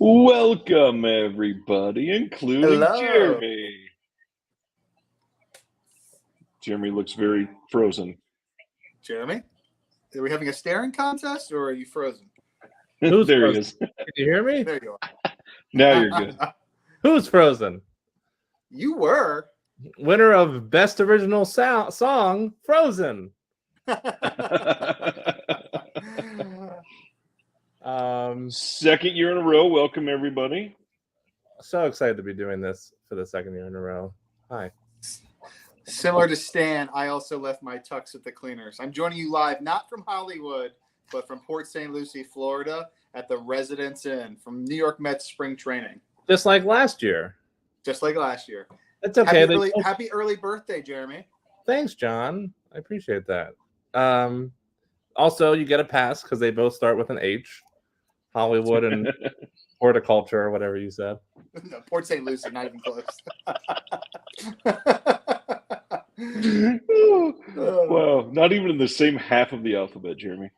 Welcome, everybody, including Hello. Jeremy. Jeremy looks very frozen. Jeremy? Are we having a staring contest or are you frozen? Who's There frozen? he is. Can you hear me? There you are. Now you're good. Who's frozen? You were. Winner of Best Original Song, Frozen. Second year in a row. Welcome, everybody. So excited to be doing this for the second year in a row. Hi. Similar to Stan, I also left my tux at the cleaners. I'm joining you live, not from Hollywood, but from Port St. Lucie, Florida, at the Residence Inn from New York Mets spring training. Just like last year. Just like last year. It's okay. Happy early birthday, Jeremy. Thanks, John. I appreciate that. Also, you get a pass because they both start with an H. Hollywood and horticulture, or whatever you said. No, Port St. Lucie, not even close. Wow, not even in the same half of the alphabet, Jeremy.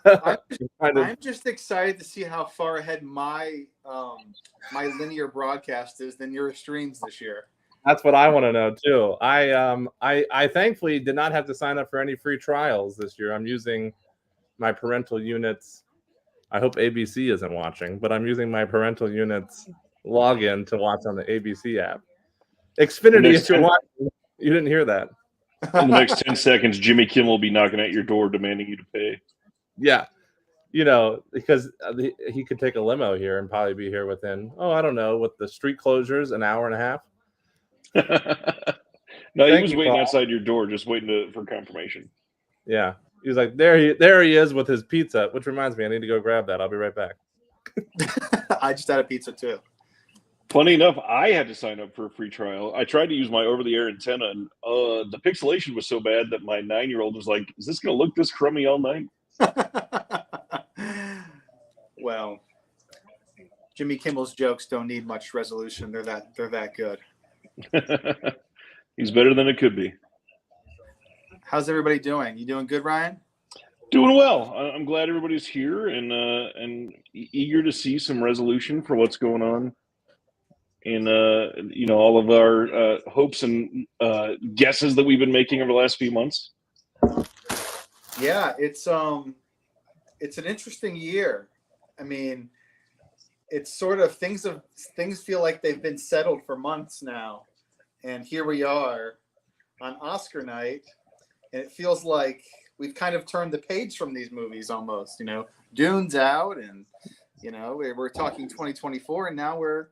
I'm just excited to see how far ahead my linear broadcast is than your streams this year. That's what I want to know too. I thankfully did not have to sign up for any free trials this year. I'm using my parental units. I hope ABC isn't watching, but I'm using my parental units login to watch on the ABC app. Xfinity, if you're watching, you didn't hear that. In the next 10 seconds, Jimmy Kimmel will be knocking at your door demanding you to pay. Yeah. Because he could take a limo here and probably be here within, I don't know, with the street closures, an hour and a half. No, he was waiting outside your door, just waiting for confirmation. Yeah. He was like, there he is with his pizza, which reminds me, I need to go grab that. I'll be right back. I just had a pizza too. Funny enough, I had to sign up for a free trial. I tried to use my over-the-air antenna, and the pixelation was so bad that my 9-year-old was like, is this going to look this crummy all night? Well, Jimmy Kimmel's jokes don't need much resolution. They're that good. He's better than it could be. How's everybody doing? You doing good, Ryan? Doing well. I'm glad everybody's here and eager to see some resolution for what's going on in all of our hopes and guesses that we've been making over the last few months. Yeah, it's an interesting year. I mean, it's sort of things feel like they've been settled for months now, and here we are on Oscar night, and it feels like we've kind of turned the page from these movies almost. Dune's out, and we're talking 2024, and now we're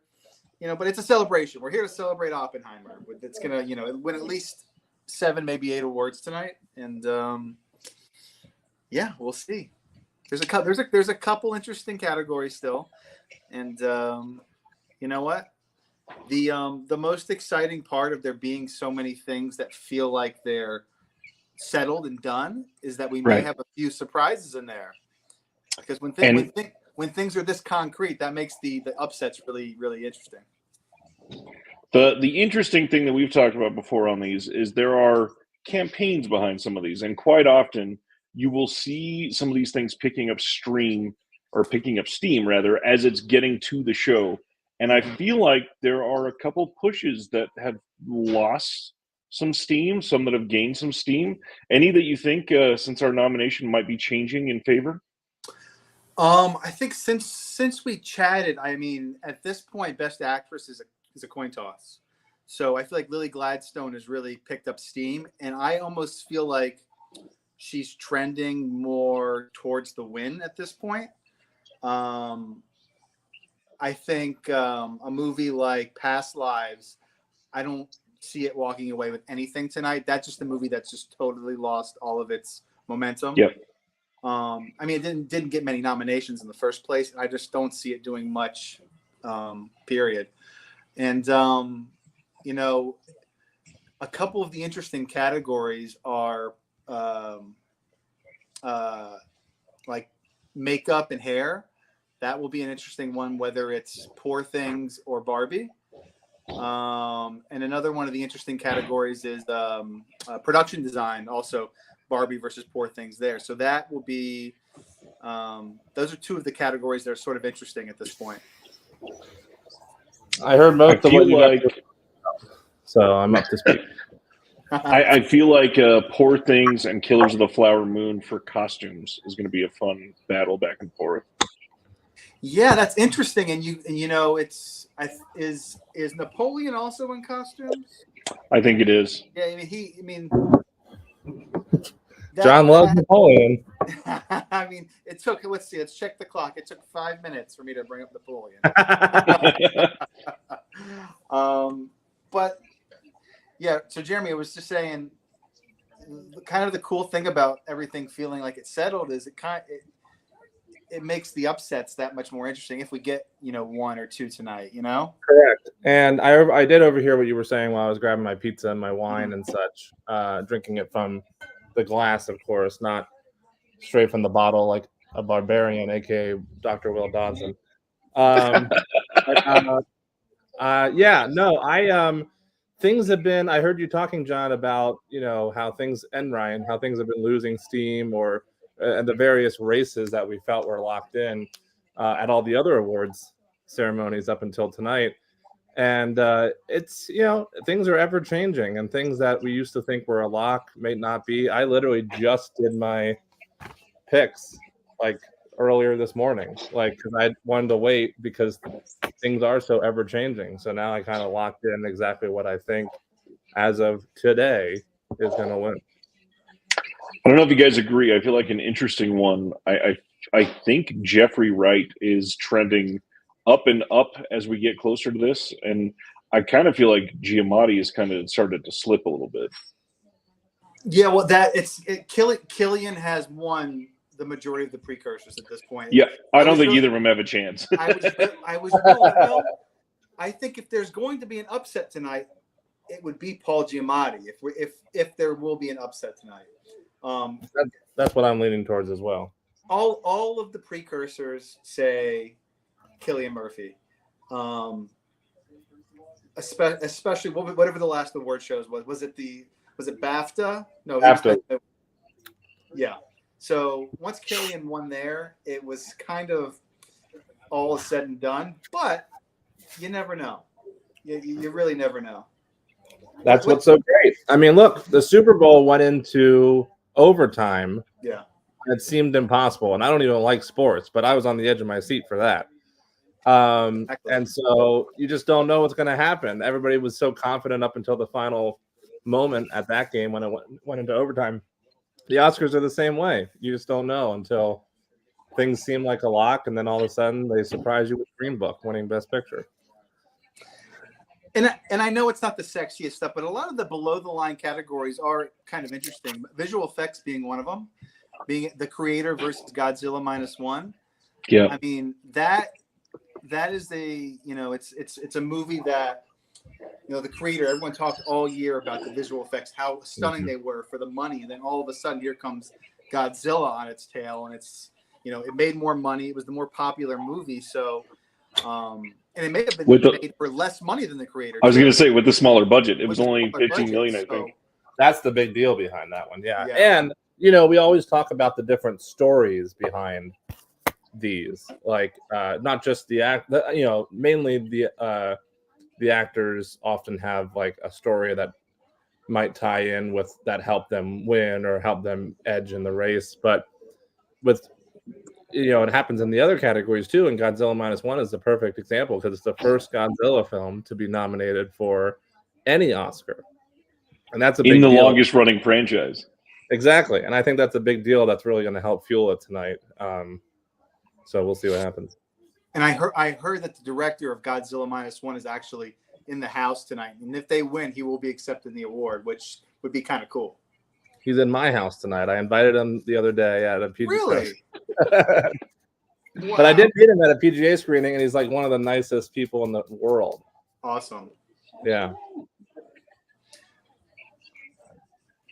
but it's a celebration. We're here to celebrate Oppenheimer. It's gonna win at least 7, maybe 8 awards tonight, and yeah, we'll see. There's a couple interesting categories still, and you know what? The most exciting part of there being so many things that feel like they're settled and done is that we may have a few surprises in there, because when things are this concrete, that makes the upsets really, really interesting. The interesting thing that we've talked about before on these is there are campaigns behind some of these, and quite often you will see some of these things picking up steam rather as it's getting to the show. And I feel like there are a couple pushes that have lost some steam, some that have gained some steam. Any that you think since our nomination might be changing in favor? I think since we chatted, I mean, at this point, Best Actress is a coin toss. So I feel like Lily Gladstone has really picked up steam, and I almost feel like she's trending more towards the win at this point. I think a movie like Past Lives, I don't see it walking away with anything tonight. That's just a movie that's just totally lost all of its momentum. Yep. I mean, it didn't get many nominations in the first place, and I just don't see it doing much, period. And, a couple of the interesting categories are like makeup and hair. That will be an interesting one, whether it's Poor Things or Barbie. And another one of the interesting categories is production design, also Barbie versus Poor Things there. So that will be Those are two of the categories that are sort of interesting at this point. I heard I most of what feel you like got, so I'm up to speed. I feel like Poor Things and Killers of the Flower Moon for costumes is going to be a fun battle back and forth. Yeah, that's interesting. And you know, is Napoleon also in costumes? I think it is. Yeah, I mean, John loves Napoleon. I mean, it took. Let's see. Let's check the clock. It took 5 minutes for me to bring up Napoleon. But yeah. So Jeremy, I was just saying, kind of the cool thing about everything feeling like it's settled is it makes the upsets that much more interesting if we get, you know, 1 or 2 tonight, you know? Correct. And I did overhear what you were saying while I was grabbing my pizza and my wine and such, drinking it from the glass, of course, not straight from the bottle like a barbarian, aka Dr. Will Dodson. Yeah, no, things have been. I heard you talking, John, about, you know, how things, and Ryan, how things have been losing steam, or and the various races that we felt were locked in at all the other awards ceremonies up until tonight. And it's, you know, things are ever changing, and things that we used to think were a lock may not be. I literally just did my picks like earlier this morning, like, because I wanted to wait because things are so ever changing. So now I kind of locked in exactly what I think as of today is going to win. I don't know if you guys agree. I feel like an interesting one. I think Jeffrey Wright is trending up and up as we get closer to this, and I kind of feel like Giamatti has kind of started to slip a little bit. Yeah, well, Killian has won the majority of the precursors at this point. Yeah, I don't think either of them have a chance. I think if there's going to be an upset tonight, it would be Paul Giamatti. If there will be an upset tonight, that's what I'm leaning towards as well. All of the precursors say Cillian Murphy, especially whatever the last award shows was. Was it BAFTA? No, BAFTA. Yeah. So once Cillian won there, it was kind of all said and done. But you never know. You really never know. That's what's so great. I mean, look, the Super Bowl went into overtime. Yeah. It seemed impossible, and I don't even like sports, but I was on the edge of my seat for that. Exactly. And so you just don't know what's going to happen. Everybody was so confident up until the final moment at that game when it went into overtime. The Oscars are the same way. You just don't know until things seem like a lock, and then all of a sudden they surprise you with Green Book winning Best Picture. And I know it's not the sexiest stuff, but a lot of the below the line categories are kind of interesting. Visual effects being one of them, being The Creator versus Godzilla -1. Yeah. I mean, that is it's a movie that, you know, The Creator, everyone talked all year about the visual effects, how stunning they were for the money. And then all of a sudden here comes Godzilla on its tail, and it's, you know, it made more money. It was the more popular movie. So, and it may have been made for less money than The Creator. I was going to say, with the smaller budget, it was only 15 million, I think. That's the big deal behind that one. Yeah. And, you know, we always talk about the different stories behind these, like not just mainly the actors often have like a story that might tie in with that help them win or help them edge in the race. But with, you know, it happens in the other categories too. And Godzilla -1 is the perfect example because it's the first Godzilla film to be nominated for any Oscar. And that's a big deal. Longest running franchise. Exactly. And I think that's a big deal that's really going to help fuel it tonight. So we'll see what happens. And I heard that the director of Godzilla -1 is actually in the house tonight. And if they win, he will be accepting the award, which would be kind of cool. He's in my house tonight. I invited him the other day at a PGA. Really? Wow. But I did meet him at a PGA screening, and he's like one of the nicest people in the world. Awesome. Yeah.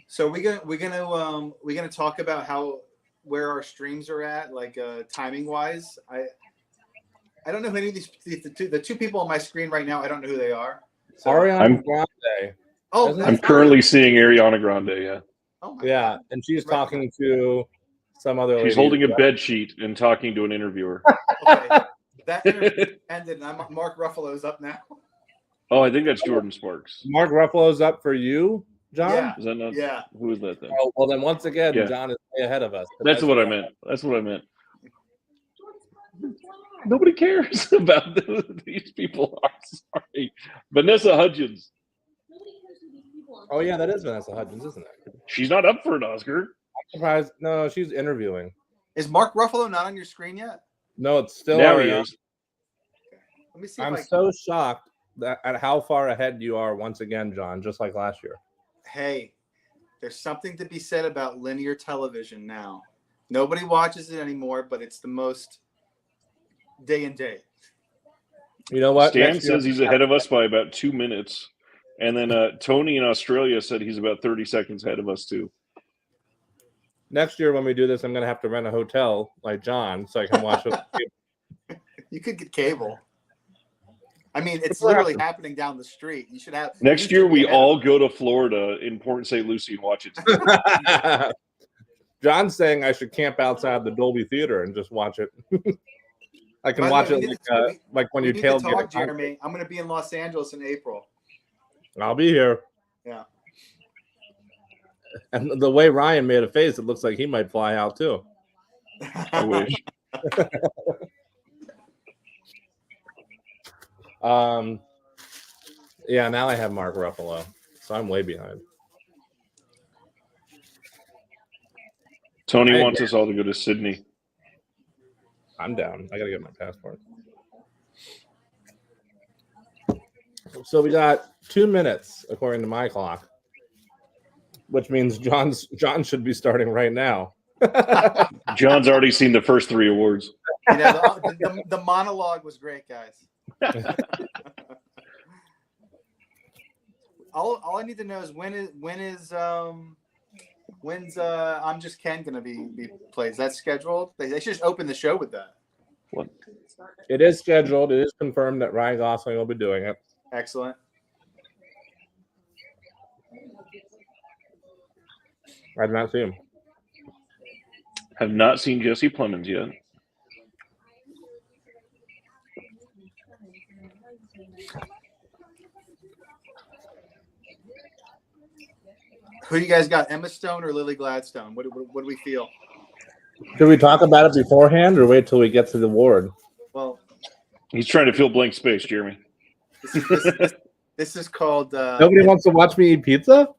So we're gonna talk about where our streams are at, like timing wise. I don't know who any of these the two people on my screen right now. I don't know who they are. So, Ariana Grande. Oh, I'm currently seeing Ariana Grande. Yeah. Oh my yeah, God. and she's talking to some other lady. She's holding a bed sheet and talking to an interviewer. Okay, that interview ended, and Mark Ruffalo's up now. Oh, I think that's Jordan Sparks. Mark Ruffalo's up for you, John? Yeah. Is that not? Yeah. Who is that then? Oh, well, then once again, Yeah. John is way ahead of us. That's what I meant. That's what I meant. Nobody cares about these people. I'm sorry. Vanessa Hudgens. Oh, yeah, that is Vanessa Hudgens, isn't it? She's not up for an Oscar. I'm surprised. No, she's interviewing. Is Mark Ruffalo not on your screen yet? No, it's still Now he Ariana. is. Let me see. I'm so shocked at how far ahead you are once again, John, just like last year. Hey, there's something to be said about linear television now. Nobody watches it anymore, but it's the most day and day. You know what? Stan says he's ahead of us by about 2 minutes. And then Tony in Australia said he's about 30 seconds ahead of us, too. Next year when we do this, I'm going to have to rent a hotel like John so I can watch it. You could get cable. I mean, it's literally happening down the street. You should have. Next year, we all go to Florida in Port St. Lucie and watch it. John's saying I should camp outside the Dolby Theater and just watch it. I can watch it like when you tailgate. Jeremy, I'm going to be in Los Angeles in April. I'll be here. Yeah. And the way Ryan made a face, it looks like he might fly out too. I wish. Yeah, now I have Mark Ruffalo, so I'm way behind. Tony wants us all to go to Sydney. I'm down. I gotta get my passport. So we got 2 minutes according to my clock, which means John should be starting right now. John's already seen the first 3 awards. You know, the monologue was great, guys. all I need to know is when's I'm Just Ken gonna be played? Is that scheduled? They should just open the show with that. What? It is scheduled. It is confirmed that Ryan Gosling will be doing it. Excellent. I've not seen him. Have not seen Jesse Plemons yet. Who you guys got, Emma Stone or Lily Gladstone? What do we feel? Should we talk about it beforehand or wait till we get to the award? Well, he's trying to fill blank space, Jeremy. This is called. Nobody wants to watch me eat pizza?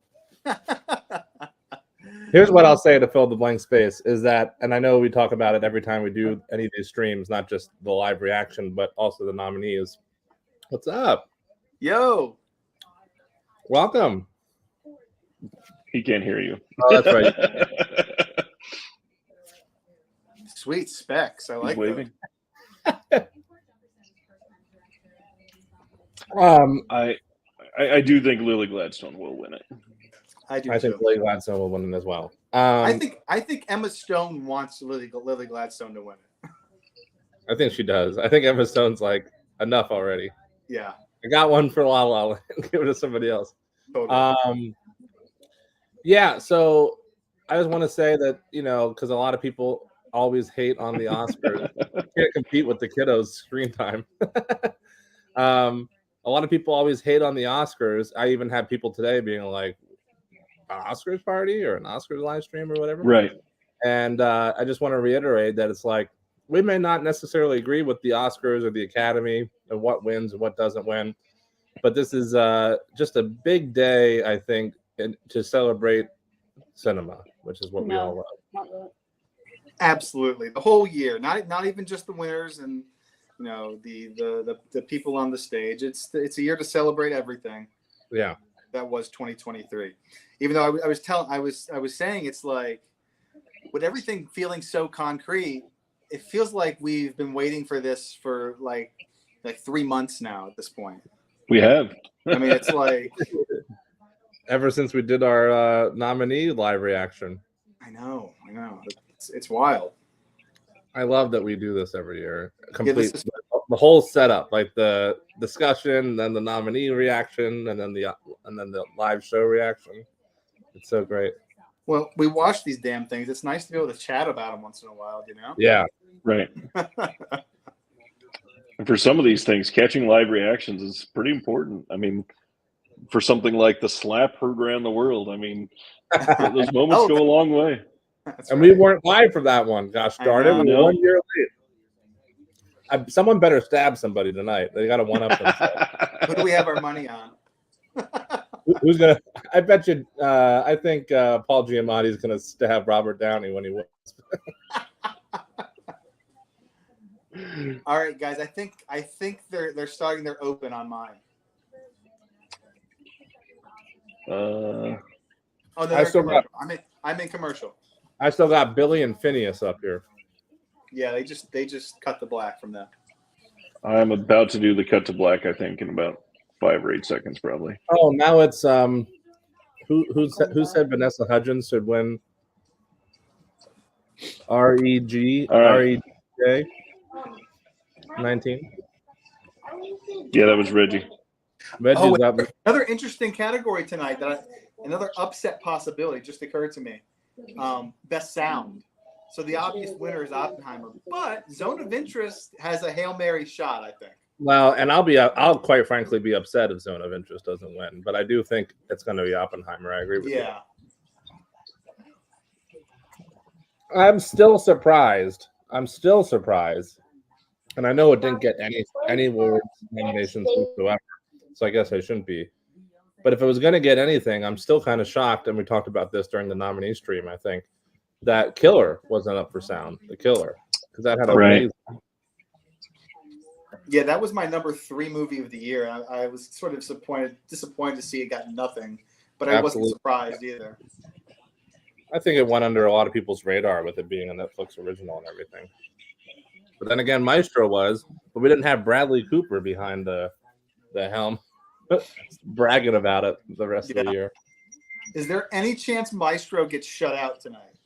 Here's what I'll say to fill the blank space is that, and I know we talk about it every time we do any of these streams, not just the live reaction, but also the nominees. What's up? Yo. Welcome. He can't hear you. Oh, that's right. Sweet specs. I like waving. I do think Lily Gladstone will win it. I do. I think Lily Gladstone will win it as well. I think Emma Stone wants Lily Gladstone to win it. I think she does. I think Emma Stone's like enough already. Yeah. I got one for La La Land. Give it to somebody else. Totally. Yeah. So I just want to say that, because a lot of people always hate on the Oscars. Can't compete with the kiddos' screen time. A lot of people always hate on the Oscars. I even had people today being like, an Oscars party or an Oscars live stream or whatever. Right. And I just want to reiterate that it's like, we may not necessarily agree with the Oscars or the Academy and what wins and what doesn't win, but this is just a big day, I think, to celebrate cinema, which is what we all love. Absolutely, the whole year, not even just the winners and the people on the stage. It's a year to celebrate everything. Yeah, that was 2023. Even though I was saying it's like, with everything feeling so concrete, it feels like we've been waiting for this for like 3 months now at this point. We have. I mean, it's like ever since we did our nominee live reaction. I know. It's wild. I love that we do this every year. Complete the whole setup, like the discussion, then the nominee reaction, and then the live show reaction. It's so great. Well, we watch these damn things. It's nice to be able to chat about them once in a while, you know? Yeah. Right. And for some of these things, catching live reactions is pretty important. I mean, for something like the slap heard around the world, I mean, those moments go a long way. And we weren't live for that one. Gosh darn it. We were 1 year late. Someone better stab somebody tonight. They got to one up themselves. Who do we have our money on? Who's gonna? I bet you. I think Paul Giamatti is gonna stab Robert Downey when he wins. All right, guys. I think they're starting their open on mine. Uh, Oh, I still got. I'm in commercial. I still got Billy and Phineas up here. Yeah, they just cut the black from them. I'm about to do the cut to black, I think, in about 5 or 8 seconds, probably. Oh, now it's who said Vanessa Hudgens should win? REJ 19. Yeah, that was Reggie. Reggie's up. Another interesting category tonight another upset possibility just occurred to me. Best sound. So the obvious winner is Oppenheimer, but Zone of Interest has a Hail Mary shot, I think. Well, and I'll quite frankly be upset if Zone of Interest doesn't win, but I do think it's going to be Oppenheimer. I agree with you. Yeah. I'm still surprised. And I know it didn't get any awards nominations whatsoever, so I guess I shouldn't be. But if it was going to get anything, I'm still kind of shocked, and we talked about this during the nominee stream, I think, that Killer wasn't up for sound. The Killer. Because that had a right. Yeah, that was my number 3 movie of the year. I was sort of disappointed to see it got nothing, but I wasn't surprised either. I think it went under a lot of people's radar with it being a Netflix original and everything. But then again, Maestro was, but we didn't have Bradley Cooper behind the helm bragging about it the rest of the year. Is there any chance Maestro gets shut out tonight?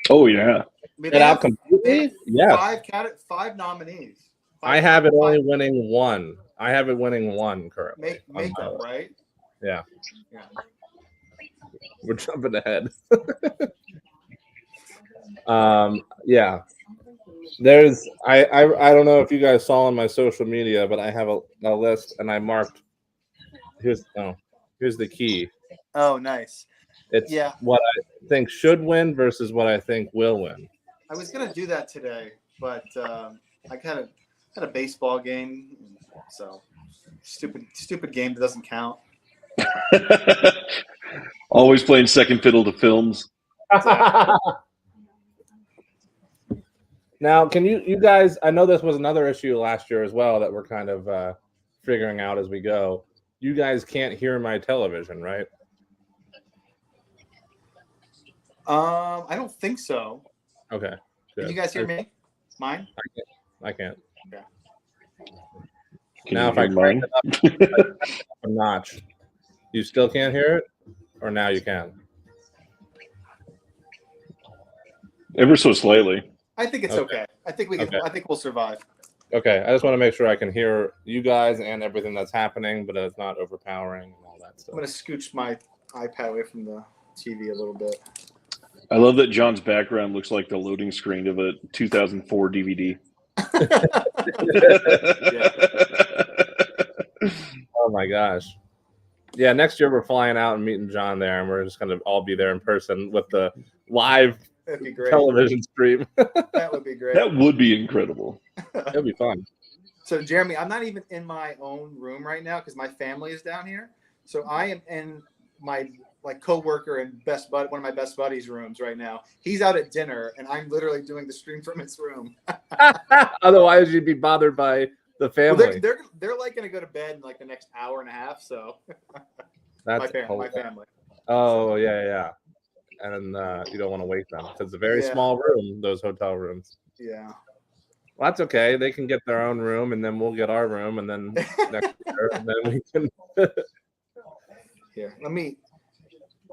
Oh, yeah. Get out completely? Yeah. 5 nominees. I have it only winning 1. I have it winning 1 currently. Makeup, right? Yeah. We're jumping ahead. Yeah. There's I don't know if you guys saw on my social media, but I have a list and I marked here's the key. Oh, nice. It's what I think should win versus what I think will win. I was gonna do that today, but I had a baseball game, so stupid game that doesn't count. Always playing second fiddle to films. Now, can you guys? I know this was another issue last year as well that we're kind of figuring out as we go. You guys can't hear my television, right? I don't think so. Okay. Good. Can you guys hear me? Mine? I can't. Okay. Now, if I crank it up a notch, you still can't hear it, or now you can? Ever so slightly. I think it's okay. I think we can. Okay. I think we'll survive. Okay, I just want to make sure I can hear you guys and everything that's happening, but it's not overpowering and all that stuff. I'm gonna scooch my iPad away from the TV a little bit. I love that John's background looks like the loading screen of a 2004 DVD. Oh my gosh. Yeah, next year we're flying out and meeting John there, and we're just going to all be there in person with the live television stream. That would be great. That would be incredible. It'll be fun. So, Jeremy, I'm not even in my own room right now because my family is down here. So I am in my coworker and one of my best buddies' rooms right now. He's out at dinner, and I'm literally doing the stream from his room. Otherwise, you'd be bothered by the family. Well, they're like going to go to bed in like the next hour and a half. So that's my family. Oh yeah, and you don't want to wake them because it's a very small room. Those hotel rooms. Yeah. Well, that's okay. They can get their own room, and then we'll get our room, and then next year, and then we can. Here, let me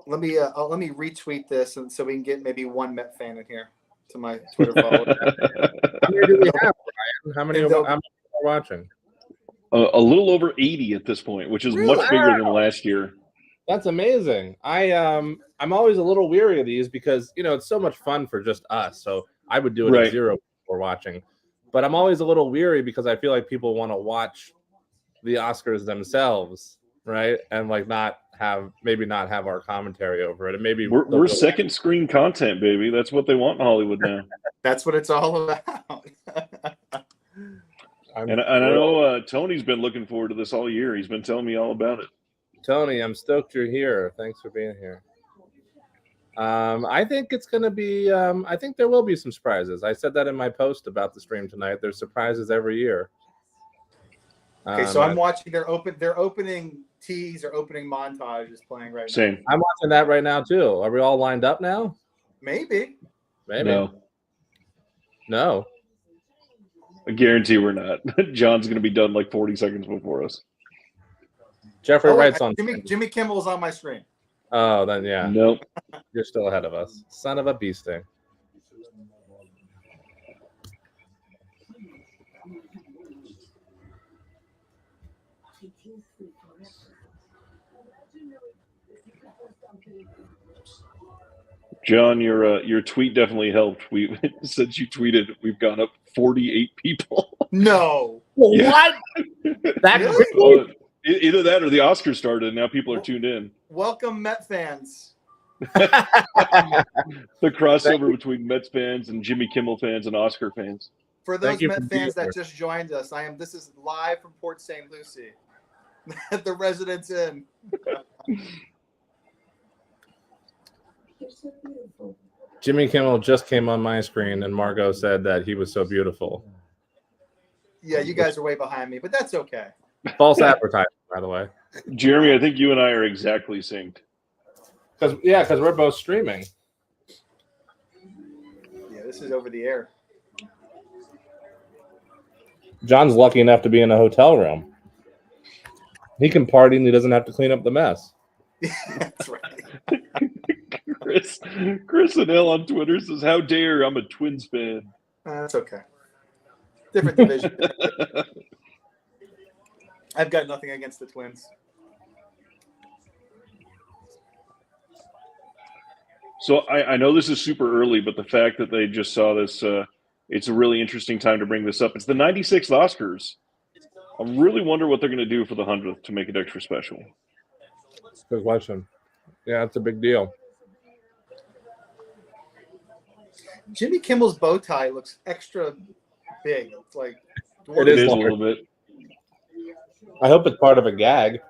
retweet this, and so we can get maybe one Met fan in here to my Twitter follower. How many do we have, Brian? How many are watching? A little over 80 at this point, which is much bigger than last year. That's amazing. I'm always a little weary of these because it's so much fun for just us. So I would do it at Right. 0 before watching, but I'm always a little weary because I feel like people want to watch the Oscars themselves, right? And like not have our commentary over it, and maybe We're second screen content, baby. That's what they want in Hollywood now. That's what it's all about. And I know Tony's been looking forward to this all year. He's been telling me all about it. Tony, I'm stoked you're here. Thanks for being here. I think it's going to be. I think there will be some surprises. I said that in my post about the stream tonight. There's surprises every year. Okay, so I'm watching their opening tease or opening montage is playing right now. Same. I'm watching that right now too. Are we all lined up now? Maybe. No. I guarantee we're not. John's going to be done like 40 seconds before us. Jeffrey writes on Jimmy Kimmel's on my screen. Oh, then yeah. Nope. You're still ahead of us. Son of a bee sting. John, your tweet definitely helped. We since you tweeted, we've gone up 48 people. No. What? That Really? Either that or the Oscars started, and now people are tuned in. Welcome, Met fans. The crossover between Mets fans and Jimmy Kimmel fans and Oscar fans. For those Met fans that just joined us, this is live from Port St. Lucie at the Residence Inn. Jimmy Kimmel just came on my screen, and Margot said that he was so beautiful. Yeah, you guys are way behind me, but that's okay. False advertising, by the way. Jeremy, I think you and I are exactly synced. Because we're both streaming. Yeah, this is over the air. John's lucky enough to be in a hotel room. He can party and he doesn't have to clean up the mess. That's right. Chris and L on Twitter says, "How dare, I'm a Twins fan." That's okay. Different division. I've got nothing against the Twins. So I know this is super early, but the fact that they just saw this, it's a really interesting time to bring this up. It's the 96th Oscars. I really wonder what they're going to do for the 100th to make it extra special. Good question. Yeah, that's a big deal. Jimmy Kimmel's bow tie looks extra big. It's like it is a little bit. I hope it's part of a gag.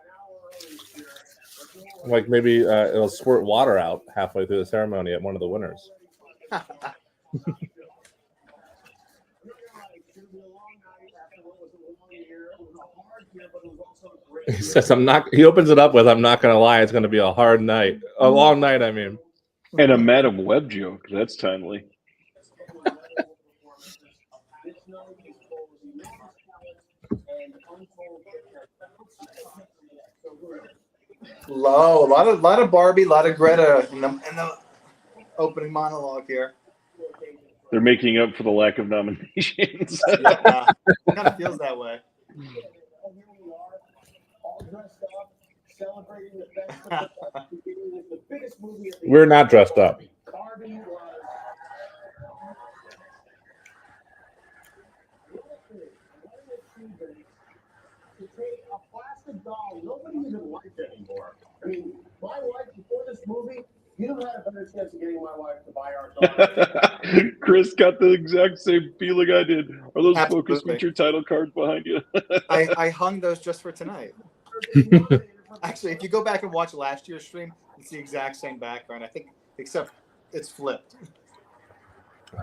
Like maybe it'll squirt water out halfway through the ceremony at one of the winners. He says, he opens it up with, "I'm not going to lie, it's going to be a hard night." A long night, I mean. And a Madam Web joke. That's timely. Low. A lot of Barbie, a lot of Greta in the opening monologue here. They're making up for the lack of nominations. Yeah, it kind of feels that way. We're not dressed up. Nobody even liked it anymore. I mean, my wife before this movie, you don't have a better chance of getting my wife to buy our doll. Chris got the exact same feeling I did. Are those Absolutely. Focus Feature title cards behind you? I hung those just for tonight. Actually, if you go back and watch last year's stream, it's the exact same background. I think, except it's flipped.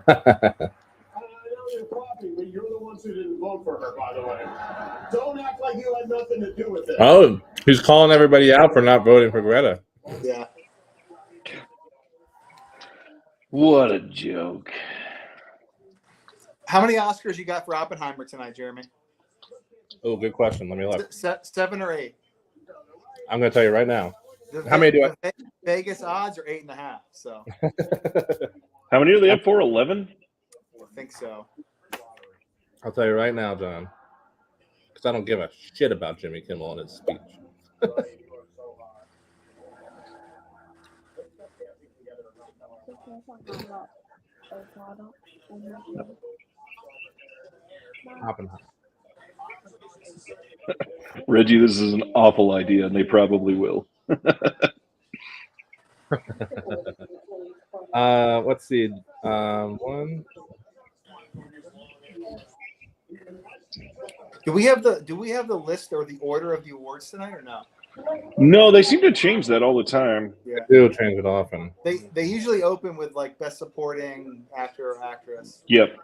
I know you're coughing, but you're the ones who didn't vote for her, by the way. Don't act like you had nothing to do with it. Oh, he's calling everybody out for not voting for Greta. Yeah. What a joke. How many Oscars you got for Oppenheimer tonight, Jeremy? Oh, good question. Let me look. 7 or 8? I'm going to tell you right now. How many do I? Vegas odds are 8.5. So. How many are they up for? 11? I think so. I'll tell you right now, John. Because I don't give a shit about Jimmy Kimmel and his speech. Oppenheimer. Reggie, this is an awful idea, and they probably will. Let's see. One. Do we have the list or the order of the awards tonight or no? No, they seem to change that all the time. Yeah. They do change it often. They usually open with like best supporting actor or actress. Yep.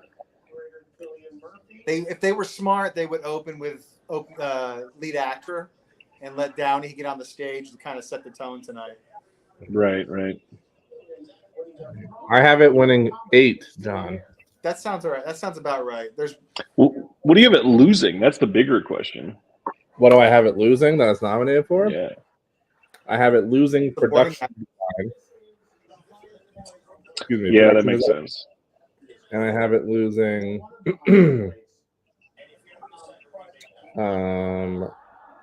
If they were smart, they would open with lead actor and let Downey get on the stage to kind of set the tone tonight. Right. I have it winning 8, John. That sounds all right. That sounds about right. Well, what do you have it losing? That's the bigger question. What do I have it losing that it's nominated for? Yeah. I have it losing production design. Excuse me. Yeah, that makes sense. And I have it losing.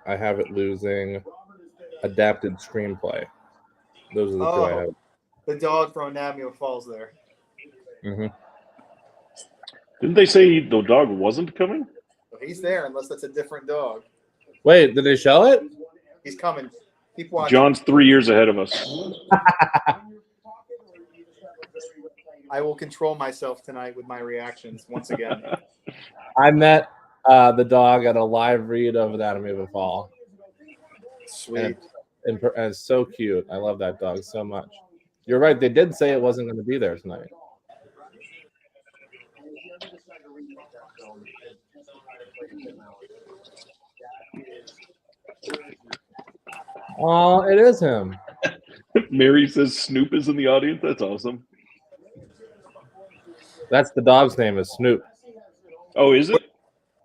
I have it losing adapted screenplay. Those are the two I have. The dog from Anatomy of a Fall's there. Mm-hmm. Didn't they say the dog wasn't coming? Well, he's there, unless that's a different dog. Wait, did they show it? He's coming. Keep watching. John's 3 years ahead of us. I will control myself tonight with my reactions once again. I met the dog at a live read of Anatomy of a Fall. Sweet. And it's so cute. I love that dog so much. You're right. They did say it wasn't going to be there tonight. Oh, it is him. Mary says Snoop is in the audience. That's awesome. That's the dog's name is Snoop. Oh, is it?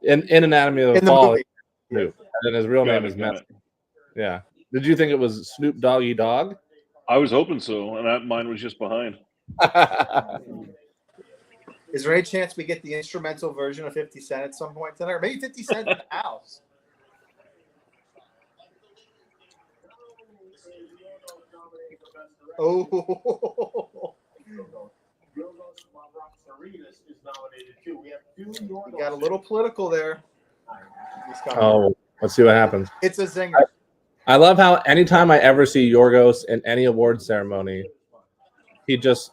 In Anatomy of a In the Fall, movie. Snoop. And then his real name is Matt. Yeah. Did you think it was Snoop Doggy Dog? I was hoping so, and mine was just behind. Is there any chance we get the instrumental version of 50 Cent at some point tonight? Or maybe 50 Cent in the house. Oh. We got a little political there. Oh, let's see what happens. It's a zinger. I love how anytime I ever see Yorgos in any award ceremony, he just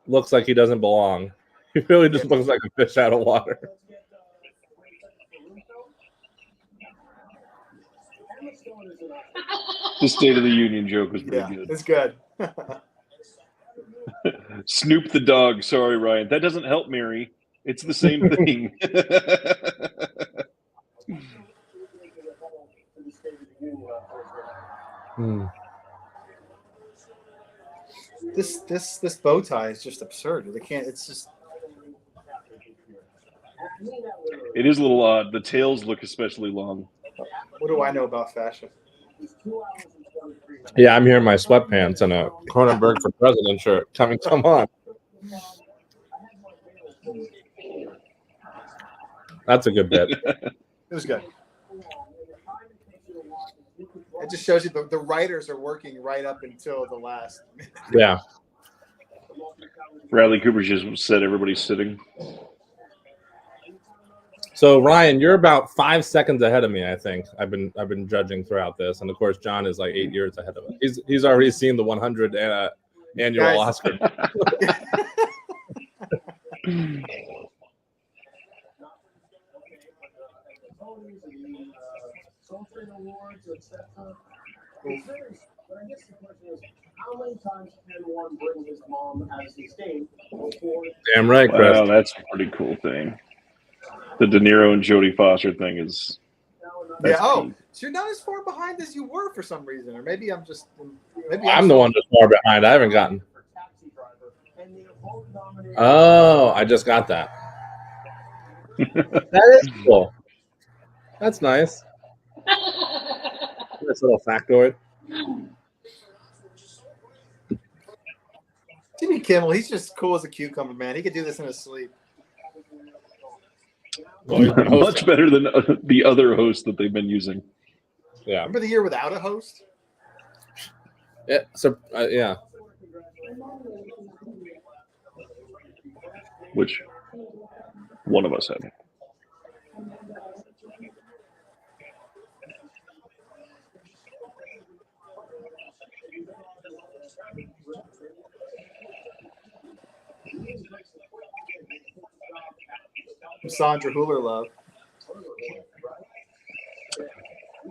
looks like he doesn't belong. He really just looks like a fish out of water. The State of the Union joke was pretty good. It's good. Snoop the dog. Sorry, Ryan. That doesn't help, Mary. It's the same thing. This bow tie is just absurd. They can't. It's just. It is a little odd. The tails look especially long. What do I know about fashion? Yeah, I'm here in my sweatpants and a Cronenberg for President shirt. Come on. That's a good bit. It was good. It just shows you the writers are working right up until the last. Yeah. Bradley Cooper just said everybody's sitting. So Ryan, you're about 5 seconds ahead of me. I think I've been judging throughout this, and of course John is like 8 years ahead of us. He's already seen the 100 annual Oscar. Damn right, Chris. Wow, that's a pretty cool thing. The De Niro and Jodie Foster thing is. Yeah. Oh, so you're not as far behind as you were for some reason, or maybe I'm just. I'm the one that's far behind. I haven't gotten. Oh, I just got that. That is cool. That's nice. Nice little factoid. Jimmy Kimmel, he's just cool as a cucumber, man. He could do this in his sleep. Much better than the other hosts that they've been using. Yeah. Remember the year without a host? Yeah. So yeah. which one of us had. Sandra Hüller love.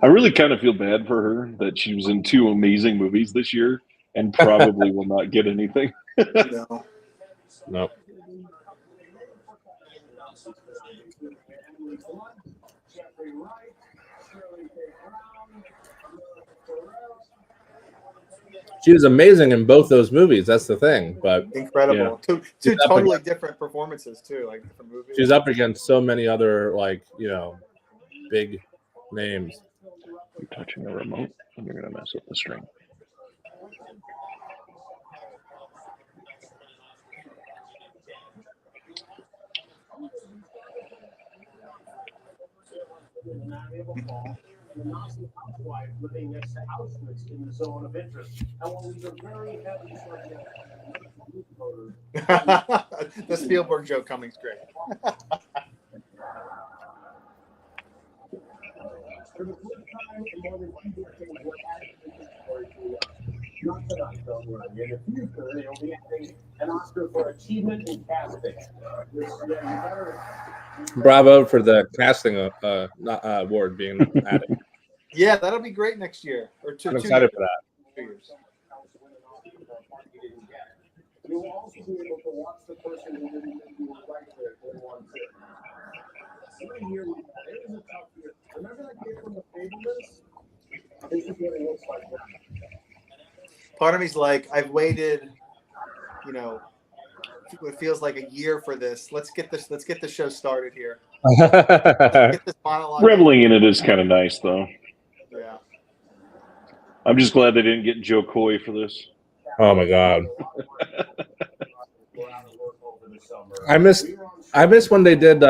I really kind of feel bad for her that she was in 2 amazing movies this year and probably will not get anything. No. Nope. She was amazing in both those movies. That's the thing. But incredible. Yeah. Two totally different performances too, like different movies. she's up against so many other big names. You're touching the remote and you're going to mess up the string. Living next to Auschwitz in the zone of interest. And while these are very heavy the Spielberg joke coming's great. Not tonight, don't worry. In the future, they'll be having an Oscar for achievement in casting. Bravo for the casting award being added. Yeah, that'll be great next year. Or I'm excited for that. 2 years. You'll also be able to watch the person who didn't think you were right there in one sit. Every year, it was a tough year. Remember that kid from The Fablemans? This is what it looks like now. Part of me's like, I've waited, it feels like a year for this. Let's get the show started here. Get this monologue. Reveling in it is kind of nice, though. Yeah. I'm just glad they didn't get Joe Coy for this. Oh my God. I miss when they did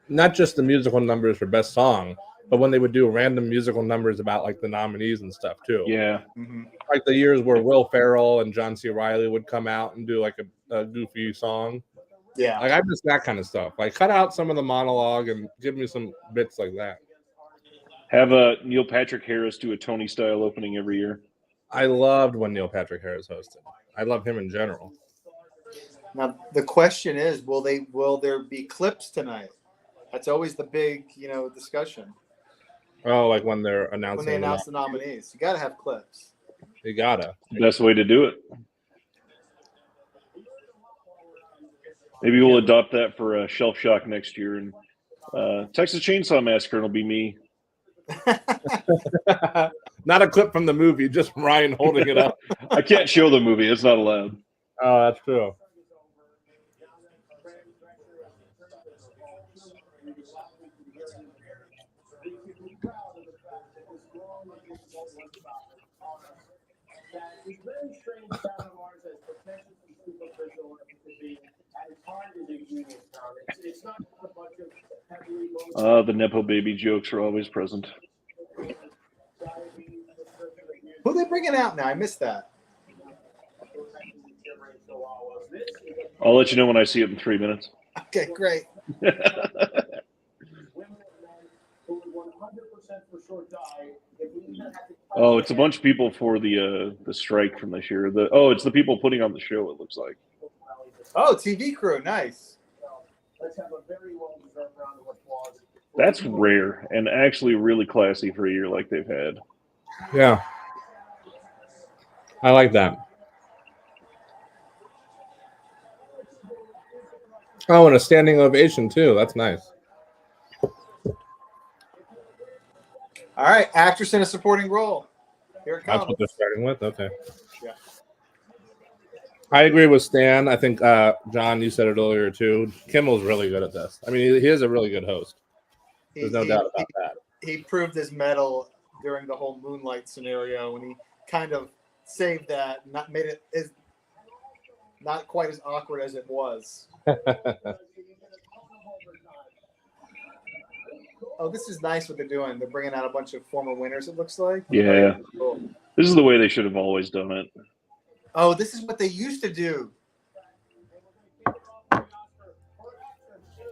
not just the musical numbers for best song, but when they would do random musical numbers about like the nominees and stuff too. Yeah. Mm-hmm. Like the years where Will Ferrell and John C. Reilly would come out and do like a goofy song. Yeah. Like I miss that kind of stuff. Like cut out some of the monologue and give me some bits like that. Have Neil Patrick Harris do a Tony style opening every year. I loved when Neil Patrick Harris hosted. I love him in general. Now the question is, will there be clips tonight? That's always the big, discussion. Oh, like when they're announcing when they announce the nominees, you gotta have clips. You gotta. Best way to do it. Maybe we'll adopt that for Shelf Shock next year, and Texas Chainsaw Massacre will be me. Not a clip from the movie, just Ryan holding it up. I can't show the movie; it's not allowed. Oh, that's true. The Nepo baby jokes are always present. Who are they bringing out now? I missed that. I'll let you know when I see it in 3 minutes. Okay, great. Oh, it's a bunch of people for the strike from this year. It's the people putting on the show, it looks like. Oh, TV crew, nice. That's rare and actually really classy for a year like they've had. Yeah. I like that. Oh, and a standing ovation too. That's nice. All right, actress in a supporting role. Here it comes. That's what they're starting with? Okay. Yeah. I agree with Stan. I think, John, you said it earlier too. Kimmel's really good at this. I mean, he is a really good host. There's no doubt about that. He proved his mettle during the whole Moonlight scenario when he kind of saved that, made it as not quite as awkward as it was. Oh, this is nice what they're doing. They're bringing out a bunch of former winners, it looks like. Yeah. Cool. This is the way they should have always done it. Oh, this is what they used to do.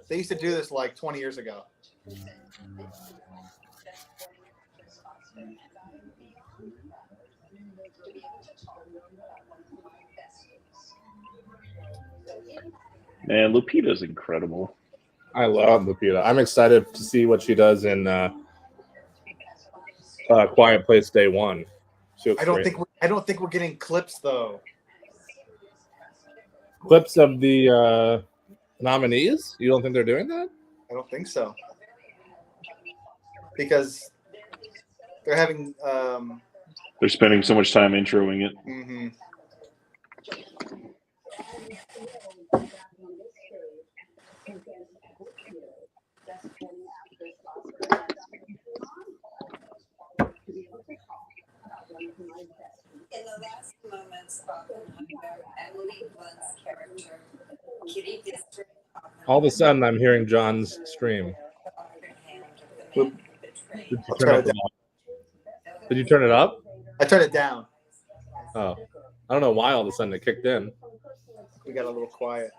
They used to do this like 20 years ago. Man, Lupita's incredible. I love Lupita. I'm excited to see what she does in Quiet Place Day 1. I don't think we're getting clips though. Clips of the nominees? You don't think they're doing that? I don't think so. Because they're having They're spending so much time introing it. mm-hmm. In the last moments of Emily Blunt's character, Kitty District. All of a sudden, I'm hearing John's stream. Did you turn up the volume? Did you turn it up? I turned it down. Oh, I don't know why all of a sudden it kicked in. We got a little quiet.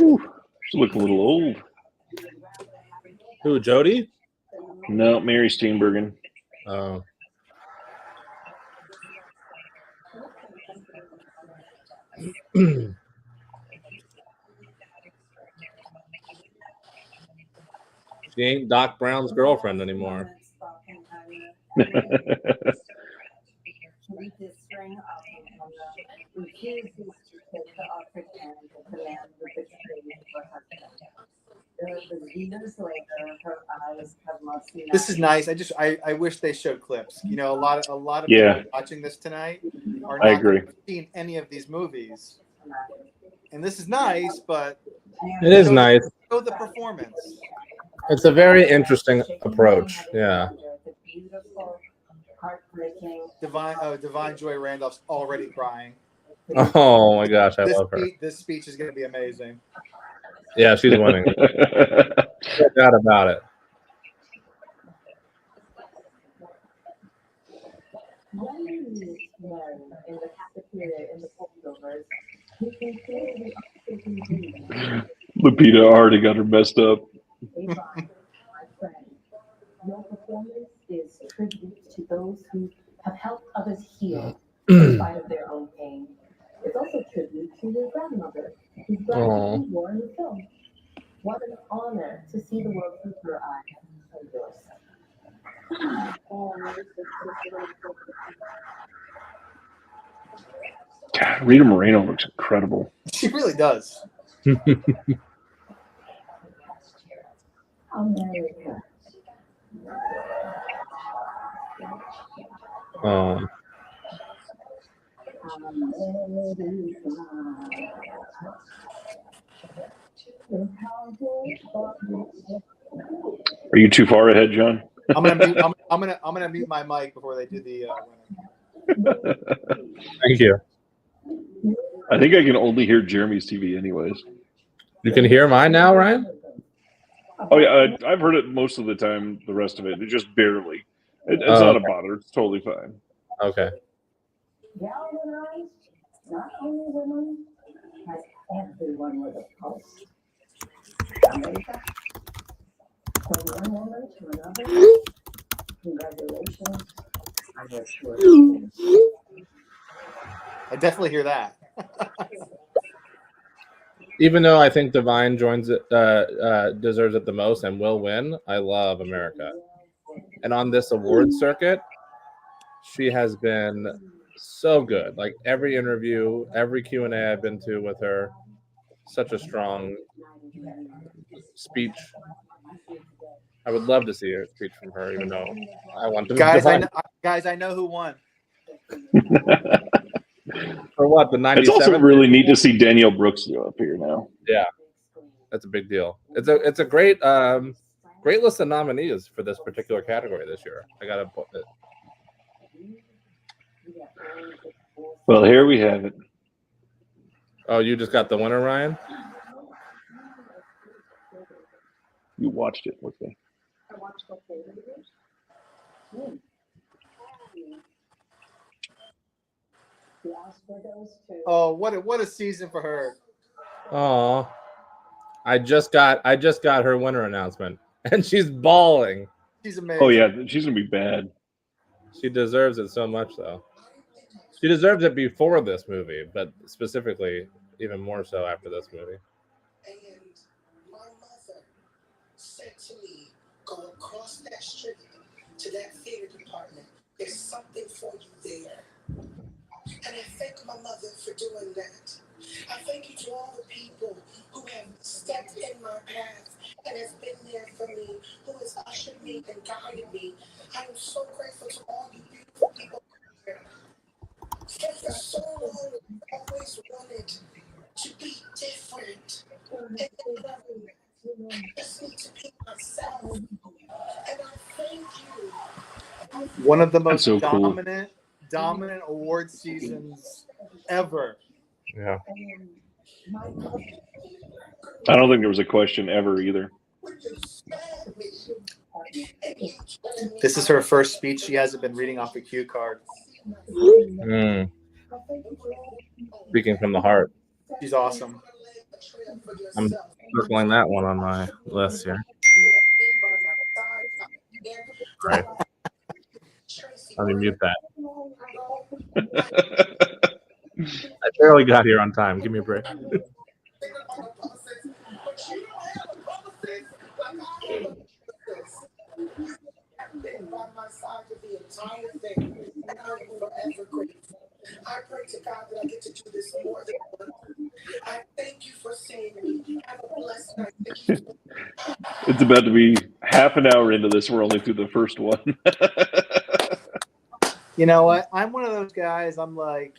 Ooh, she look a little old. Who, Jody? No, Mary Steenburgen. Oh. She ain't Doc Brown's girlfriend anymore. This is nice. I wish they showed clips. You know, a lot of Yeah. people watching this tonight are I not agree. seen any of these movies. And this is nice, but It is nice. show the performance. It's a very interesting approach. Yeah. Divine Joy Randolph's already crying. Oh my gosh, I love her. This speech is going to be amazing. Yeah, she's winning. No doubt about it. Lupita already got her messed up. Your performance is tribute to those who have helped others heal in spite of their own pain. It's also tribute to your grandmother, whose glasses you wore in the film. What an honor to see the world through her eyes and yours. God, Rita Moreno looks incredible. She really does. America. Oh. Are you too far ahead, John? I'm gonna mute my mic before they do the winner. Thank you. I think I can only hear Jeremy's TV anyways. You can hear mine now, Ryan? Oh yeah, I've heard it most of the time. The rest of it, just barely. It's not a bother. It's totally fine. Okay. Galvanized not only women, but everyone with a pulse. America, from one woman to another, congratulations. I assure you. I definitely hear that. Even though I think Divine joins it, deserves it the most and will win, I love America. And on this award circuit, she has been so good. Like every interview, every Q&A I've been to with her, such a strong speech. I would love to see a speech from her, even though I want to. Guys, I know who won. For what, the 97th? It's also really neat to see Danielle Brooks up here now. Yeah, that's a big deal. It's a great great list of nominees for this particular category this year. I gotta put it. Well, here we have it. Oh, you just got the winner, Ryan? You watched it with me. Oh, what a season for her. Oh, I just got her winner announcement, and she's bawling. She's amazing. Oh yeah, she's gonna be bad. She deserves it so much, though. She deserves it before this movie, but specifically even more so after this movie. And my mother said to me, go across that street to that theater department. There's something for you there. And I thank my mother for doing that. I thank you to all the people who have stepped in my path and has been there for me, who has ushered me and guided me. I am so grateful to all you beautiful people here. For so long, I've always wanted to be different. And I just need to be myself. And I thank you. One of the most so cool. dominant award seasons ever. Yeah. I don't think there was a question ever either. This is her first speech. She hasn't been reading off the cue card. Speaking from the heart. She's awesome. I'm circling that one on my list here. Right. Let me mute that. I barely got here on time. Give me a break. I pray to God that I get to do this more than once. I thank you for seeing me. Have a blessed night. It's about to be half an hour into this. We're only through the first one. You know what? I'm one of those guys. I'm like,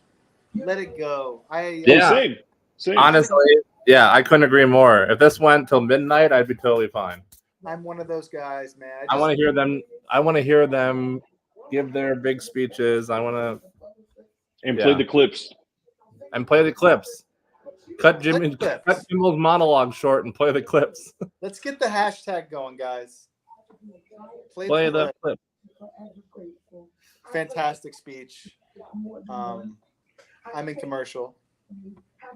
let it go. Yeah. Same. Honestly, yeah, I couldn't agree more. If this went till midnight, I'd be totally fine. I'm one of those guys, man. I want to hear them. I want to hear them give their big speeches. I want to play the clips. And play the clips. Cut Jimmel's monologue short and play the clips. Let's get the hashtag going, guys. Play the clip. Fantastic speech. I'm in commercial.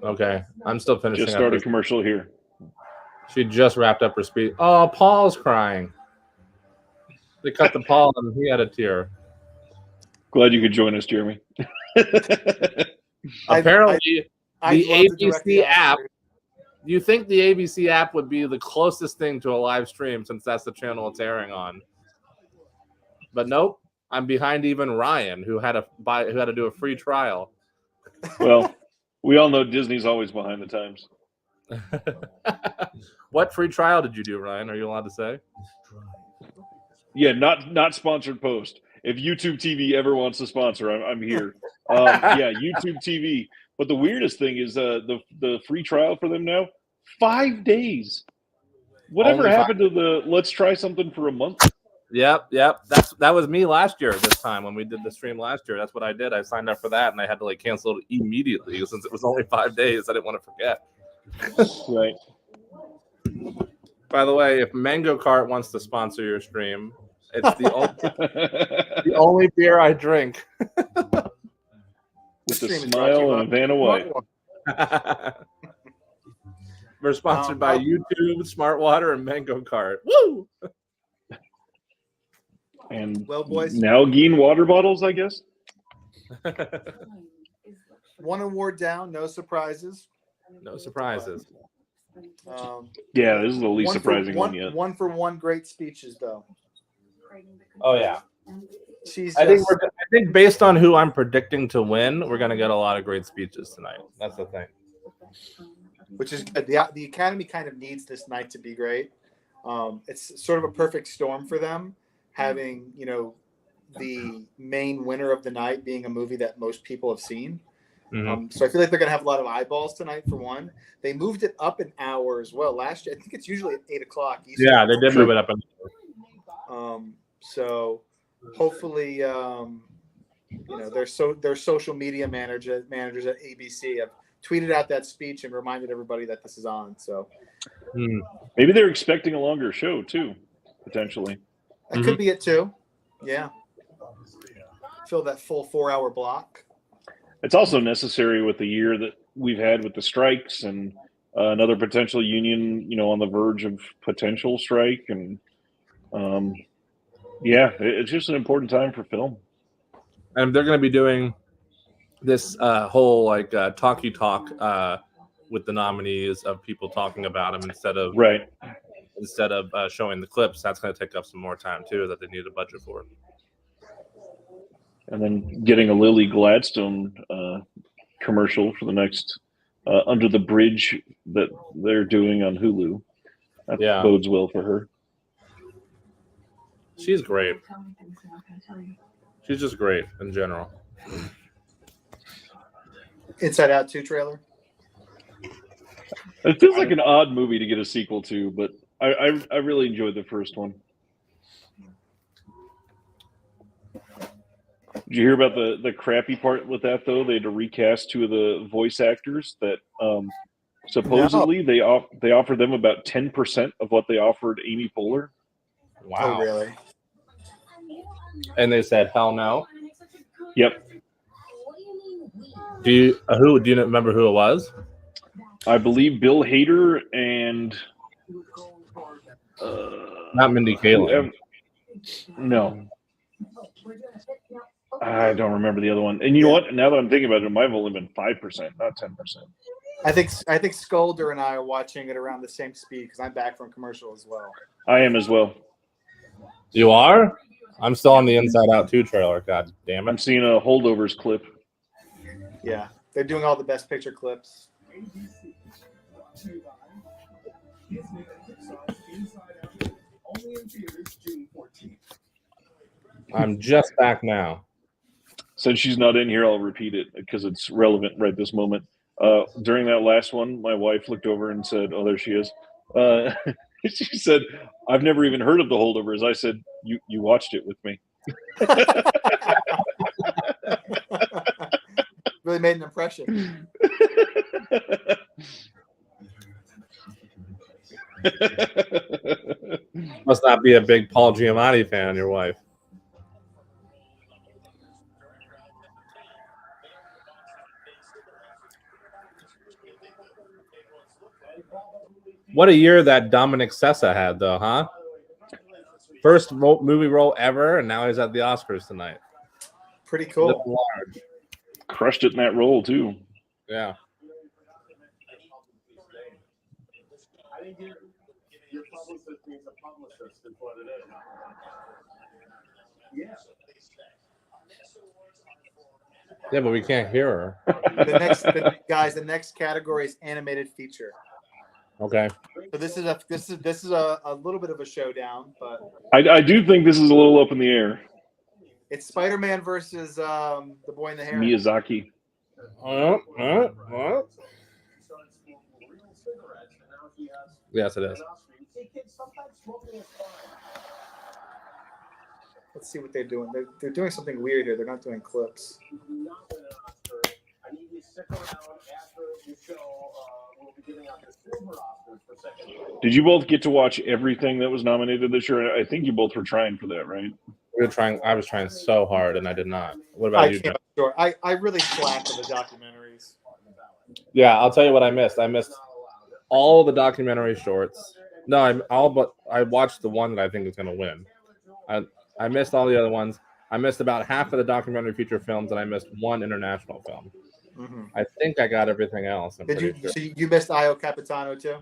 Okay, I'm still finishing. Just started commercial here. She just wrapped up her speech. Oh, Paul's crying. They cut the Paul and he had a tear. Glad you could join us, Jeremy. Apparently, the ABC app. You think the ABC app would be the closest thing to a live stream since that's the channel it's airing on? But nope, I'm behind even Ryan, who had to do a free trial. Well, we all know Disney's always behind the times. What free trial did you do, Ryan? Are you allowed to say? Yeah, not sponsored post. If YouTube TV ever wants to sponsor, I'm here. Yeah, YouTube TV. But the weirdest thing is the free trial for them now, 5 days. Whatever happened to the let's try something for a month? Yep. That was me last year. This time when we did the stream last year, that's what I did. I signed up for that and I had to cancel it immediately since it was only 5 days. I didn't want to forget. Right. By the way, if Mango Cart wants to sponsor your stream, it's the only beer I drink. With a smile and a Vanna White. We're sponsored by YouTube, Smart Water, and Mango Cart. Woo! And well, boys, Nalgene water bottles, I guess. One award down, no surprises. No surprises. Yeah, this is the least surprising one yet. 1-for-1 great speeches, though. Oh yeah. I think based on who I'm predicting to win, we're gonna get a lot of great speeches tonight. That's the thing. Which is good. The Academy kind of needs this night to be great. It's sort of a perfect storm for them, having the main winner of the night being a movie that most people have seen. Mm-hmm. So I feel like they're gonna have a lot of eyeballs tonight. For one, they moved it up an hour as well. Last year, I think it's usually at 8:00 Eastern. Yeah, they did move it up an hour. So hopefully, their social media managers at ABC have tweeted out that speech and reminded everybody that this is on. So maybe they're expecting a longer show too, potentially. That could be it too. Yeah, fill that full 4-hour block. It's also necessary with the year that we've had with the strikes and another potential union, on the verge of potential strike, and it's just an important time for film. And they're going to be doing this whole talkie talk with the nominees of people talking about them instead of showing the clips. That's going to take up some more time too, that they need a budget for. And then getting a Lily Gladstone commercial for the next Under the Bridge that they're doing on Hulu. That bodes well for her. She's great. She's just great in general. Inside Out 2 trailer. It feels like an odd movie to get a sequel to, but I really enjoyed the first one. Did you hear about the crappy part with that, though? They had to recast 2 of the voice actors that supposedly they offered them about 10% of what they offered Amy Poehler. Wow. Oh, really? And they said, hell no? Yep. Do you remember who it was? I believe Bill Hader and not Mindy Kaling. No. I don't remember the other one. And you know what? Now that I'm thinking about it, it might have only been 5%, not 10%. I think Skolder and I are watching it around the same speed because I'm back from commercial as well. I am as well. You are? I'm still on the Inside Out 2 trailer. God damn it. I'm seeing a Holdovers clip. Yeah. They're doing all the best picture clips. I'm just back now. Since she's not in here, I'll repeat it because it's relevant right this moment. During that last one, my wife looked over and said, "Oh, there she is." She said, "I've never even heard of the Holdovers." I said, "You watched it with me." Really made an impression. Must not be a big Paul Giamatti fan, your wife. What a year that Dominic Sessa had, though, huh? First movie role ever, and now he's at the Oscars tonight. Pretty cool. Crushed it in that role, too. Yeah. I think your publicist means a publicist is what it is. Yeah. Yeah, but we can't hear her. The next category is animated feature. Okay. So this is a little bit of a showdown, but I do think this is a little up in the air. it's Spider-Man versus the boy in the hair. Miyazaki. Yes, it is. Let's see what they're doing. They're doing something weird here. They're not doing clips. Did you both get to watch everything that was nominated this year? I think you both were trying for that, right? We were trying. I was trying so hard, and I did not. What about you, John? Sure. I really slacked for the documentaries. Yeah, I'll tell you what I missed. I missed all the documentary shorts. No, I watched the one that I think is going to win. I missed all the other ones. I missed about half of the documentary feature films, and I missed one international film. Mm-hmm. I think I got everything else. So you missed Io Capitano too?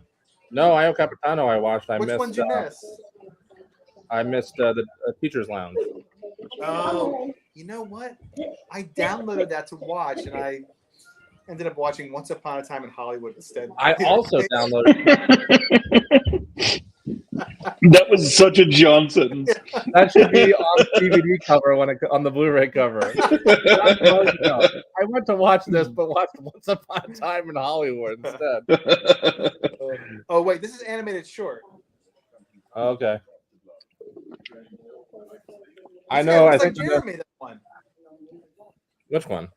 No, Io Capitano I watched. Which one did you miss? I missed the Teacher's Lounge. Oh, you know what? I downloaded that to watch, and I ended up watching Once Upon a Time in Hollywood instead. I also downloaded. That was such a John sentence. That should be on the DVD cover on the Blu-ray cover. I went to watch this, but watched Once Upon a Time in Hollywood instead. Oh wait, this is animated short. Okay. I know. I think Jeremy. That one. Which one?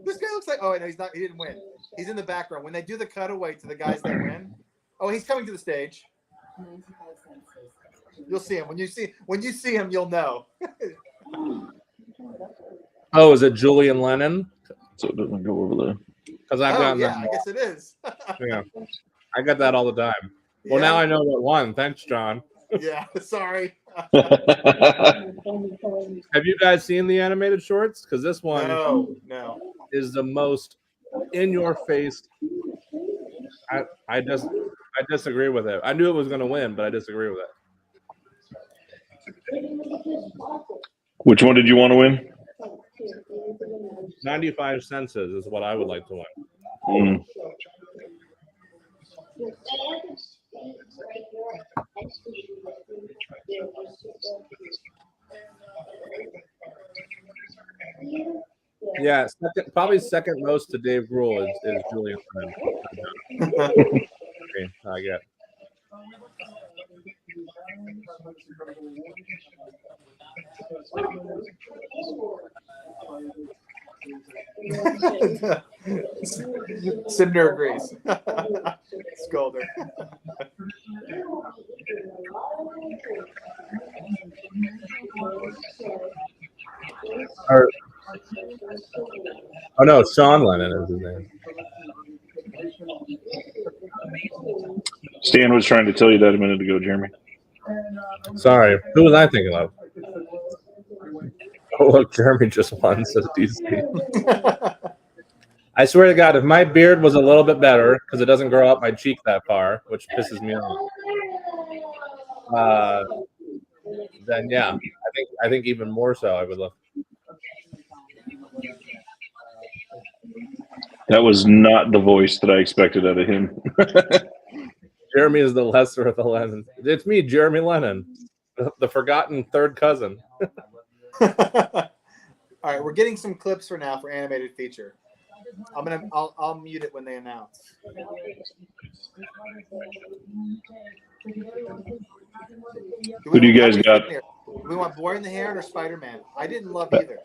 This guy looks like. Oh no, he's not. He didn't win. He's in the background. When they do the cutaway to the guys that win. Oh, he's coming to the stage. You'll see him when you see him. You'll know. Oh, is it Julian Lennon? So it doesn't go over there. Because I've gotten I guess it is. Yeah. I get that all the time. Well, now I know what won. Thanks, John. Yeah, sorry. Have you guys seen the animated shorts? Because this one No. is the most in your face. I disagree with it. I knew it was going to win, but I disagree with it. Which one did you want to win? 95 senses is what I would like to win. Mm. Yeah, probably second most to Dave Grohl is Julian Lennon. I get. Cinder agrees. Scolder. Oh no, Sean Lennon is his name. Stan was trying to tell you that a minute ago, Jeremy. Sorry, who was I thinking of? Oh look, Jeremy just won, says DC. I swear to God, if my beard was a little bit better, because it doesn't grow up my cheek that far, which pisses me off, then yeah, I think even more so I would love. That was not the voice that I expected out of him. Jeremy is the lesser of the Lennon. It's me, Jeremy Lennon, the forgotten third cousin. All right, we're getting some clips for now for animated feature. I'll mute it when they announce. Who do you guys got? Do we want Boy in the Heron or Spider-Man? I didn't love either.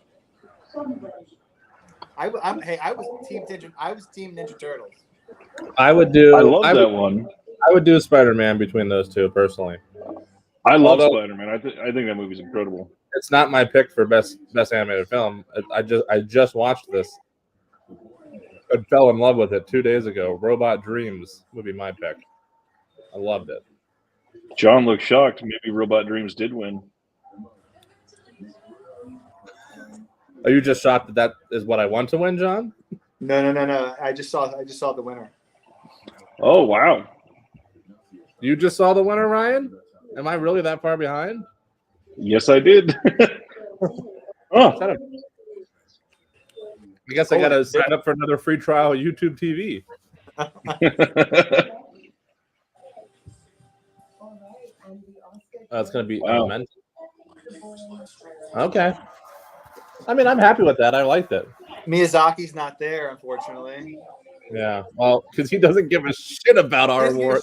I was Team Ninja Turtles. I would do. I love that one. I would do Spider-Man between those two personally. I love Spider-Man. I think that movie's incredible. It's not my pick for best animated film. I just watched this. I fell in love with it 2 days ago. Robot Dreams would be my pick. I loved it. John looked shocked. Maybe Robot Dreams did win. Are you just shocked that is what I want to win, John? No. I just saw the winner. Oh wow! You just saw the winner, Ryan? Am I really that far behind? Yes, I did. Oh, I guess I got to sign up for another free trial of YouTube TV. It's going to be Elemental. Okay. I mean, I'm happy with that. I liked it. Miyazaki's not there, unfortunately. Yeah. Well, because he doesn't give a shit about our award.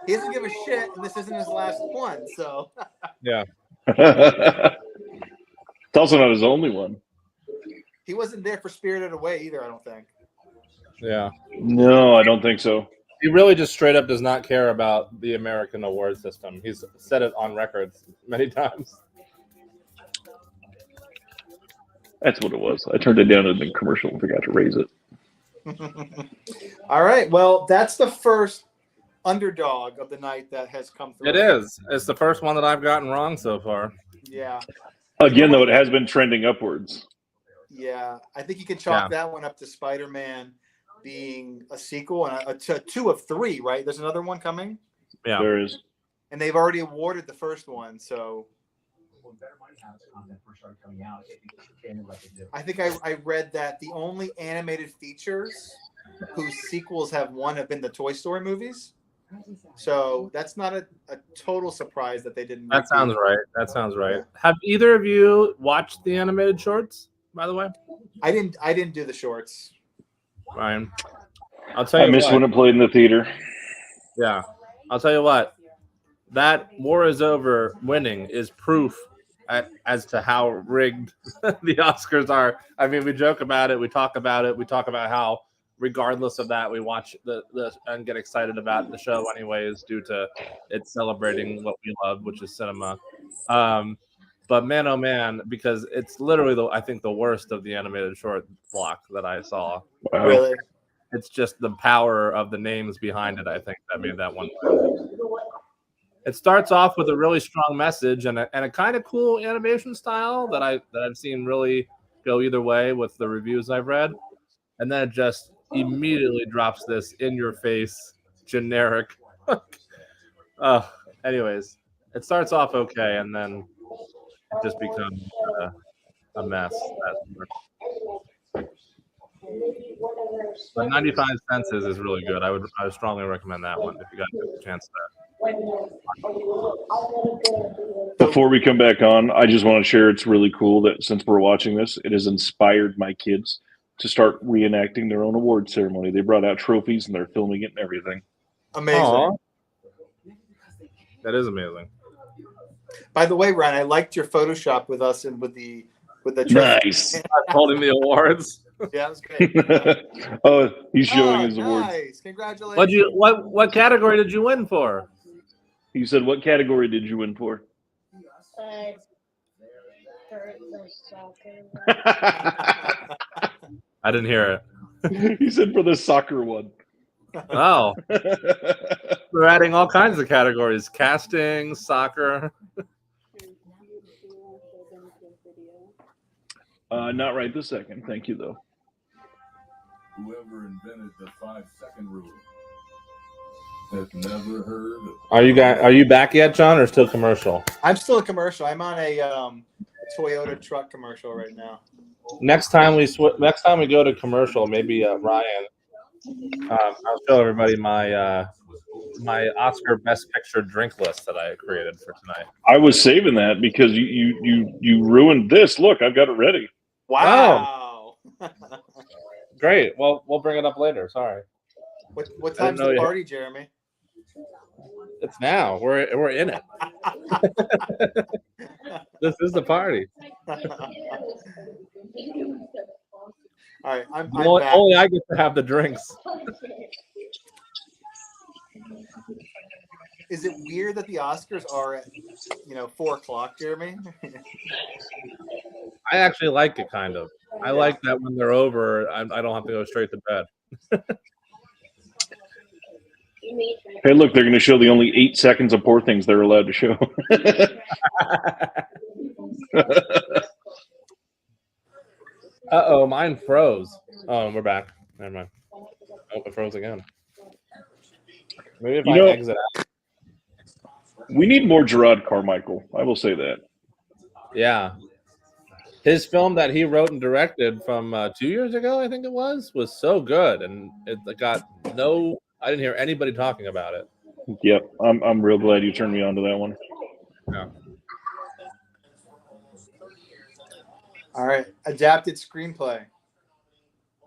He doesn't give a shit, and this isn't his last one, so. Yeah. It's also not his only one. He wasn't there for Spirited Away either, I don't think. Yeah. No, I don't think so. He really just straight up does not care about the American award system. He's said it on records many times. That's what it was. I turned it down in the commercial and forgot to raise it. All right. Well, that's the first underdog of the night that has come through. It is. It's the first one that I've gotten wrong so far. Yeah. Again, though, it has been trending upwards. Yeah. I think you can chalk that one up to Spider-Man being a sequel and a 2 of 3, right? There's another one coming? Yeah. There is. And they've already awarded the first one, so. I think I read that the only animated features whose sequels have won have been the Toy Story movies. So that's not a total surprise that they didn't. That sounds right. That sounds right. Have either of you watched the animated shorts, by the way? I didn't do the shorts. Ryan, I'll tell you. I missed when it played in the theater. Yeah, I'll tell you what. That War is Over winning is proof as to how rigged the Oscars are. I mean, we joke about it, we talk about it, we talk about how, regardless of that, we watch the and get excited about the show anyways, due to it celebrating what we love, which is cinema. But man, oh man, because it's literally I think the worst of the animated short block that I saw. Wow. Really? It's just the power of the names behind it, I think, that made that one win. It starts off with a really strong message and a kind of cool animation style that I've seen really go either way with the reviews I've read. And then it just immediately drops this in your face generic. Anyways, it starts off okay, and then it just becomes a mess. But 95 cents is really good. I would strongly recommend that one if you got a chance to. Before we come back on, I just want to share it's really cool that since we're watching this, it has inspired my kids to start reenacting their own award ceremony. They brought out trophies and they're filming it and everything. Amazing. Aww. That is amazing. By the way, Ryan, I liked your Photoshop with us and with the Nice. Holding the awards. Yeah, that was great. Oh, he's showing his awards. Nice. Congratulations. What category did you win for? He said, "What category did you win for?" For the soccer. I didn't hear it. He said for the soccer one. Oh, we're adding all kinds of categories: casting, soccer. Not right this second. Thank you, though. Whoever invented the 5-second rule has never heard of. Are you back yet, John, or still commercial? I'm still a commercial. I'm on a Toyota truck commercial right now. Next time we go to commercial, maybe Ryan. I'll show everybody my Oscar Best Picture drink list that I created for tonight. I was saving that because you ruined this. Look, I've got it ready. Wow. Oh. Great. Well, we'll bring it up later. Sorry. What time's the party, Jeremy? It's now. We're in it. This is the party. All right, I'm back. Only I get to have the drinks. Is it weird that the Oscars are at 4:00, Jeremy? I actually like it, kind of. I like that when they're over, I don't have to go straight to bed. Hey, look, they're going to show the only 8 seconds of Poor Things they're allowed to show. Uh-oh, mine froze. Oh, we're back. Never mind. Oh, it froze again. Maybe if I exit out. We need more Gerard Carmichael. I will say that. Yeah. His film that he wrote and directed from 2 years ago, I think it was so good. And it got I didn't hear anybody talking about it. Yep. I'm real glad you turned me on to that one. Yeah. All right. Adapted screenplay.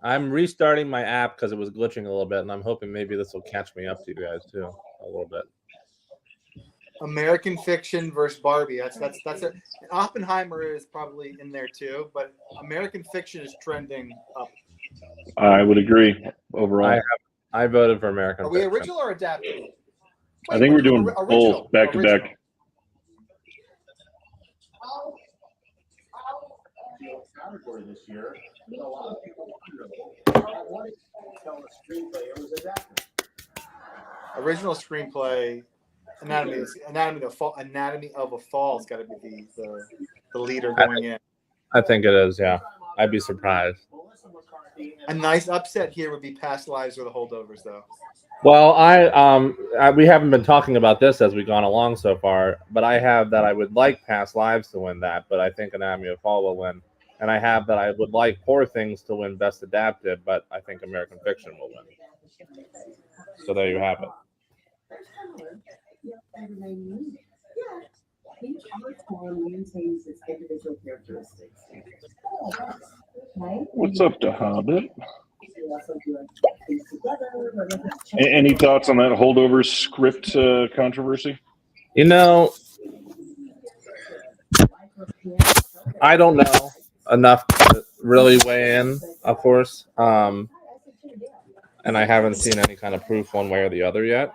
I'm restarting my app because it was glitching a little bit, and I'm hoping maybe this will catch me up to you guys too a little bit. American Fiction versus Barbie. That's it. Oppenheimer is probably in there too, but American Fiction is trending up. I would agree overall. I voted for American Are we Fiction. original or adapted? I think we're doing both back to back. Category this year. A lot of people wonder tell a screenplay it was adapted. Original screenplay. Anatomy of a Fall has got to be the leader going in. I think it is. Yeah, I'd be surprised. A nice upset here would be Past Lives or The Holdovers, though. Well, we haven't been talking about this as we've gone along so far, but I have that I would like Past Lives to win that, but I think Anatomy of a Fall will win. And I have that I would like Poor Things to win Best Adapted, but I think American Fiction will win. So there you have it. Each art form maintains its individual characteristics. What's up to Hobbit? Any thoughts on that holdover script controversy? I don't know enough to really weigh in, of course. And I haven't seen any kind of proof one way or the other yet.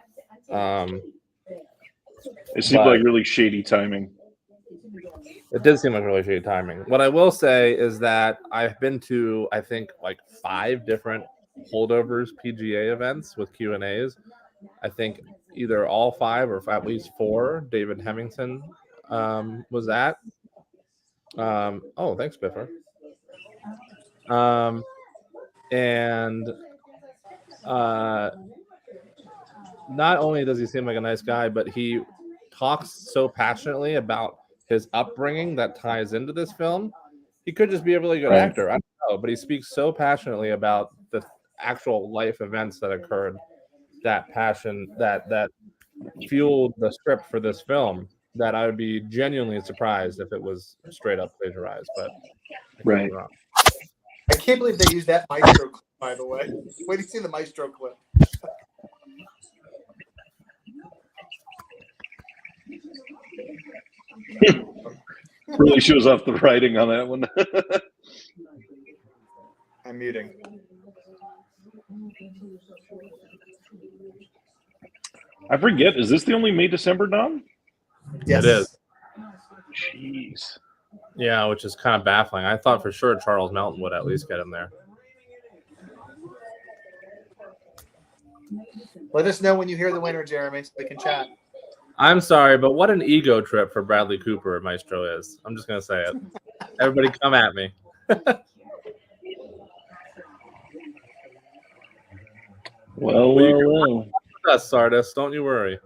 It seemed like really shady timing. It did seem like really shady timing. What I will say is that I've been to, I think, like 5 different holdovers PGA events with Q&As. I think either all 5 or at least 4 David Hemmington was at. Oh, thanks, Biffer. And not only does he seem like a nice guy, but he talks so passionately about his upbringing that ties into this film. He could just be a really good actor. I don't know, but he speaks so passionately about the actual life events that occurred, that passion that fueled the script for this film, that I would be genuinely surprised if it was straight up plagiarized. But I could be wrong. I can't believe they used that Maestro clip, by the way. Wait to see the Maestro clip. Really shows off the writing on that one. I'm muting. I forget. Is this the only May-December Dom? Yes. It is. Jeez. Yeah, which is kind of baffling. I thought for sure Charles Melton would at least get in there. Let us know when you hear the winner, Jeremy, so we can chat. I'm sorry, but what an ego trip for Bradley Cooper Maestro is. I'm just going to say it. Everybody come at me. Well. Us, Sardis, don't you worry.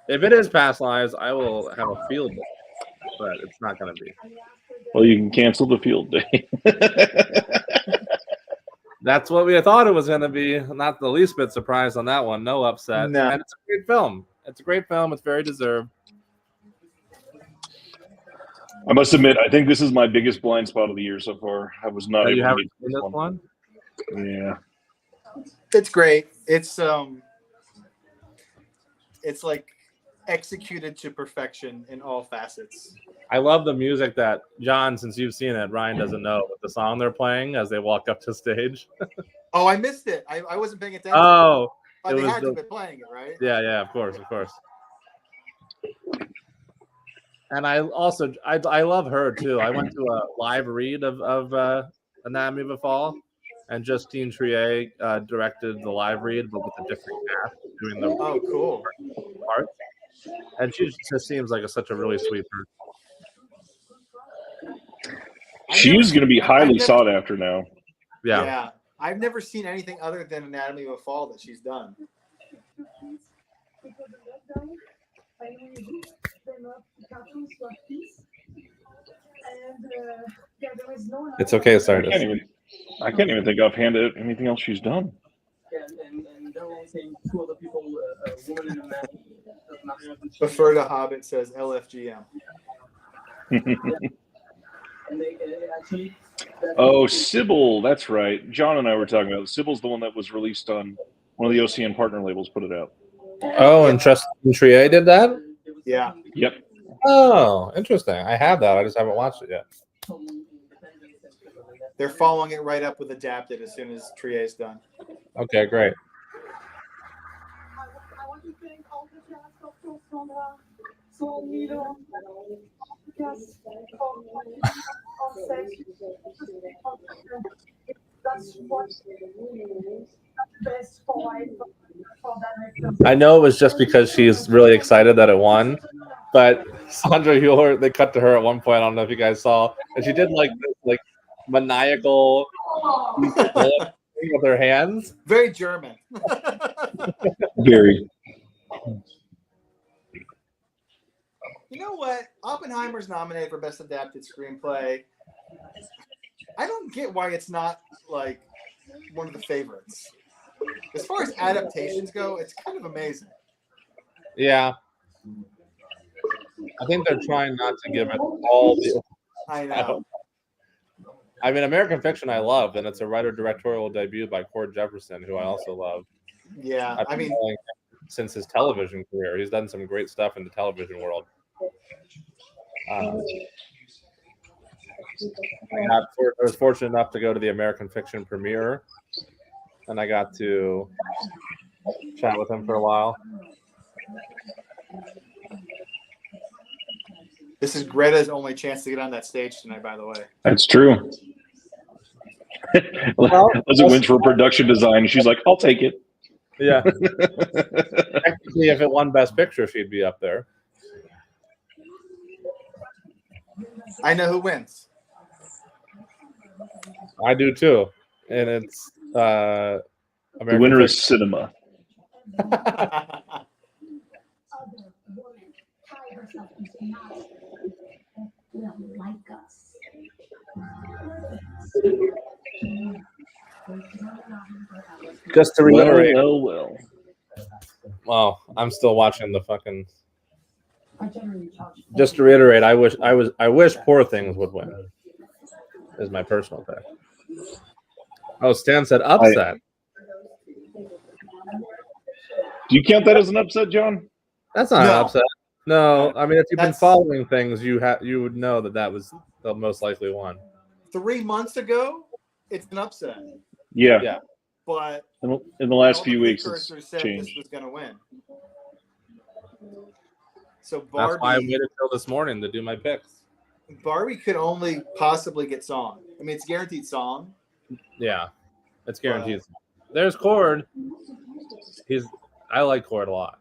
If it is past lives, I will have a field day, but it's not going to be. Well, you can cancel the field day. That's what we thought it was going to be. Not the least bit surprised on that one. No upset. No. And it's a great film. It's a great film. It's very deserved. I must admit, I think this is my biggest blind spot of the year so far. I was not able You to haven't get seen this one? Yeah. It's great. It's like executed to perfection in all facets. I love the music that, John, since you've seen it, Ryan doesn't know, but the song they're playing as they walk up to stage. Oh, I missed it. I wasn't paying attention. Oh, But they had to be playing it, right? Yeah, of course. And I love her too. I went to a live read of Anatomy of a Fall, and Justine Triet directed the live read, but with a different cast doing the cool part. And she just seems like such a really sweet person. She's going to be highly sought after now. Yeah. I've never seen anything other than Anatomy of a Fall that she's done. It's okay, sorry. I can't even think offhand of anything else she's done. And they're all saying 2 other people, a woman and a man. Prefer to Hobbit says LFGM. And they actually. Oh, Sybil, that's right. John and I were talking about it. Sybil's the one that was released on one of the OCN partner labels, put it out. Oh, and Justine Triet did that? Yeah. Yep. Oh, interesting. I have that. I just haven't watched it yet. They're following it right up with Adapted as soon as Triet's done. Okay, great. I want to thank all the cast of Persona, so Miro, cast on set. That's what best for director. I know it was just because she's really excited that it won, but Sandra Hüller, they cut to her at one point. I don't know if you guys saw, and she did like maniacal with her hands. Very German. Very. You know what? Oppenheimer's nominated for Best Adapted Screenplay. I don't get why it's not like one of the favorites. As far as adaptations go, it's kind of amazing. Yeah. I think they're trying not to give it all the. I know. I mean, American Fiction I love, and it's a writer-directorial debut by Cord Jefferson, who I also love. Yeah, I've been following him since his television career. He's done some great stuff in the television world. I was fortunate enough to go to the American Fiction premiere, and I got to chat with him for a while. This is Greta's only chance to get on that stage tonight, by the way. That's true. Leslie wins for production design, and she's like, "I'll take it." Yeah. Technically, if it won Best Picture, she'd be up there. I know who wins. I do too, and it's The American winner Fiction. is cinema. Other woman tie herself into knots that will like us. Just to reiterate, Well. well, I'm still watching the fucking. Just to reiterate, I wish Poor Things would win. Is my personal pick. Oh, Stan said upset. Do you count that as an upset, John? That's not an upset. No, I mean if you've been That's- following things, you would know that was the most likely one. 3 months ago, it's an upset. Yeah. But in the last all few the weeks, precursors it's said changed. this was going to win. So That's why I Barbie, waited till this morning to do my picks. Barbie could only possibly get song. I mean, it's guaranteed song. Yeah, it's guaranteed. There's Cord. I like Cord a lot.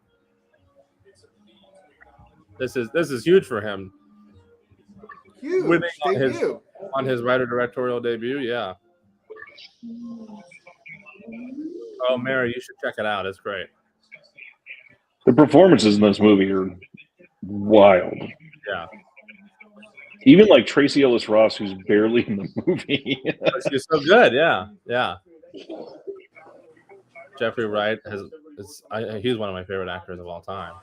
This is huge for him. Huge Winning debut. on his writer directorial debut. Yeah. Oh, Mary, you should check it out. It's great. The performances in this movie are wild. Yeah. Even like Tracy Ellis Ross, who's barely in the movie. She's so good. Yeah. Yeah. Jeffrey Wright he's one of my favorite actors of all time.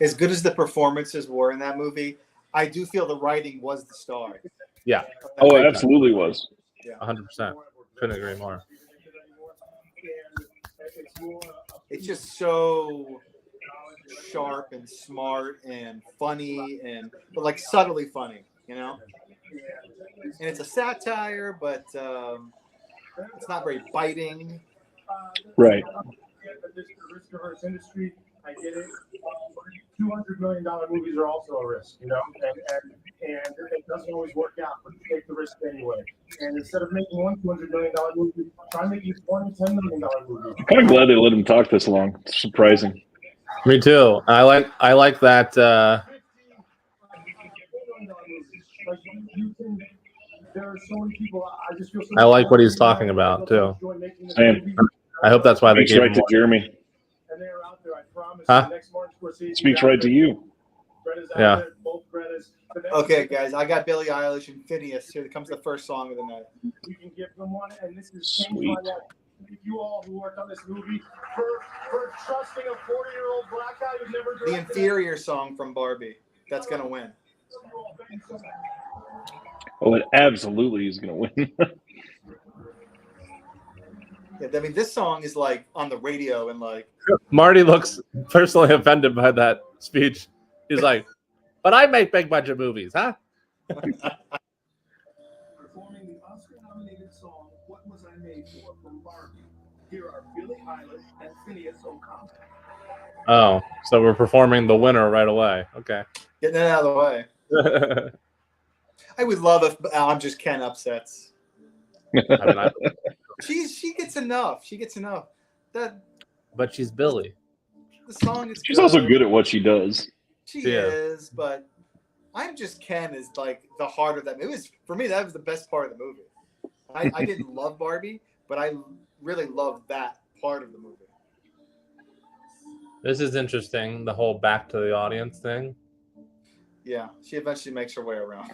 As good as the performances were in that movie, I do feel the writing was the star. Yeah. Oh, it absolutely was. 100%. Couldn't agree more. It's just so sharp and smart and funny but like subtly funny, you know? And it's a satire, but it's not very biting. Right. This risk-averse industry, I get it. $200 million movies are also a risk, you know, and it doesn't always work out, but you take the risk anyway. And instead of making one $200 million movie, try making one $10 million movie. I'm kind of glad they let him talk this long. It's surprising. Me too. I like that. There are so many people. I just feel so I like what he's talking about too. Same. I hope that's why they Speaks gave right him to more. Jeremy. And they're out there, I promise. Huh? Next Martin Scorsese, Speaks right to you. Yeah. Okay, guys, I got Billie Eilish and Phineas. Here comes the first song of the night. We can give them one, and this is Sweet. you all who worked on this movie for trusting a 40-year-old black guy who's never The directed inferior song from Barbie. That's going to win. Oh, it absolutely is going to win. Yeah, I mean, this song is like on the radio and like. Marty looks personally offended by that speech. He's like, "But I make big budget movies, huh?" Performing the Oscar-nominated song "What Was I Made For" from Barbie. Here are Billie Eilish and Phineas O'Connell. Oh, so we're performing the winner right away. Okay. Getting it out of the way. I would love if I'm Just Ken upsets. I mean, She gets enough. She gets enough. but she's Billy. The song is. She's also good at what she does. She is, but I'm Just Ken is like the heart of that movie. For me, that was the best part of the movie. I didn't love Barbie, but I really loved that part of the movie. This is interesting. The whole back to the audience thing. Yeah, she eventually makes her way around.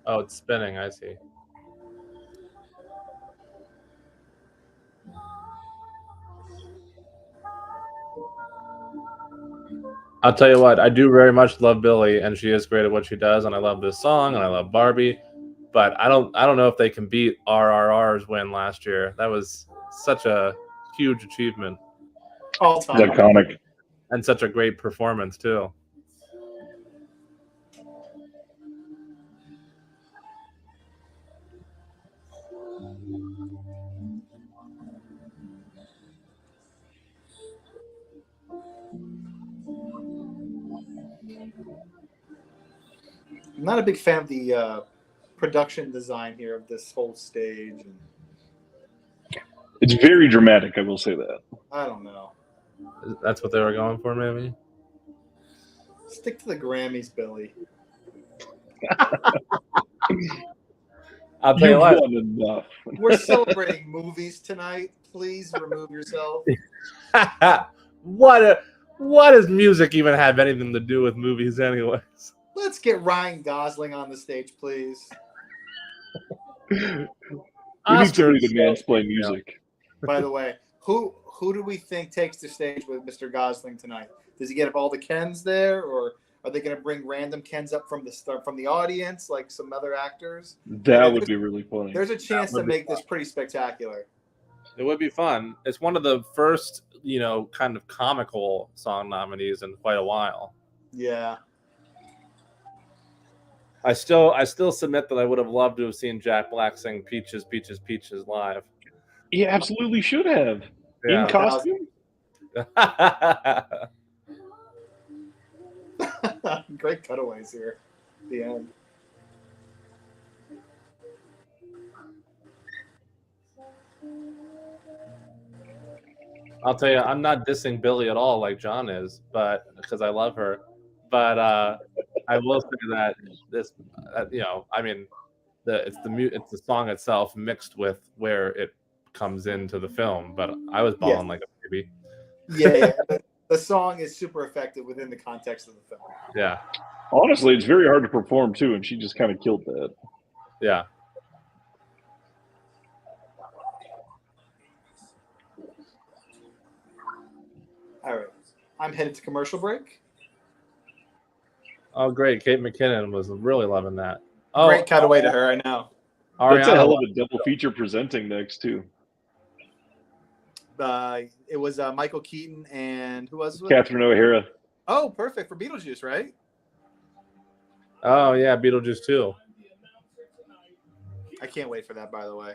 Oh, it's spinning. I see. I'll tell you what, I do very much love Billy, and she is great at what she does, and I love this song, and I love Barbie, but I don't know if they can beat RRR's win last year. That was such a huge achievement. All time. It's iconic. And such a great performance, too. I'm not a big fan of the production design here of this whole stage. It's very dramatic, I will say that. I don't know. That's what they were going for, maybe. Stick to the Grammys, Billy. I'll tell you You've what. done enough. We're celebrating movies tonight. Please remove yourself. What does music even have anything to do with movies, anyways? Let's get Ryan Gosling on the stage, please. We need somebody to mansplain music. By the way, who do we think takes the stage with Mr. Gosling tonight? Does he get all the Kens there, or are they going to bring random Kens up from the audience like some other actors? That would be really funny. There's a chance to make this pretty spectacular. It would be fun. It's one of the first, kind of comical song nominees in quite a while. Yeah. I still submit that I would have loved to have seen Jack Black sing "Peaches, Peaches, Peaches" live. He absolutely should have. Yeah. In costume? Great cutaways here at the end. I'll tell you, I'm not dissing Billy at all like John is, but because I love her. But I will say that this, it's the song itself mixed with where it comes into the film. But I was bawling like a baby. Yeah. The song is super effective within the context of the film. Yeah. Honestly, it's very hard to perform too, and she just kind of killed that. Yeah. All right. I'm headed to commercial break. Oh, great. Kate McKinnon was really loving that. Oh, great cutaway to her, I know. That's a hell of a double feature presenting next, too. It was Michael Keaton and who was it? Catherine O'Hara. Oh, perfect. For Beetlejuice, right? Oh, yeah, Beetlejuice 2. I can't wait for that, by the way.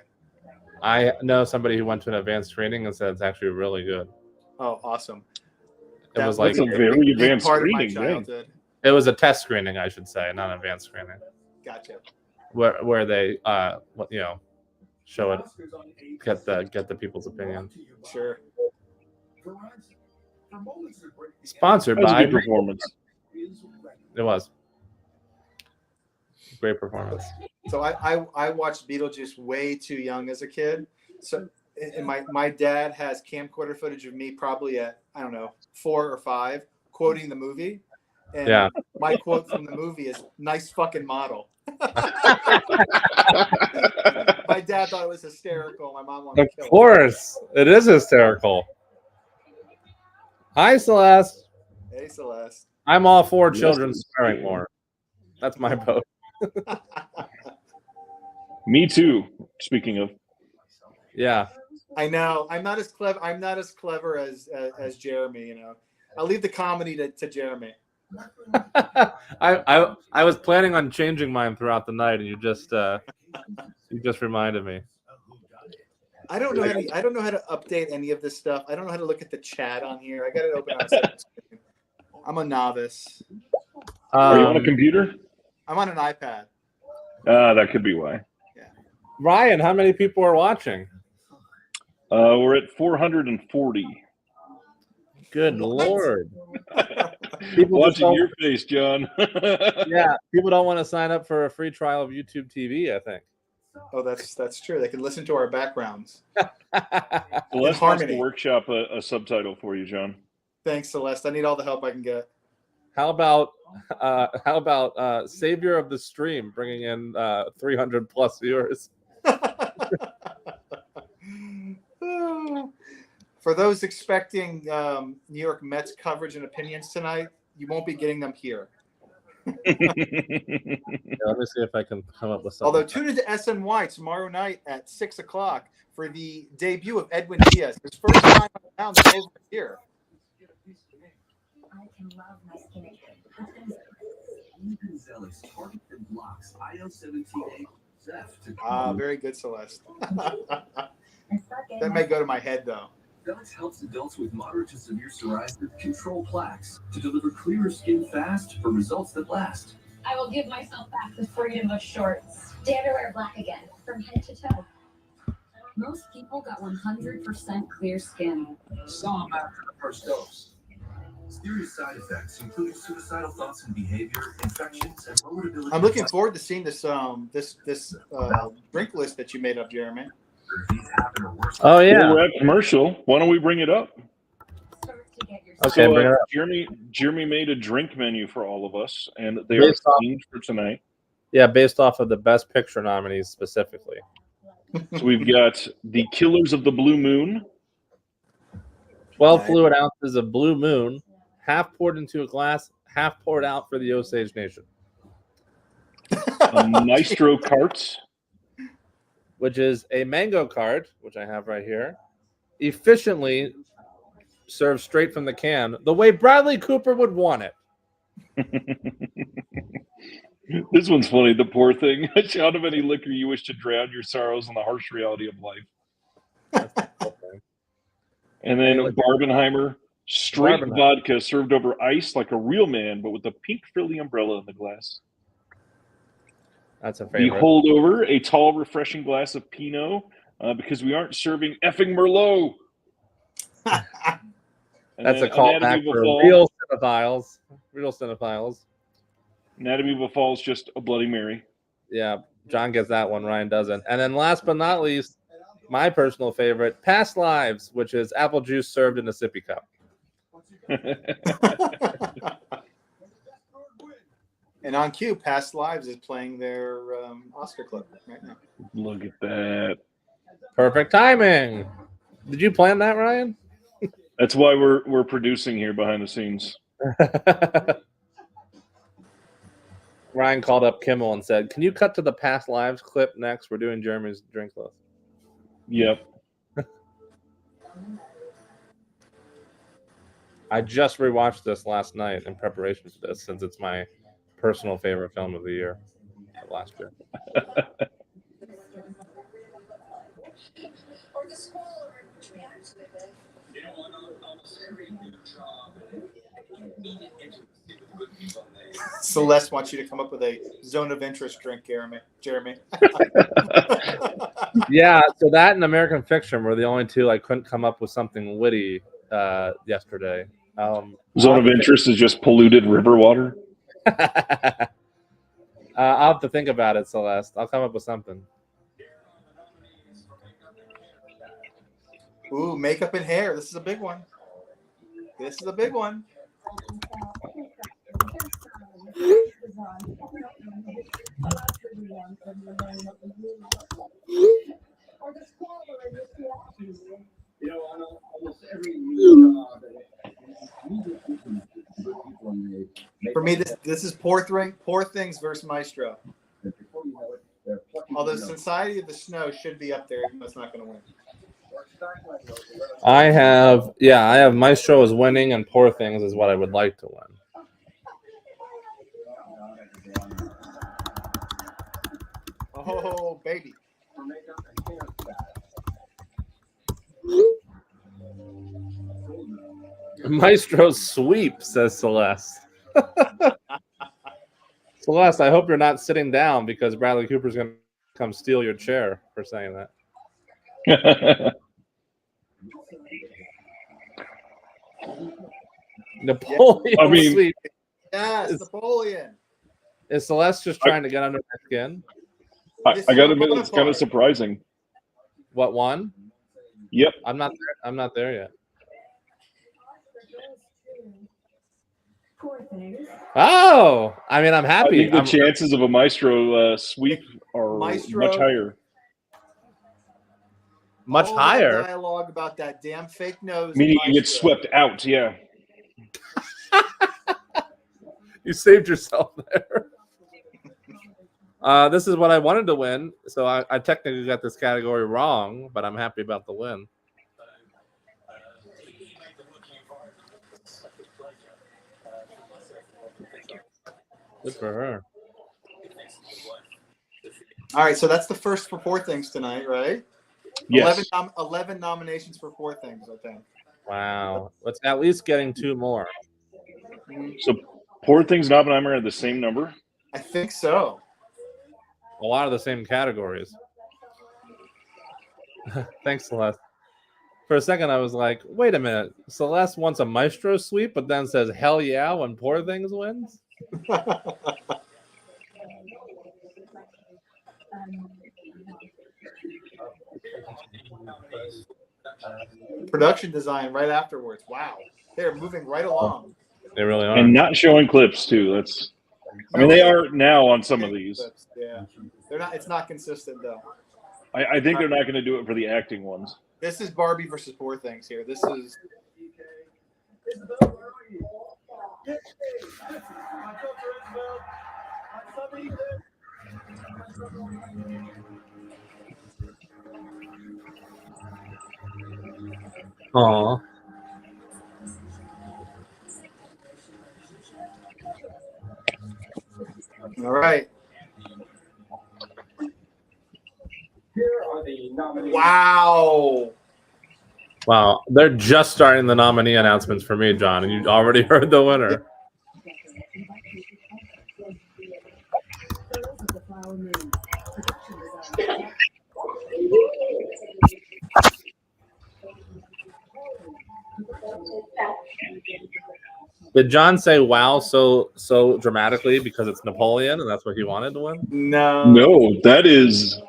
I know somebody who went to an advanced screening and said it's actually really good. Oh, awesome. It was like a very advanced part screening. Of my childhood. It was a test screening, I should say, not an advanced screening. Gotcha. Where they show it, get the people's opinion. Sure. Sponsored That was a by good performance. It was great performance. So I watched Beetlejuice way too young as a kid. So and my dad has camcorder footage of me probably at 4 or 5 quoting the movie. And my quote from the movie is "nice fucking model." My dad thought it was hysterical. My mom wanted to kill Of course, it is hysterical. Hi, Celeste. Hey, Celeste. I'm all for children swearing more. That's my vote. Me too. Speaking of, yeah, I know. I'm not as clever as Jeremy. I'll leave the comedy to Jeremy. I was planning on changing mine throughout the night, and you just reminded me. I don't know how to update any of this stuff. I don't know how to look at the chat on here. I got it open on second screen. I'm a novice. Are you on a computer? I'm on an iPad. That could be why. Yeah. Ryan, how many people are watching? We're at 440. Good Lord. People watching your face, John. Yeah, people don't want to sign up for a free trial of YouTube TV, I think. Oh, that's true. They can listen to our backgrounds. Celeste wants to workshop a subtitle for you, John. Thanks, Celeste. I need all the help I can get. How about Savior of the Stream bringing in 300 plus viewers? For those expecting New York Mets coverage and opinions tonight, you won't be getting them here. Yeah, let me see if I can come up with something. Although tune into SNY tomorrow night at 6:00 for the debut of Edwin Diaz. His first time on the mound over here. I can love my skin. Very good, Celeste. That may go to my head, though. Felix helps adults with moderate to severe psoriasis control plaques to deliver clearer skin fast for results that last. I will give myself back the freedom of shorts. Dare to wear black again, from head to toe. Most people got 100% clear skin. Some after the first dose. Serious side effects, including suicidal thoughts and behavior, infections, and lowered ability. I'm looking forward to seeing this drink list that you made up, Jeremy. Oh yeah, well, we're at commercial. Why don't we bring it up? Okay, So, bring it up. Jeremy made a drink menu for all of us, and they are Based off- themed for tonight. Yeah, based off of the Best Picture nominees specifically. So we've got the Killers of the Blue Moon. 12 Nice. fluid ounces of Blue Moon, half poured into a glass, half poured out for the Osage Nation. A Maestro Carts. Which is a mango cart, which I have right here, efficiently served straight from the can, the way Bradley Cooper would want it. This one's funny. The poor thing. A shot of any liquor you wish to drown your sorrows and the harsh reality of life. And then Barbenheimer straight vodka served over ice like a real man, but with a pink frilly umbrella in the glass. That's a The favorite. holdover, a tall, refreshing glass of Pinot, because we aren't serving effing Merlot. That's a then callback Anatomy of a for Fall. real cinephiles. Real cinephiles. Anatomy of a Fall is just a Bloody Mary. Yeah, John gets that one. Ryan doesn't. And then last but not least, my personal favorite, Past Lives, which is apple juice served in a sippy cup. And on cue, Past Lives is playing their Oscar clip right now. Look at that. Perfect timing. Did you plan that, Ryan? That's why we're producing here behind the scenes. Ryan called up Kimmel and said, "Can you cut to the Past Lives clip next? We're doing Jeremy's drink list." Yep. I just rewatched this last night in preparation for this, since it's my personal favorite film of the year, of last year. Celeste wants you to come up with a zone of interest drink, Jeremy. Yeah, so that and American Fiction were the only two I couldn't come up with something witty yesterday. Zone of interest is just polluted river water. I'll have to think about it, Celeste. I'll come up with something. Ooh, makeup and hair. This is a big one. This is a big one. You know, on almost every new job, For me, this is Poor Things versus Maestro. Although Society of the Snow should be up there, even though it's not going to win. I have Maestro is winning, and Poor Things is what I would like to win. Oh, baby. Maestro sweep, says Celeste. Celeste, I hope you're not sitting down because Bradley Cooper's going to come steal your chair for saying that. Napoleon I mean, sweep. Yes, Napoleon. Is Celeste just trying to get under my skin? I got to admit, it's kind of surprising. What one? Yep. I'm not there yet. Oh, I mean, I'm happy. I think the chances of a Maestro sweep are much higher. Much All higher. that dialogue about that damn fake nose. Meaning you get swept out, yeah. You saved yourself there. This is what I wanted to win, so I technically got this category wrong, but I'm happy about the win. Good for her. All right, so that's the first for Poor Things tonight, right? Yes. 11 nominations for Poor Things, I think. Wow. Let's at least getting two more. So Poor Things and Oppenheimer are the same number? I think so. A lot of the same categories. Thanks, Celeste. For a second, I was like, wait a minute. Celeste wants a Maestro sweep, but then says, hell yeah, when Poor Things wins? Production design right afterwards. Wow. They're moving right along. They really are. And not showing clips, too. That's. I mean, they are now on some of these. Yeah. They're not. It's not consistent, though. I think they're not going to do it for the acting ones. This is Barbie versus Poor Things here. This is. Aw. All right. Here are the nominees. Wow. Wow. They're just starting the nominee announcements for me, John, and you already heard the winner. Did John say wow so dramatically because it's Napoleon and that's what he wanted to win? No, that is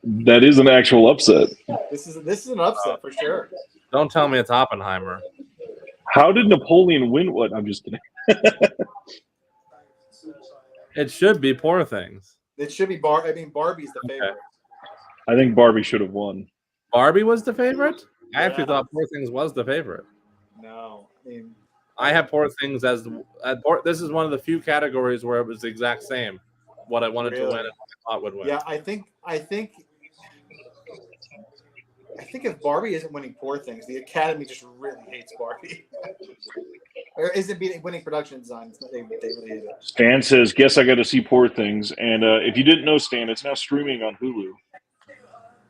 an actual upset. This is an upset for sure. Don't tell me it's Oppenheimer. How did Napoleon win what? I'm just kidding. It should be Poor Things. It should be Barbie's the favorite. I think Barbie should have won. Barbie was the favorite? I Yeah. actually thought Poor Things was the favorite. No, I mean, I have Poor Things as this is one of the few categories where it was the exact same. What I wanted to win and what I thought would win. yeah, I think if Barbie isn't winning Poor Things, the Academy just really hates Barbie. Or isn't winning production design. It's not, they really hate it. Stan says, guess I got to see Poor Things. And if you didn't know, Stan, it's now streaming on Hulu.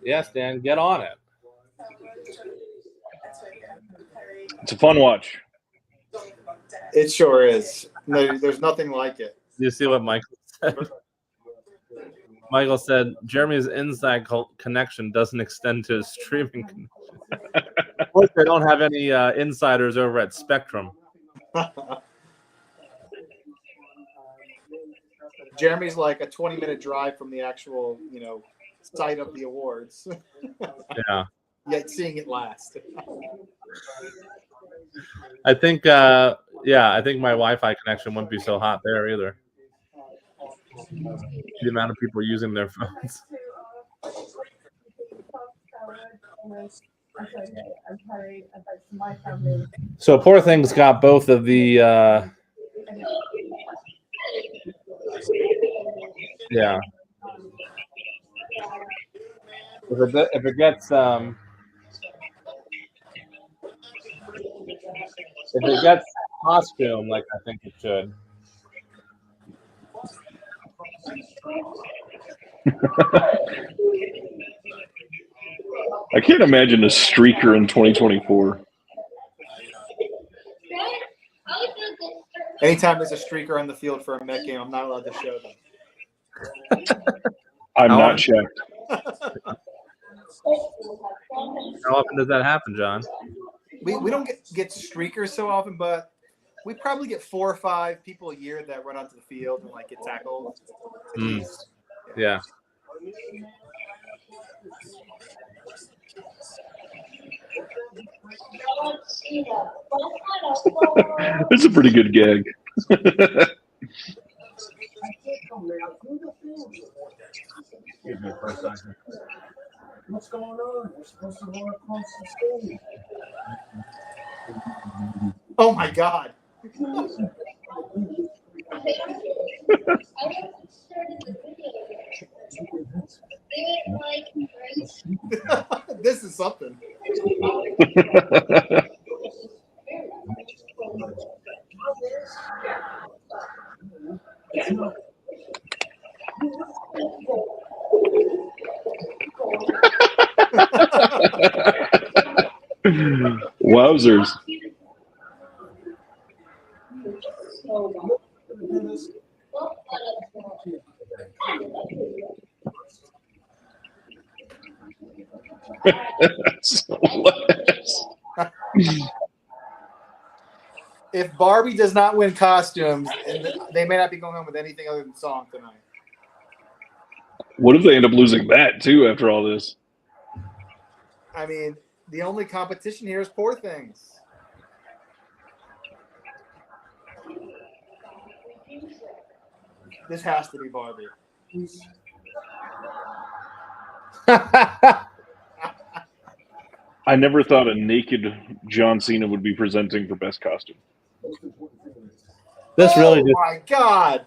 Yes, Dan, get on it. It's a fun watch. It sure is. No, there's nothing like it. You see what Michael said? Michael said, Jeremy's inside connection doesn't extend to his streaming connection. Of course, they don't have any insiders over at Spectrum. Jeremy's like a 20-minute drive from the actual, site of the awards. Yeah. Yet seeing it last. I think my Wi-Fi connection wouldn't be so hot there either. The amount of people using their phones. So Poor Things got both of the yeah. If it gets costume like I think it should. I can't imagine a streaker in 2024. Anytime there's a streaker on the field for a Met game, I'm not allowed to show them. I'm not checked. How often does that happen, John? We don't get streakers so often, but we probably get 4 or 5 people a year that run onto the field and get tackled. Yeah. It's a pretty good gag. What's going on? You're supposed to run across the stage. Oh my God. This is something. Wowzers. If Barbie does not win costumes, and they may not be going on with anything other than song tonight. What if they end up losing that too after all this? I mean, the only competition here is Poor Things. This has to be Barbie. I never thought a naked John Cena would be presenting for best costume. This really just, my God.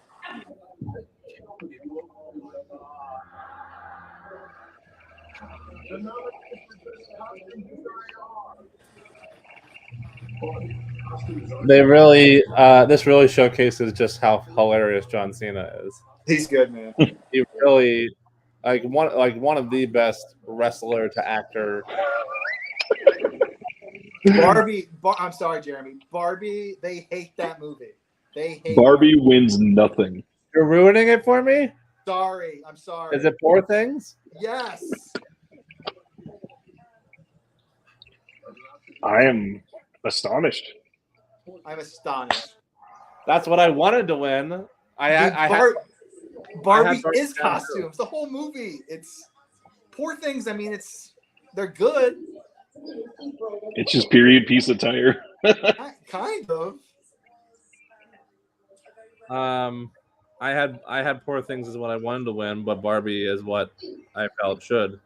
they really this really showcases just how hilarious John Cena is. He's good, man. He really one of the best wrestler to actor. Barbie, I'm sorry, Jeremy. Barbie, they hate that movie. They hate Barbie wins nothing. You're ruining it for me? Sorry, I'm sorry. Is it Poor Things? Yes. I am astonished. I'm astonished. That's what I wanted to win. Barbie is costumes. The whole movie. It's Poor Things. I mean, they're good. It's just period piece attire. Kind of. I had Poor Things is what I wanted to win, but Barbie is what I felt should.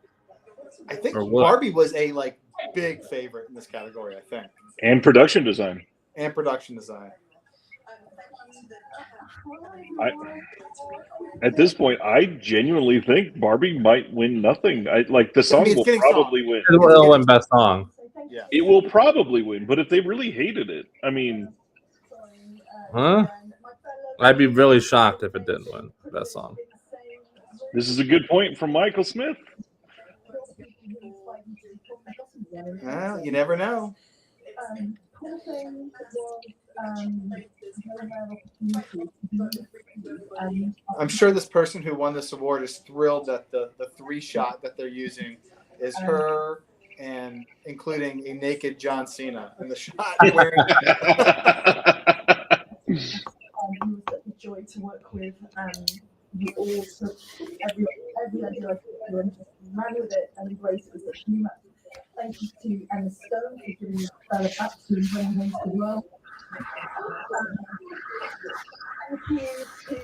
I think Barbie was a big favorite in this category. I think. And production design. At this point, I genuinely think Barbie might win nothing. The song will probably win. It will win best song. Yeah. It will probably win, but if they really hated it, I mean, huh? I'd be really shocked if it didn't win best song. This is a good point from Michael Smith. Well, you never know. I'm sure this person who won this award is thrilled that the 3-shot that they're using is her and including a naked John Cena in the shot wearing. It was such a joy to work with. You all took every idea I thought through and just ran with it and embraced it with such humour. Thank you to Emma Stone for giving me further back to bringing home to the world. Thank you to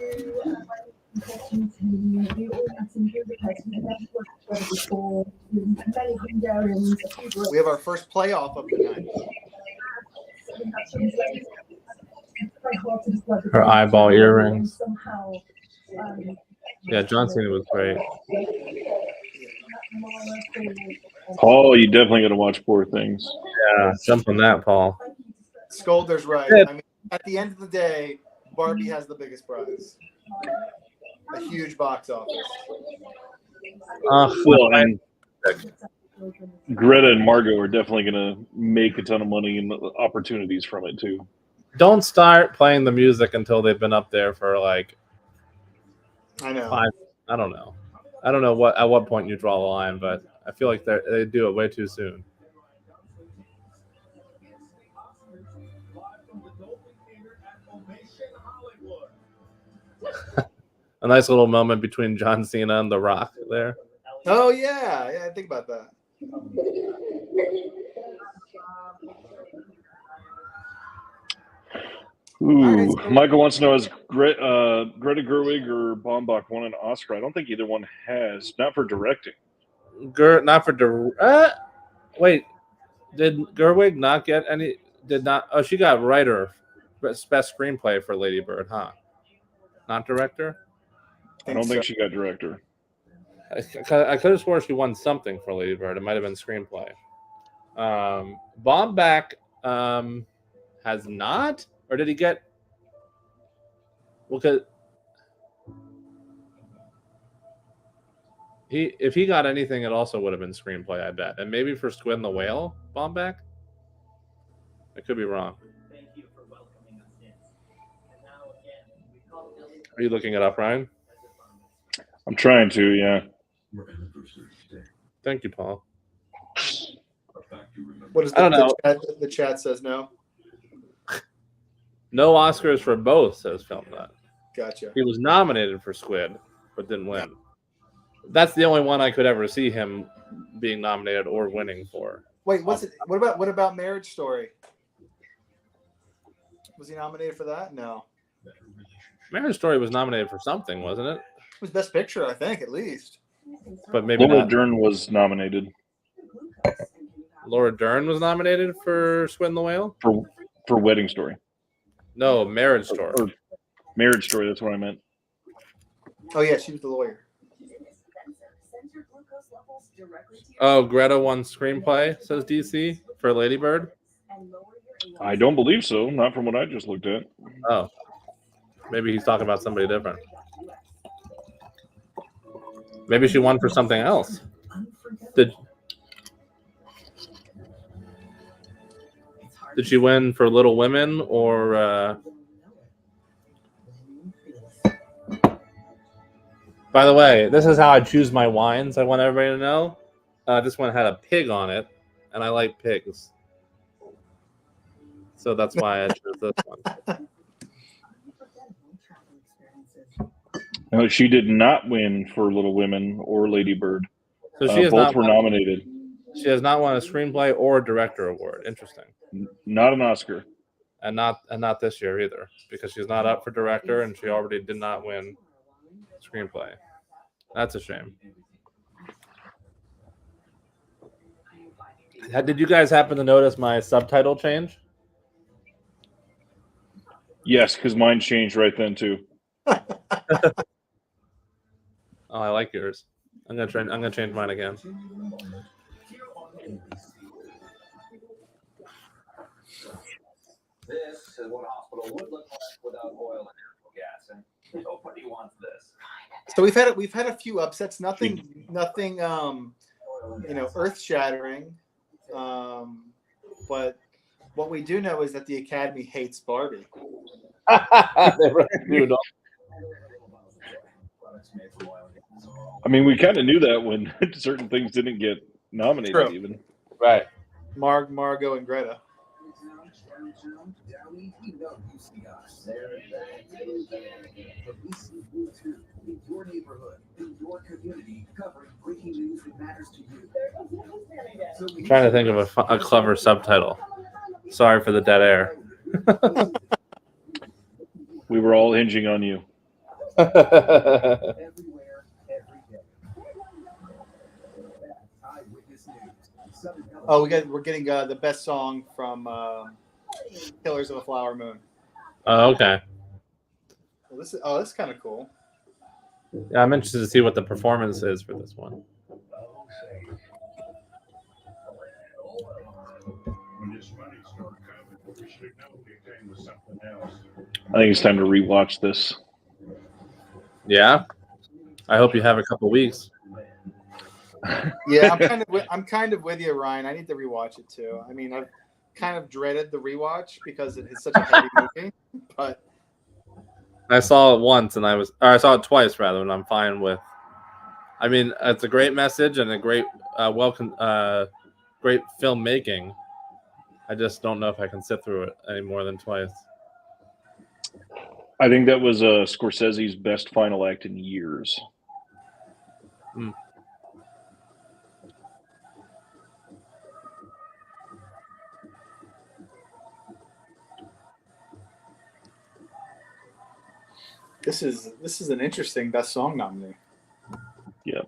we all met in Budapest. We had never worked together before. Many Hungarians. We have our first playoff of the night. Her eyeball earrings. Yeah, John Cena was great. Paul, you definitely got to watch Poor Things. Yeah, jump on that, Paul. Skolder's right. I mean, at the end of the day, Barbie has the biggest prize. A huge box office. Well, and Greta and Margot are definitely going to make a ton of money and opportunities from it too. Don't start playing the music until they've been up there for I know. I don't know. I don't know at what point you draw the line, but I feel like they do it way too soon. A nice little moment between John Cena and The Rock there. Oh yeah, think about that. Ooh, Michael wants to know, has Greta Gerwig or Baumbach won an Oscar? I don't think either one has. Not for directing. Wait, did Gerwig not get any? Did not? Oh, she got writer, best screenplay for Lady Bird, huh? Not director. I don't think she got director. I could have sworn she won something for Lady Bird. It might have been screenplay. Baumbach has not, or did he get? Well, because if he got anything, it also would have been screenplay, I bet, and maybe for Squid and the Whale, Baumbach. I could be wrong. Are you looking it up, Ryan? I'm trying to, yeah. Thank you, Paul. What is I don't know. The chat says no. No Oscars for both, says Film Nut. Gotcha. He was nominated for Squid, but didn't win. That's the only one I could ever see him being nominated or winning for. Wait, what about Marriage Story? Was he nominated for that? No. Marriage Story was nominated for something, wasn't it? It was Best Picture, I think, at least. But maybe Laura not. Dern was nominated Laura Dern was nominated for Squid and the Whale? for Wedding Story. No, Marriage Story. Or Marriage Story, that's what I meant. Oh, yeah, she was the lawyer. Oh, Greta won screenplay, says DC, for Lady Bird. I don't believe so. Not from what I just looked at. Oh. Maybe he's talking about somebody different. Maybe she won for something else. Did she win for Little Women or... By the way, this is how I choose my wines. I want everybody to know. This one had a pig on it, and I like pigs. So that's why I chose this one. No, she did not win for Little Women or Lady Bird. So she has both were nominated. She has not won a screenplay or a director award. Interesting. Not an Oscar. And not this year either, because she's not up for director and she already did not win screenplay. That's a shame. Did you guys happen to notice my subtitle change? Yes, because mine changed right then too. Oh, I like yours. I'm gonna change mine again. This is what a hospital would look like without oil and natural gas, and nobody wants this. So we've had a few upsets. Nothing, earth shattering. But what we do know is that the Academy hates Barbie. They really do, don't I mean, we kind of knew that when certain things didn't get nominated. True. Even right. Margot and Greta. Your neighborhood, in your community, covering breaking news that matters to you. I'm trying to think of a clever subtitle. Sorry for the dead air. we were all hinging on you. Oh, we're getting the best song from Killers of a Flower Moon. Oh, okay. Well, this is kind of cool. Yeah, I'm interested to see what the performance is for this one. I think it's time to rewatch this. Yeah, I hope you have a couple weeks. Yeah, I'm kind of with you, Ryan. I need to rewatch it too. I mean, I've kind of dreaded the rewatch because it is such a heavy movie, but I saw it once, and I saw it twice rather, and I'm fine with. I mean, it's a great message and a great, great filmmaking. I just don't know if I can sit through it any more than twice. I think that was Scorsese's best final act in years. Mm. this is an interesting best song nominee. Yeah,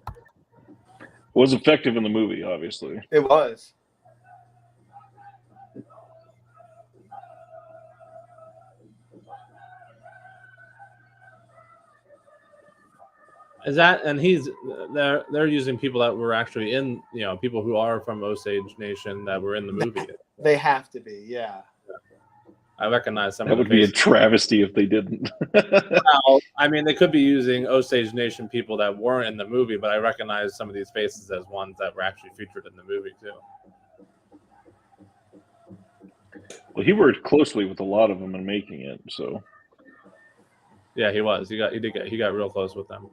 was effective in the movie, obviously. It was. Is that, and they're using people that were actually in, people who are from Osage Nation that were in the movie. They have to be, yeah. I recognize some That of the would be a faces. travesty if they didn't. Well, I mean, they could be using Osage Nation people that weren't in the movie, but I recognize some of these faces as ones that were actually featured in the movie too. Well, he worked closely with a lot of them in making it, so Yeah, he was. He got real close with them.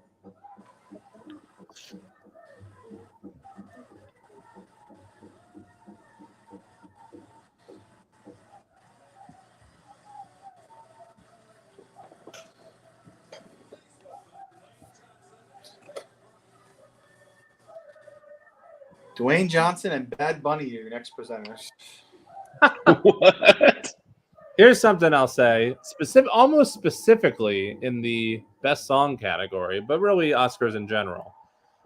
Dwayne Johnson and Bad Bunny, your next presenters. What? Here's something I'll say, almost specifically in the best song category, but really Oscars in general.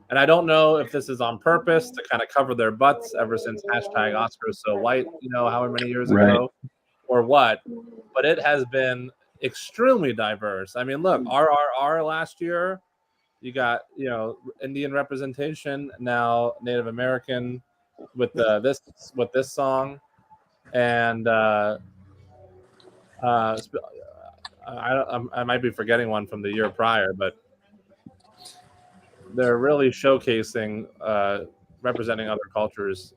And I don't know if this is on purpose to kind of cover their butts ever since hashtag Oscars so white, however many years ago, or what. But it has been extremely diverse. I mean, look, RRR last year, you got Indian representation, now Native American with this song, and I might be forgetting one from the year prior, but they're really showcasing representing other cultures.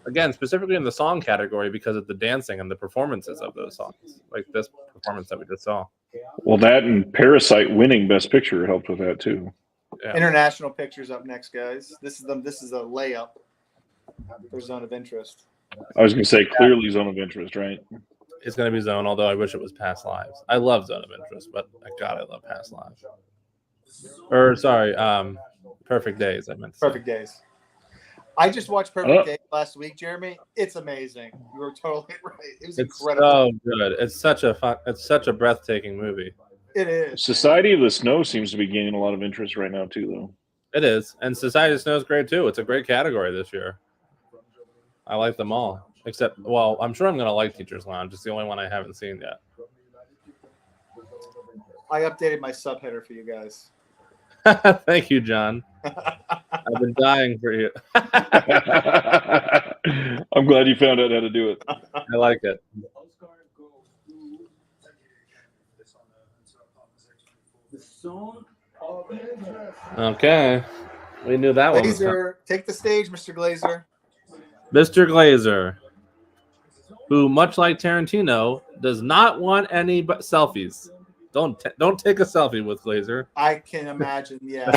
Again, specifically in the song category because of the dancing and the performances of those songs, like this performance that we just saw. Well, that and Parasite winning Best Picture helped with that too. Yeah. International pictures up next, guys. This is a layup for Zone of Interest. I was going to say clearly Zone of Interest, right? It's going to be Zone, although I wish it was Past Lives. I love Zone of Interest, but God, I love Past Lives. Or sorry, Perfect Days. I meant to say. Perfect Days. I just watched Perfect Days last week, Jeremy. It's amazing. You were totally right. It was incredible. So good. It's such a breathtaking movie. It is. Society of the Snow seems to be gaining a lot of interest right now too, though. It is, and Society of the Snow is great too. It's a great category this year. I like them all, except, well, I'm sure I'm going to like Teacher's Lounge. It's the only one I haven't seen yet. I updated my subheader for you guys. Thank you, John. I've been dying for you. I'm glad you found out how to do it. I like it. Okay. We knew that one. Glazer, take the stage, Mr. Glazer. Mr. Glazer, who, much like Tarantino, does not want any but selfies. Don't take a selfie with Glazer. I can imagine, yeah.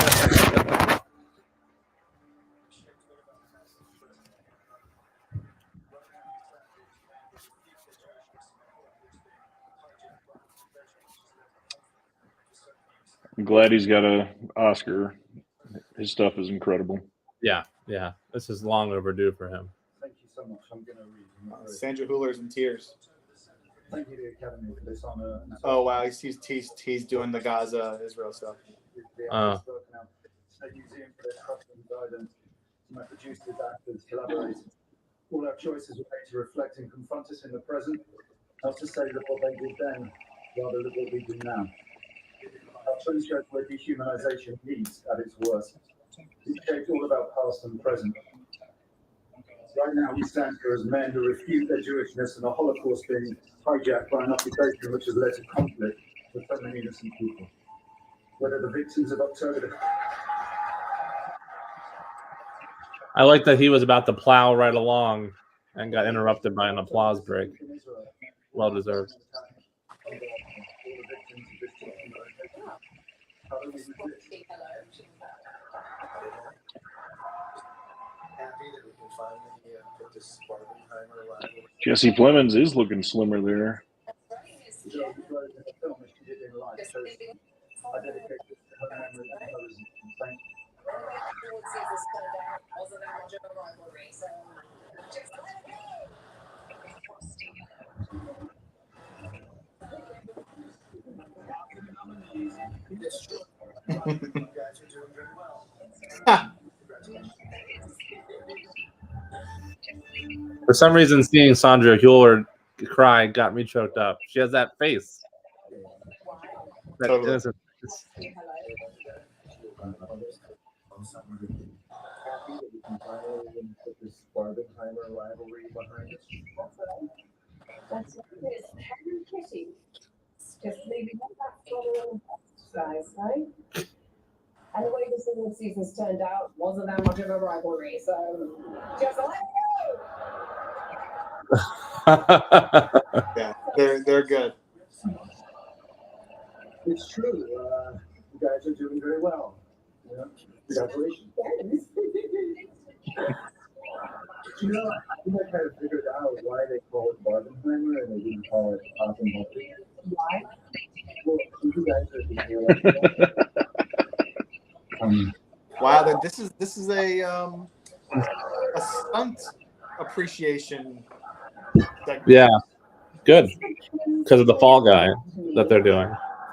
I'm glad he's got an Oscar. His stuff is incredible. Yeah. This is long overdue for him. Thank you so much. I'm going to read. Sandra Hüller's in tears. Thank you to the Academy for this honor. Oh wow, he's doing the Gaza Israel stuff. State Museum for their trust and guidance. My producers, actors, collaborators. All our choices were made to reflect and confront us in the present, not to say that what they did then, rather than what we do now. Our trend shows where dehumanization leads at its worst. It shaped all of our past and present. Right now, we stand here as men who refute their Jewishness and the Holocaust being hijacked by an occupation which has led to conflict for so many innocent people. Whether the victims of October. I like that he was about to plow right along and got interrupted by an applause break. Well deserved. Jesse Plemons is looking slimmer there. For some reason, seeing Sandra Hüller cry got me choked up. She has that face. That innocent face. That's it's Henry Kitty. Just leaving that sort of guys, right? And the way the single seasons turned out wasn't that much of a rivalry, so just let it go. Yeah, they're good. It's true. You guys are doing very well. Yeah. Congratulations. You know, I think I kind of figured out why they call it Barbenheimer and they didn't call it Oppenheimer. Why? Well, you guys are the Wow, this is a a stunt appreciation segment. Yeah, good. Because of the Fall Guy that they're doing.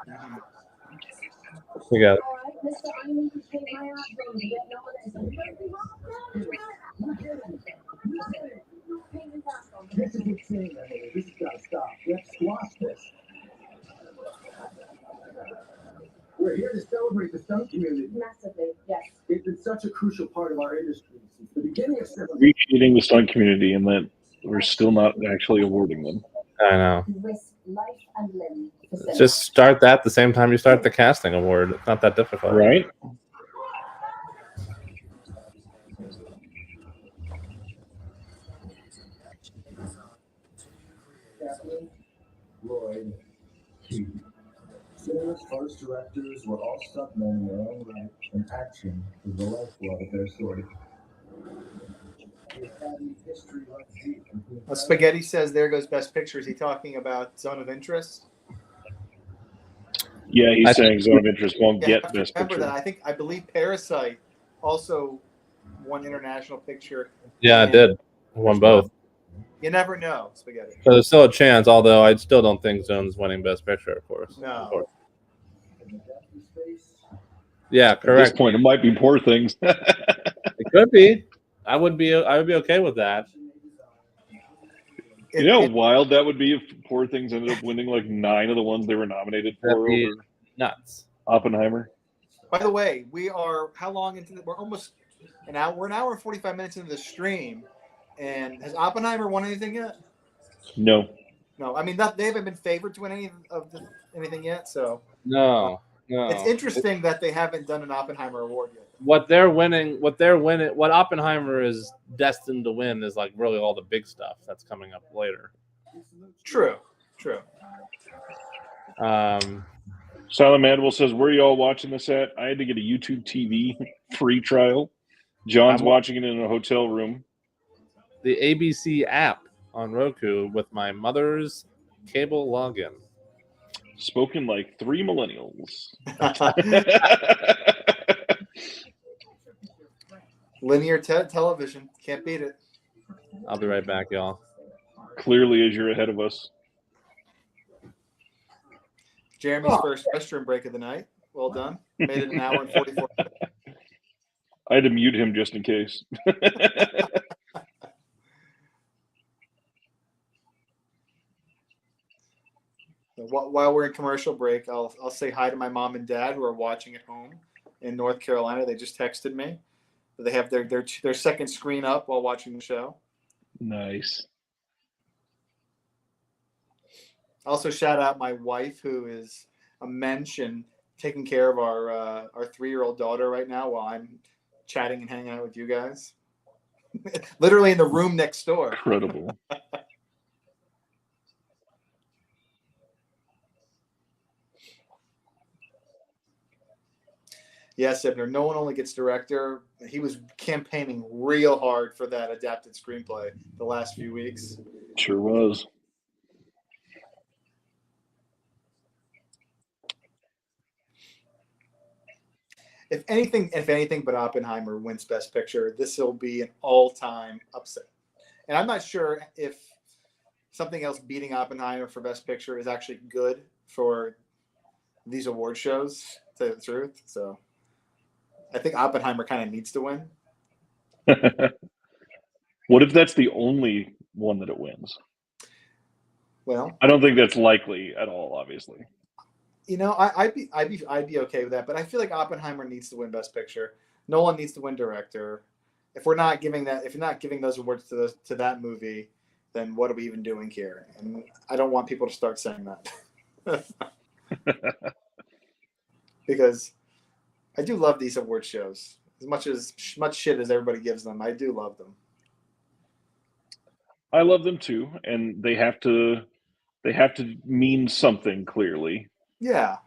Mhm. We got All right, Mr. I need to take my outgoing to get known as This is insane, Emily. This has got to stop. Let's squash this. We're here to celebrate the stunt community. massively, yes. It's been such a crucial part of our industry since the beginning of cinema. Appreciating the stunt community and that we're still not actually awarding them. I know. Risk life and limb for cinema. Just start that the same time you start the casting award. It's not that difficult. Right? Kathleen, Lloyd, Keith. Cinema's first directors were all stuntmen in their own right, and action is the lifeblood of their story. The Academy's history runs deep. Spaghetti says, "There goes Best Picture." Is he talking about Zone of Interest? Yeah, he's saying Zone of Interest won't Yeah, get I have to Best remember Picture. that. I believe Parasite also won International Picture. Yeah, it did. Won both. You never know, Spaghetti. So there's still a chance, although I still don't think Zone's winning Best Picture, of course. No. Of course. Yeah, At this correct. point, it might be Poor Things. It could be. I would be okay with that. You know how wild that would be if Poor Things ended up winning like 9 of the ones they were nominated for That'd be over nuts. Oppenheimer. By the way, we are how long into we're almost an hour. We're an hour and 45 minutes into the stream, and has Oppenheimer won anything yet? No. No, I mean they haven't been favored to win anything yet. So No. it's interesting that they haven't done an Oppenheimer award yet. What Oppenheimer is destined to win is like really all the big stuff that's coming up later. True. Silent Mandible says, "Where are you all watching this at?" I had to get a YouTube TV free trial. John's watching it in a hotel room. The ABC app on Roku with my mother's cable login. Spoken like 3 millennials. Linear television, can't beat it. I'll be right back, y'all. Clearly, as you're ahead of us. Jeremy's first restroom break of the night. Well done. Made it an hour and 44 minutes. I had to mute him just in case. While we're in commercial break, I'll say hi to my mom and dad who are watching at home in North Carolina. They just texted me. They have their second screen up while watching the show. Nice. Also, shout out my wife, who is a mensch and taking care of our 3-year-old daughter right now while I'm chatting and hanging out with you guys. Literally in the room next door. Incredible. Yes, Ebner. No one only gets director. He was campaigning real hard for that adapted screenplay the last few weeks. Sure was. If anything but Oppenheimer wins Best Picture, this will be an all-time upset. And I'm not sure if something else beating Oppenheimer for Best Picture is actually good for these award shows, to tell you the truth. So I think Oppenheimer kind of needs to win. What if that's the only one that it wins? Well, I don't think that's likely at all, obviously. You know, I'd be okay with that, but I feel like Oppenheimer needs to win Best Picture. Nolan needs to win Director. If you're not giving those awards to that movie, then what are we even doing here? And I don't want people to start saying that. Because I do love these award shows. As much shit as everybody gives them, I do love them. I love them too, and they have to mean something clearly. Yeah.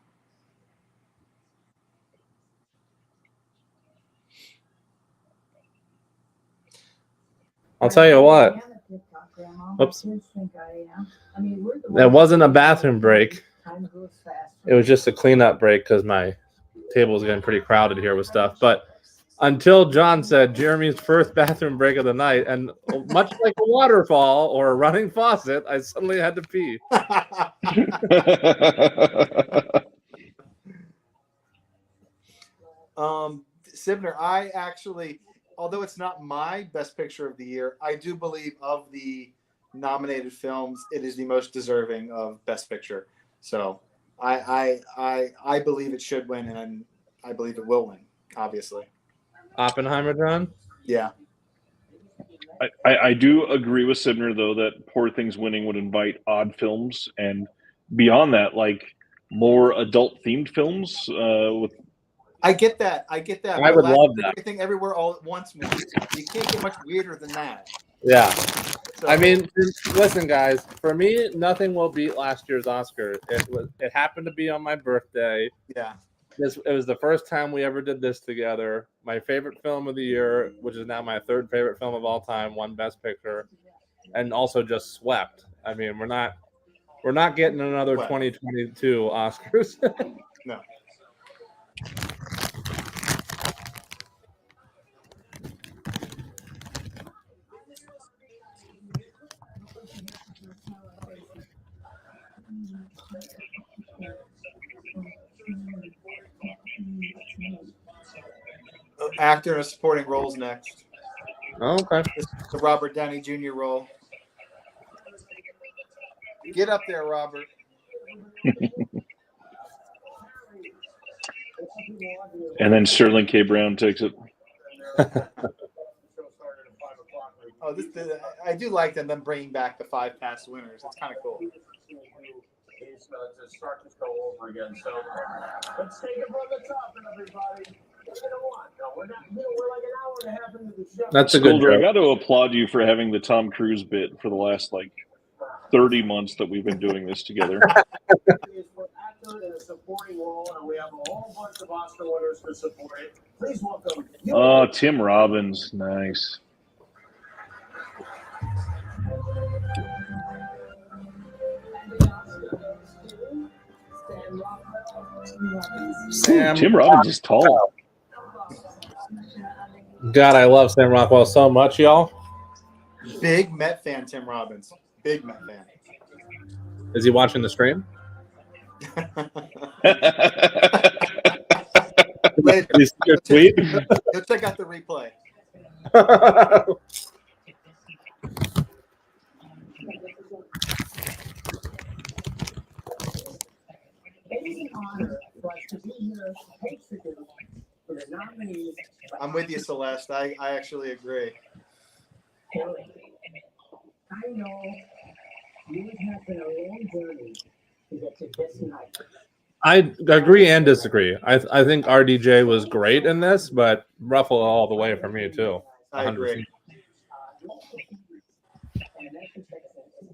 I'll tell you what. Oops. That wasn't a bathroom break. It was just a cleanup break because my table is getting pretty crowded here with stuff. But Until John said Jeremy's first bathroom break of the night, and much like a waterfall or a running faucet, I suddenly had to pee. Sibner, I actually, although it's not my best picture of the year, I do believe of the nominated films, it is the most deserving of best picture. So I believe it should win, and I believe it will win, obviously. Oppenheimer, John? Yeah. I do agree with Sibner, though, that Poor Things winning would invite odd films, and beyond that, like more adult-themed films with. I get that. I would love that. Everything Everywhere All at Once movie. You can't get much weirder than that. Yeah. So, I mean, listen, guys. For me, nothing will beat last year's Oscar. It happened to be on my birthday. yeah. It was the first time we ever did this together. My favorite film of the year, which is now my third favorite film of all time, won Best Picture, and also just swept. I mean, we're not getting another 2022 Oscars. No. Actor in a supporting roles next. Oh, okay. This is the Robert Downey Jr. role. Get up there, Robert. And then Sterling K. Brown takes it. Oh, I do like them bringing back the 5 past winners. It's kind of cool. Is to start this go over again. So let's take it from the top, everybody. We're like an hour and a half into the show. That's a good Golder, I joke. got to applaud you for having the Tom Cruise bit for the last 30 months that we've been doing this together. For actor in a supporting role, and we have a whole bunch of Oscar winners to support it. Please welcome. Oh, Tim Robbins, nice. Tim Robbins is tall. God, I love Sam Rockwell so much, y'all. Big Met fan, Tim Robbins. Big Met fan. Is he watching the stream? Later. Your tweet? Go check out the replay. I'm with you, Celeste. I actually agree. I know you have been a long journey to get to this night. I agree and disagree. I think RDJ was great in this, but Ruffalo all the way for me too. I agree. 100%.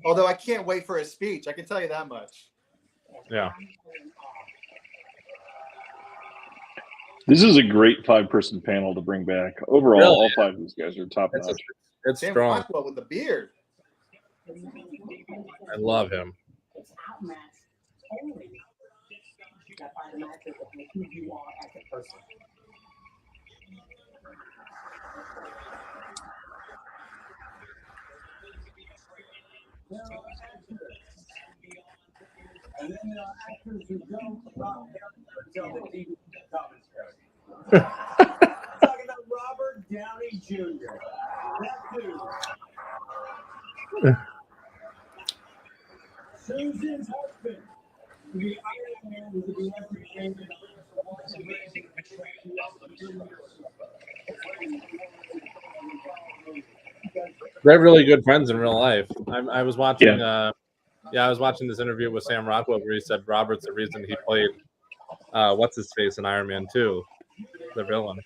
Although I can't wait for his speech. I can tell you that much. Yeah. This is a great 5-person panel to bring back. Overall, Really? all 5 of these guys are top notch. It's Sam strong. Rockwell with the beard. I love him. It's outmatched only by the matches of who you are as a person. And then there are actors who don't drop until the TV commentary. Talking about Robert Downey Jr. Susan's husband, the Iron Man, who could do everything. They're really good friends in real life. I was watching. I was watching this interview with Sam Rockwell where he said Robert's the reason he played what's his face in Iron Man 2, the villain.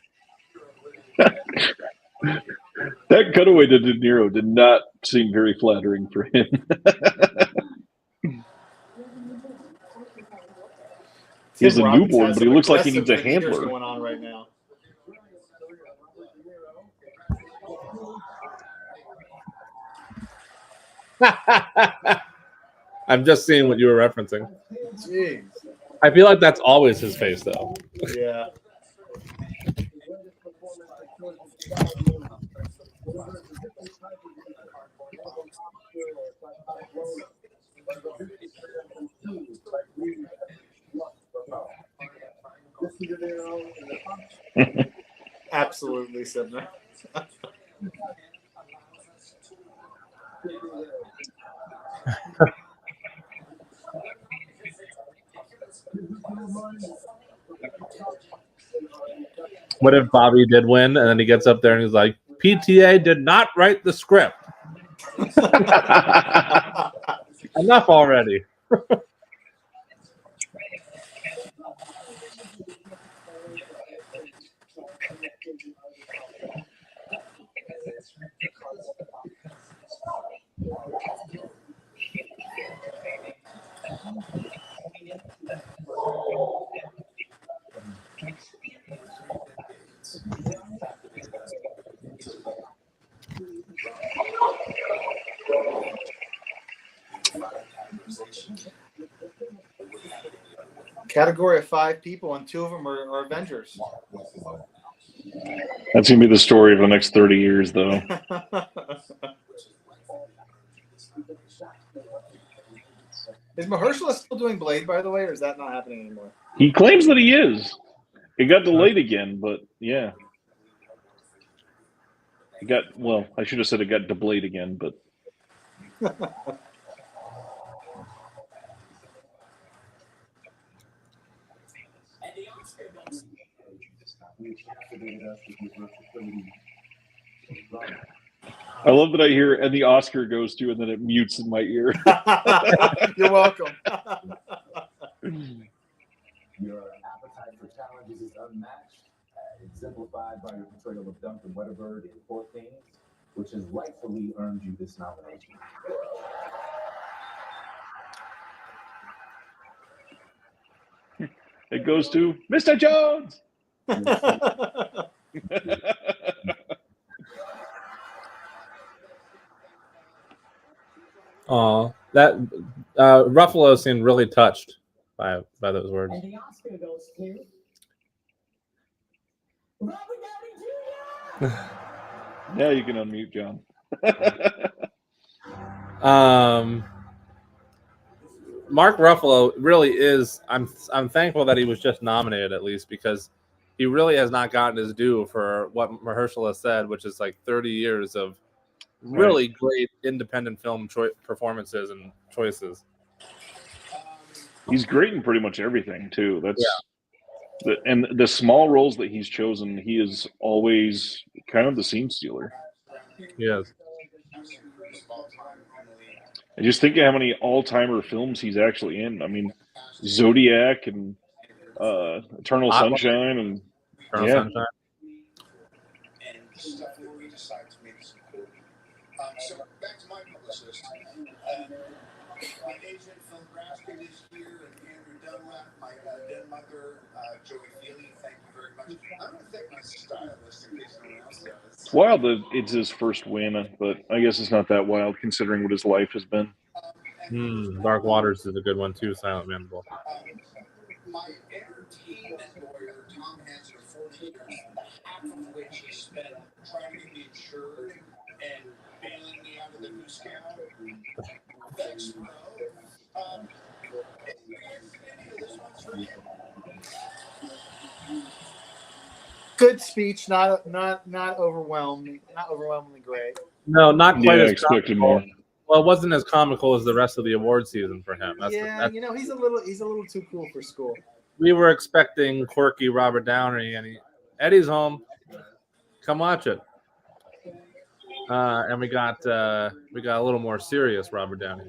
That cutaway to De Niro did not seem very flattering for him. He's a newborn, but he looks like he needs a handler. Going on right now. I'm just seeing what you were referencing. Jeez. I feel like that's always his face, though. Yeah. Absolutely, Sibner. What if Bobby did win, and then he gets up there and he's like, "PTA did not write the script. Enough already." Category of 5 people, and 2 of them are Avengers. That's gonna be the story of the next 30 years, though. Is Mahershala still doing Blade, by the way, or is that not happening anymore? He claims that he is. It got delayed again, but yeah. It got, well, I should have said it got delayed again, but I love that I hear and the Oscar goes to and then it mutes in my ear. You're welcome. Your appetite for challenges is unmatched, exemplified by your portrayal of Duncan Wedderburn in Poor Things, which has rightfully earned you this nomination. It goes to Mr. Jones. Aw, that Ruffalo seemed really touched by those words. And the Oscar goes to Robert Downey Jr. Now you can unmute, John. Mark Ruffalo really is. I'm thankful that he was just nominated at least, because he really has not gotten his due for what Mahershala said, which is like 30 years of really great independent film performances and choices. He's great in pretty much everything too. That's and the small roles that he's chosen, he is always kind of the scene stealer. Yes. I just think of how many all-timer films he's actually in. I mean, Zodiac and Eternal Sunshine and Eternal Sunshine. And stuff where we decide to make some cool. So back to my publicist. My agent Phil Grasky this year, and Andrew Dunlap, my den mother, Joey Feely, thank you very much. I'm going to thank my stylist in case no one else does. it's wild that it's his first win, but I guess it's not that wild considering what his life has been. Dark Waters is a good one too. Silent Mandible. My entertainment lawyer, Tom Hansen, for 40 years, half of which he spent trying to get me insured and bailing me out of the new scout. Thanks, bro. This one's for you. Good speech, not overwhelmingly great. No, not quite as expected comical. more. Well, it wasn't as comical as the rest of the award season for him. That's He's a little too cool for school. We were expecting quirky Robert Downey, and Eddie's home. Come watch it. And we got a little more serious Robert Downey.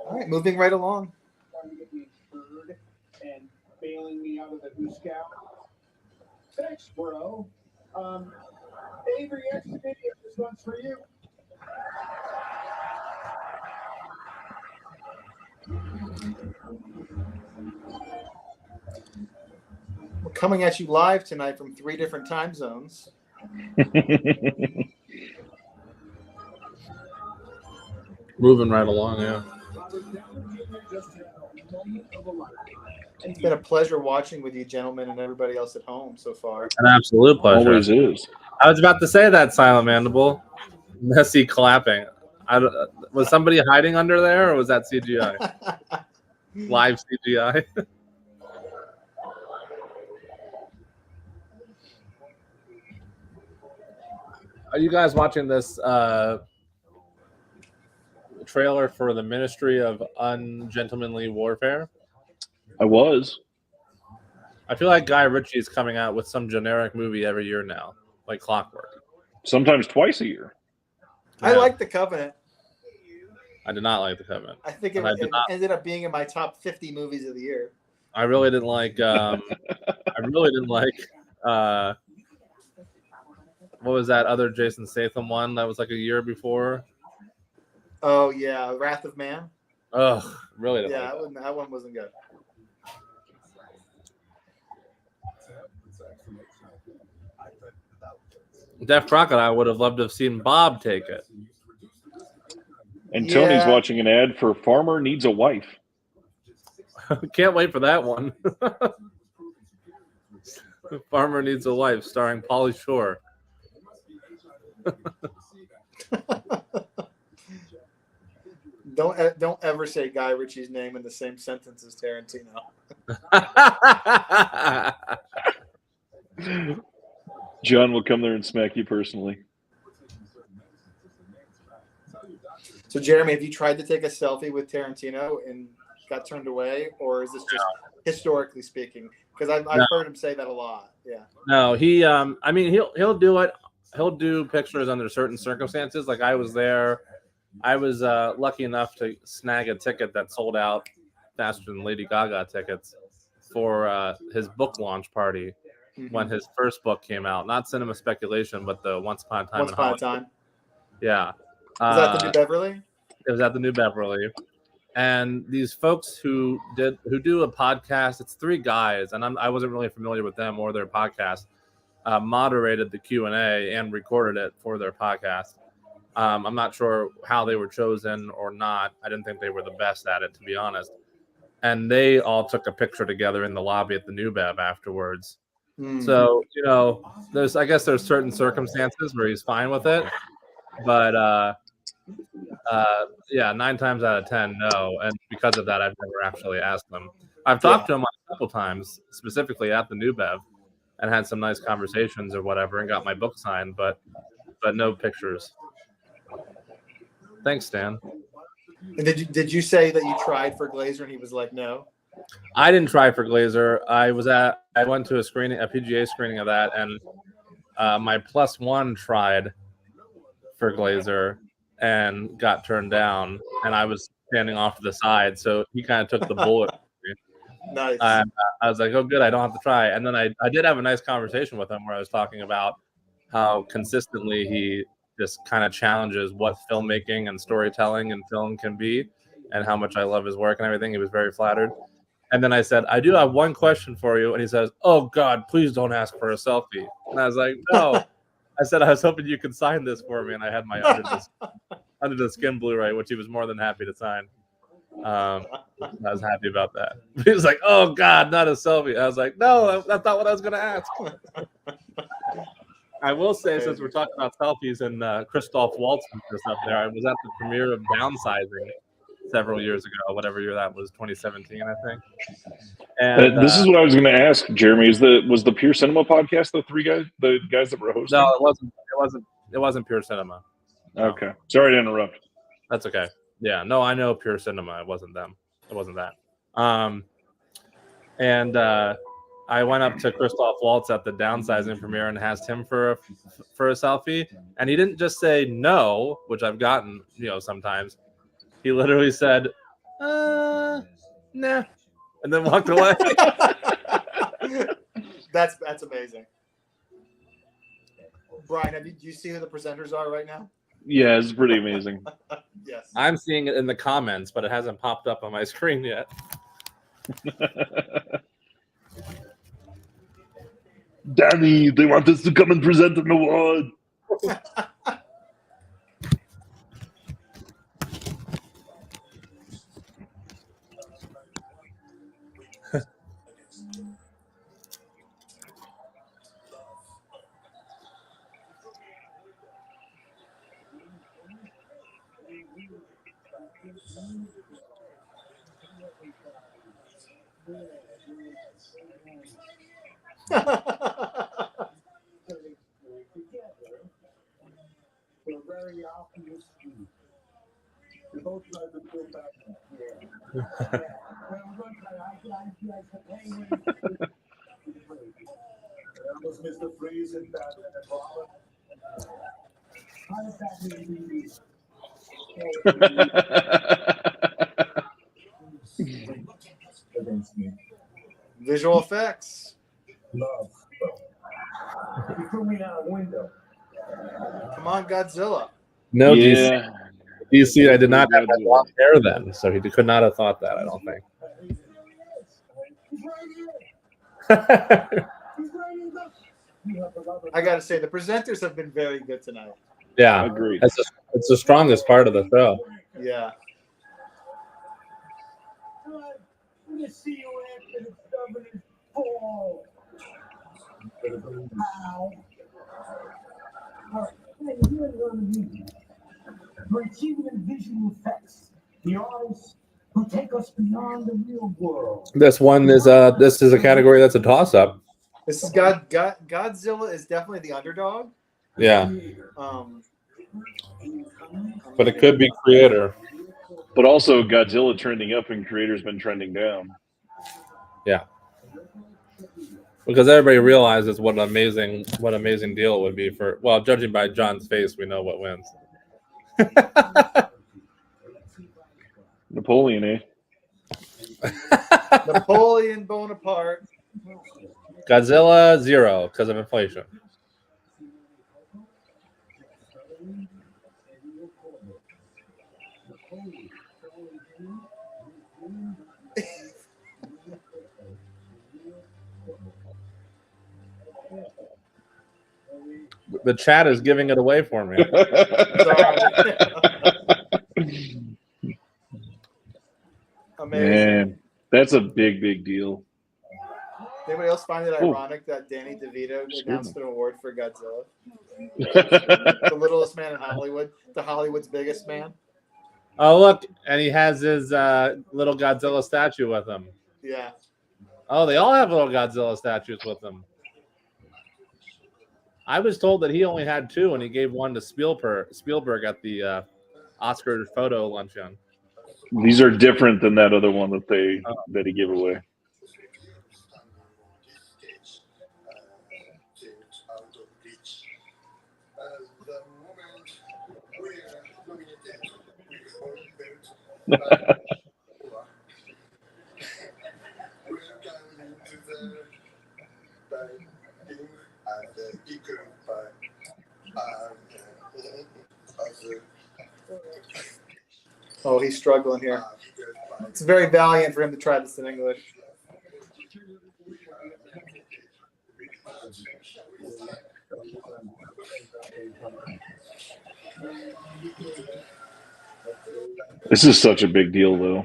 All right, moving right along. And bailing me out of the new scout. Thanks, bro. Avery X video, this one's for you. We're coming at you live tonight from 3 different time zones. Moving right along, yeah. It's been a pleasure watching with you, gentlemen, and everybody else at home so far. An absolute pleasure. Always is. I was about to say that, Silent Mandible. Messy clapping. Was somebody hiding under there, or was that CGI? Live CGI? Are you guys watching this trailer for the Ministry of Ungentlemanly Warfare? I was. I feel like Guy Ritchie is coming out with some generic movie every year now, like clockwork. Sometimes twice a year. I like The Covenant. I did not like The Covenant. I think it ended up being in my top 50 movies of the year. I really didn't like. What was that other Jason Statham one that was like a year before? Oh yeah, Wrath of Man. Ugh, really didn't Yeah, like that one wasn't good. Def Crocodile would have loved to have seen Bob take it. And Tony's watching an ad for Farmer Needs a Wife. Can't wait for that one. Farmer Needs a Wife, starring Pauly Shore. Don't ever say Guy Ritchie's name in the same sentence as Tarantino. John will come there and smack you personally. So, Jeremy, have you tried to take a selfie with Tarantino and got turned away, or is this just historically speaking? Because I've heard him say that a lot. Yeah. No, he. I mean, he'll do it. He'll do pictures under certain circumstances. Like I was there. I was lucky enough to snag a ticket that sold out faster than Lady Gaga tickets for his book launch party when his first book came out. Not Cinema Speculation, but the Once Upon a Time. Once Upon a Time. Yeah. Was that the New Beverly? It was at the New Beverly. And these folks who do a podcast, it's three guys, and I wasn't really familiar with them or their podcast, moderated the Q&A and recorded it for their podcast. I'm not sure how they were chosen or not. I didn't think they were the best at it, to be honest. And they all took a picture together in the lobby at the New Bev afterwards. So, I guess there's certain circumstances where he's fine with it. But, 9 times out of 10, no. And because of that, I've never actually asked them. I've talked to him a couple times, specifically at the New Bev, and had some nice conversations or whatever, and got my book signed, but no pictures. Thanks, Stan. And did you say that you tried for Glazer and he was like, no? I didn't try for Glazer. I went to a PGA screening of that, and my +1 tried for Glazer and got turned down, and I was standing off to the side, so he kind of took the bullet. Nice. I was like, oh, good, I don't have to try. And then I did have a nice conversation with him where I was talking about how consistently he just kind of challenges what filmmaking and storytelling and film can be and how much I love his work and everything. He was very flattered. And then I said, I do have one question for you. And he says, oh, God, please don't ask for a selfie. And I was like, no. I said, I was hoping you could sign this for me. And I had my Under the Skin Blu-ray, which he was more than happy to sign. I was happy about that. He was like, oh, God, not a selfie. I was like, no, that's not what I was going to ask. I will say, since we're talking about selfies and Christoph Waltz was up there, I was at the premiere of Downsizing several years ago, whatever year that was, 2017, I think. And this is what I was going to ask, Jeremy. Was the Pure Cinema podcast the guys that were hosting? No, it wasn't Pure Cinema. No. Okay, sorry to interrupt. That's okay. Yeah, no, I know Pure Cinema. It wasn't them. It wasn't that. I went up to Christoph Waltz at the Downsizing premiere and asked him for a selfie, and he didn't just say no, which I've gotten, sometimes. He literally said, nah, and then walked away. That's amazing. Brian, do you see who the presenters are right now? Yeah, it's pretty amazing. Yes. I'm seeing it in the comments, but it hasn't popped up on my screen yet. Danny, they want us to come and present an award. We're very obvious. You both try to feel back. Yeah. Well, we're going to that was Mr. Freeze and Batman and Robin. How does that mean? Visual effects. Love. You threw me out a window. Come on, Godzilla. No, Yeah. DC, I did not have that long hair then, so he could not have thought that, I don't think. I got to say, the presenters have been very good tonight. Yeah, Agreed. it's the strongest part of the show. Yeah. I'm going to see you after the governor's ball. Wow. We're achieving visual effects. The artists who take us beyond the real world. This is a category that's a toss-up. This is Godzilla is definitely the underdog. Yeah. But it could be creator. But also Godzilla trending up and creator's been trending down. Yeah. Because everybody realizes what an amazing deal it would be for, well, judging by John's face, we know what wins. Napoleon, eh? Napoleon Bonaparte. Godzilla 0 because of inflation. The chat is giving it away for me. Amazing. Man, that's a big deal. Anybody else find it ironic that Danny DeVito announced an award for Godzilla? The littlest man in Hollywood, the Hollywood's biggest man. Oh, look, and he has his little Godzilla statue with him. Yeah. Oh, they all have little Godzilla statues with them. I was told that he only had 2, and he gave one to Spielberg at the Oscar photo luncheon. These are different than that other one that he gave away. Oh, he's struggling here. It's very valiant for him to try this in English. This is such a big deal, though.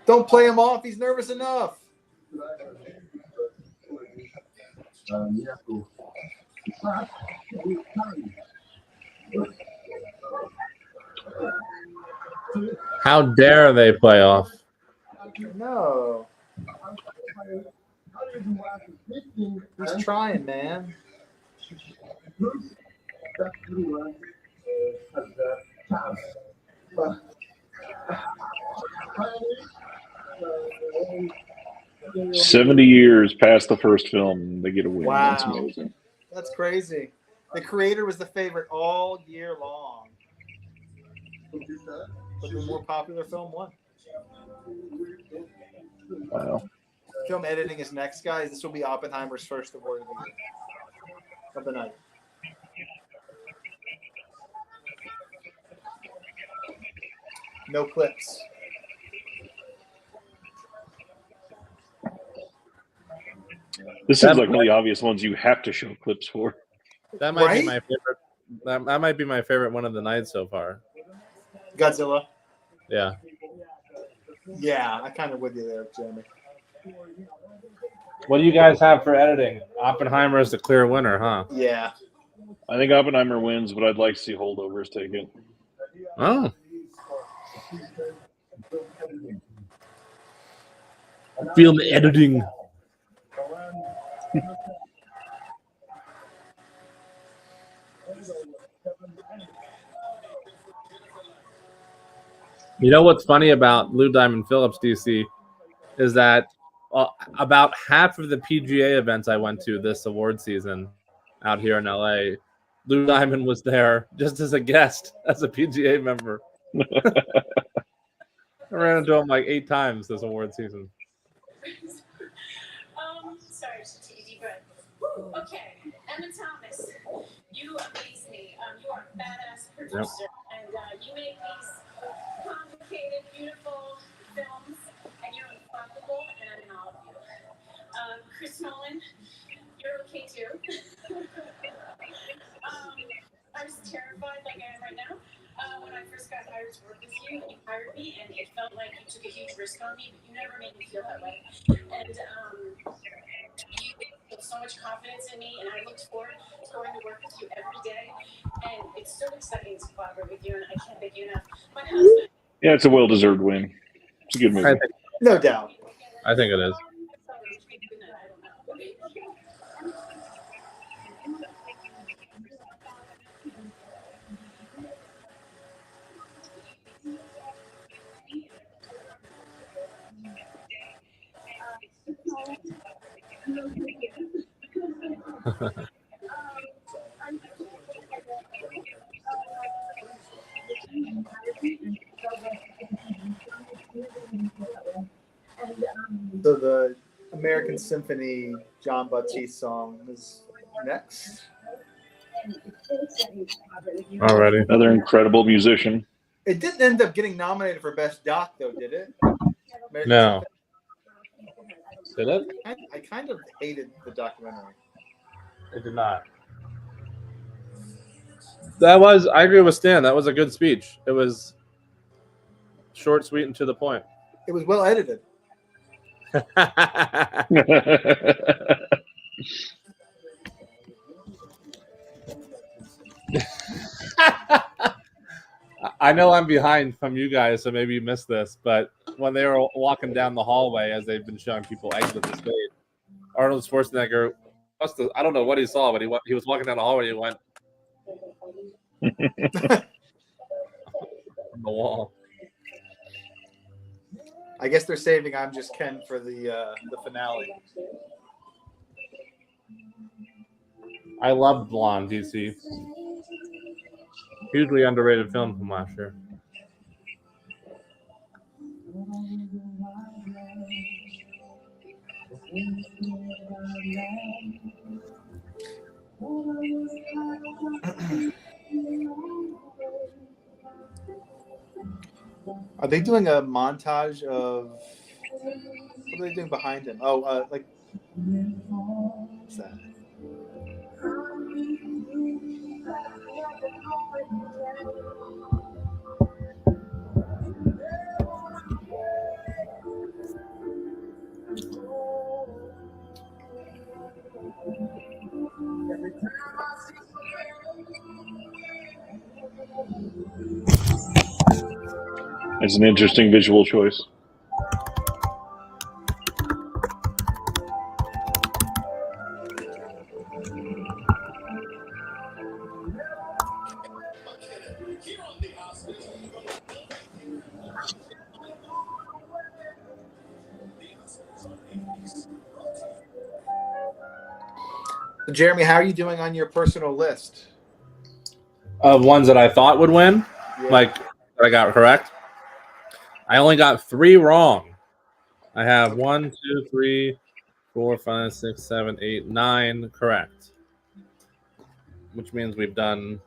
Don't play him off. He's nervous enough. How dare they play off? No. He's trying, man. "70 years past the first film, they get a win." Wow. That's amazing. That's crazy. The creator was the favorite all year long. But the more popular film won. Wow. Film editing is next, guys. This will be Oppenheimer's first award of the night. No clips. This seems like one of the obvious ones you have to show clips for. That might be Right? my favorite. That might be my favorite one of the night so far. Godzilla. Yeah. Yeah, I kind of with you there, Jeremy. What do you guys have for editing? Oppenheimer is the clear winner, huh? Yeah. I think Oppenheimer wins, but I'd like to see Holdovers take it. Oh. Film editing. You know what's funny about Lou Diamond Phillips, DC, is that about half of the PGA events I went to this award season out here in LA, Lou Diamond was there just as a guest, as a PGA member. I ran into him like 8 times this award season. Sorry, just take a deep breath. Woo, okay, Emma Thomas, you amaze me. You are a badass producer, and you make these complicated, beautiful films, and you're unflappable, and I'm in all of you. Chris Nolan, you're okay too. I was terrified, like I am right now, when I first got hired to work with you, and you hired me, and it felt like you took a huge risk on me, but you never made me feel that way. And you put so much confidence in me, and I looked forward to going to work with you every day. And it's so exciting to collaborate with you, and I can't thank you enough. My husband. Yeah, it's a well-deserved win. It's a good movie. No doubt. I think it is. So the American Symphony John Batiste song is next. Already. Another incredible musician. It didn't end up getting nominated for Best Doc, though, did it? American No. Symphony? Did it? I kind of hated the documentary. It did not. I agree with Stan. That was a good speech. It was short, sweet, and to the point. It was well edited. I know I'm behind from you guys, so maybe you missed this, but when they were walking down the hallway as they've been showing people exit the stage, Arnold Schwarzenegger, I don't know what he saw, but he was walking down the hallway and he went on the wall. I guess they're saving I'm Just Ken for the finale. I loved Blonde, DC. Hugely underrated film from last year. Are they doing a montage of what are they doing behind him? Oh, like what's that? It's an interesting visual choice. Jeremy, how are you doing on your personal list? Of ones that I thought would win, Yeah. like that I got correct. I only got 3 wrong. I have 1, 2, 3, 4, 5, 6, 7, 8, 9 correct, which means we've done.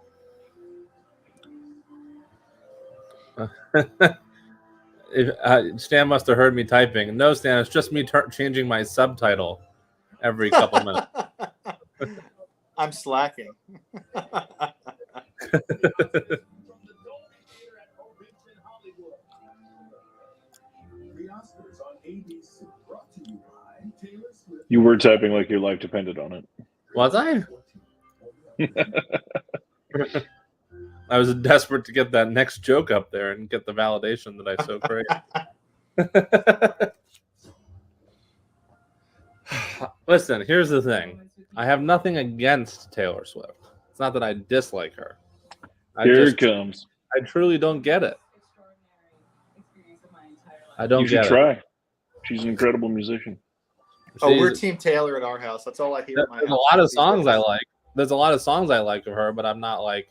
Stan must have heard me typing. No, Stan, it's just me changing my subtitle every couple minutes. I'm slacking. You were typing like your life depended on it. Was I? I was desperate to get that next joke up there and get the validation that I so crave. Listen, here's the thing. I have nothing against Taylor Swift. It's not that I dislike her. Here it comes. I truly don't get it. I don't You should get try. it. She's an incredible musician. Oh, we're Team Taylor at our house. That's all I hear at my There's house. a lot of songs I like. There's a lot of songs I like of her, but I'm not like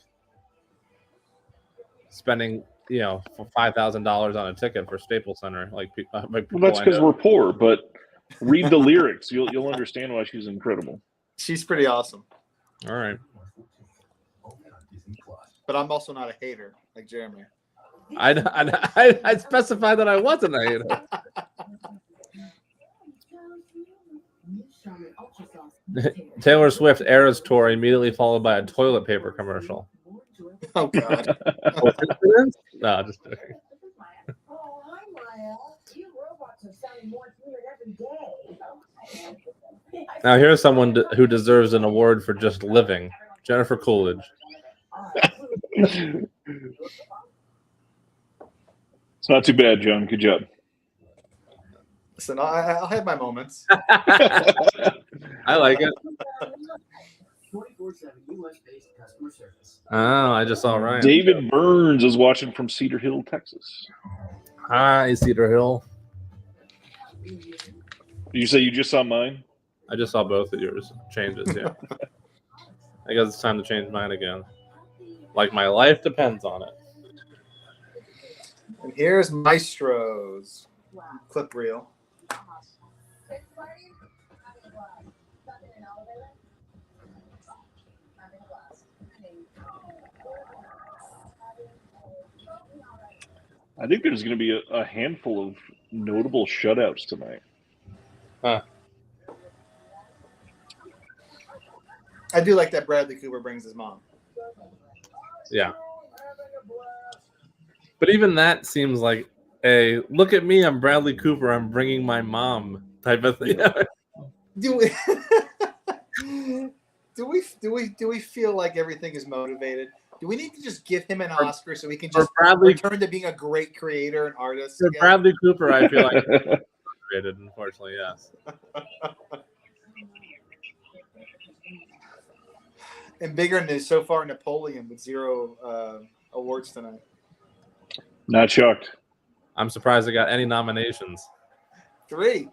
spending, $5,000 on a ticket for Staples Center. Like Well, that's because we're poor, but read the lyrics. You'll understand why she's incredible. She's pretty awesome. All right. But I'm also not a hater like Jeremy. I specified that I wasn't a hater. Taylor Swift Eras tour immediately followed by a toilet paper commercial. Oh God! No, just joking. Oh, hi, Maya. You robots are sounding more human every day. Now here's someone who deserves an award for just living. Jennifer Coolidge. It's not too bad, John. Good job. Listen, I'll have my moments. I like it. 24/7 US-based customer service. Oh, I just saw Ryan. David Burns is watching from Cedar Hill, Texas. Hi, Cedar Hill. You say you just saw mine? I just saw both of yours changes, yeah. I guess it's time to change mine again. Like my life depends on it. And here's Maestro's clip reel. I think there's going to be a handful of notable shutouts tonight. Huh. I do like that Bradley Cooper brings his mom. Yeah. But even that seems like a look at me, I'm Bradley Cooper, I'm bringing my mom type of thing. Do we feel like everything is motivated? Do we need to just give him an Oscar so he can just return to being a great creator and artist? For again? Bradley Cooper, I feel like motivated, unfortunately, yes. And bigger news so far, Napoleon with 0 awards tonight. Not shocked. I'm surprised it got any nominations. 3.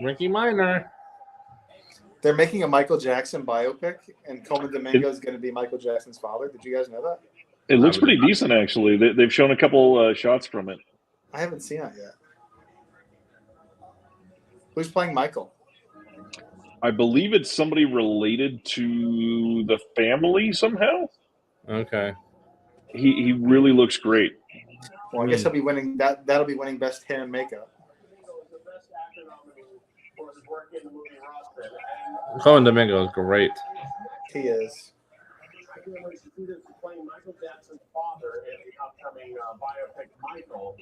Ricky Minor. They're making a Michael Jackson biopic, and Coleman Domingo is going to be Michael Jackson's father. Did you guys know that? It looks pretty decent, actually. They've shown a couple shots from it. I haven't seen it yet. Who's playing Michael? I believe it's somebody related to the family somehow. Okay. He really looks great. Well, I guess he'll be winning. That'll be winning best hair and makeup. Cohen Domingo is great. He is. Playing Michael Jackson's father in the upcoming biopic Michael.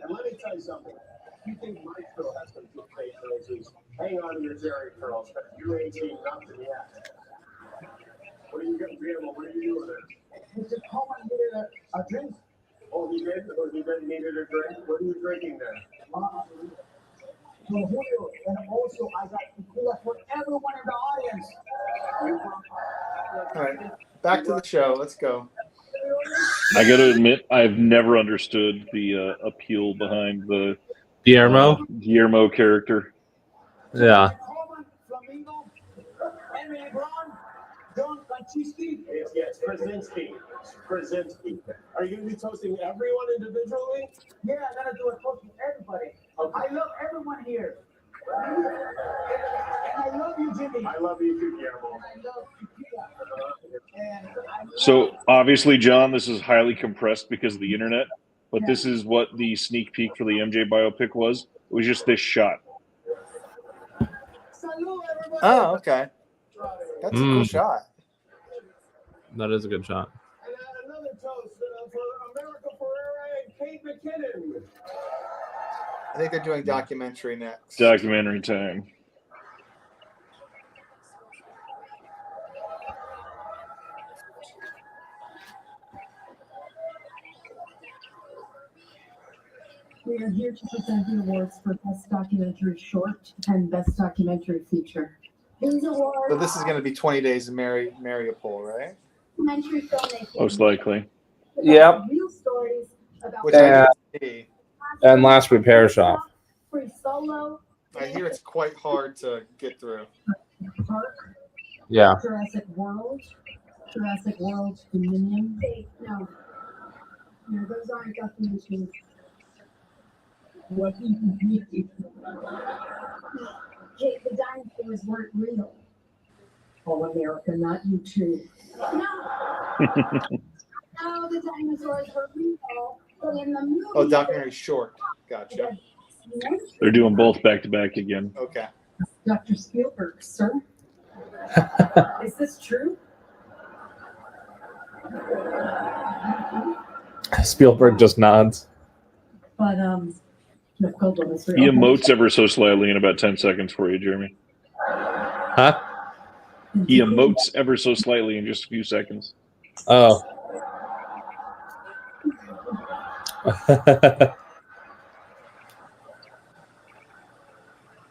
And let me tell you something. If you think Maestro has some good face roses, hang on to your Jerry curls, because you ain't seen nothing yet. What are you getting, Grandma? What are you doing there? He said, "Oh, I needed a drink." Oh, he did? Or he didn't need a drink? What are you drinking there? Julio, and also I got tequila for everyone in the audience. All right, back to the show. Let's go. I got to admit, I've never understood the appeal behind the Guillermo character. Yeah. Yes, Krasinski. Are you going to be toasting everyone individually? Yeah, I'm going to do a toast to everybody. Okay. I love everyone here. And I love you, Jimmy. I love you too, Guillermo. I love tequila. And I So obviously, John, this is highly compressed because of the internet, but this is what the sneak peek for the MJ biopic was. It was just this shot. Oh, okay. That's a cool shot. That is a good shot. And another toast for America Ferrera and Kate McKinnon. I think they're doing documentary next. Documentary time. We are here to present the awards for Best Documentary Short and Best Documentary Feature. These awards. So this is going to be 20 Days of Mariupol, right? Documentary filmmaking. Most likely. Yep. Real stories about. Which I did see. And Last Repair Shop. Free Solo. I hear it's quite hard to get through. Park. Yeah. Jurassic World Dominion. No, those aren't documentaries. What do you mean? Hey, the dinosaurs weren't real. Oh, America, not you too. No. No, the dinosaurs were real, but in the movie. Oh, documentary short. Gotcha. They're doing both back to back again. Okay. Dr. Spielberg, sir. Is this true? Spielberg just nods. But no, Goldblum is real. He emotes ever so slightly in about 10 seconds for you, Jeremy. Huh? He emotes ever so slightly in just a few seconds. Oh.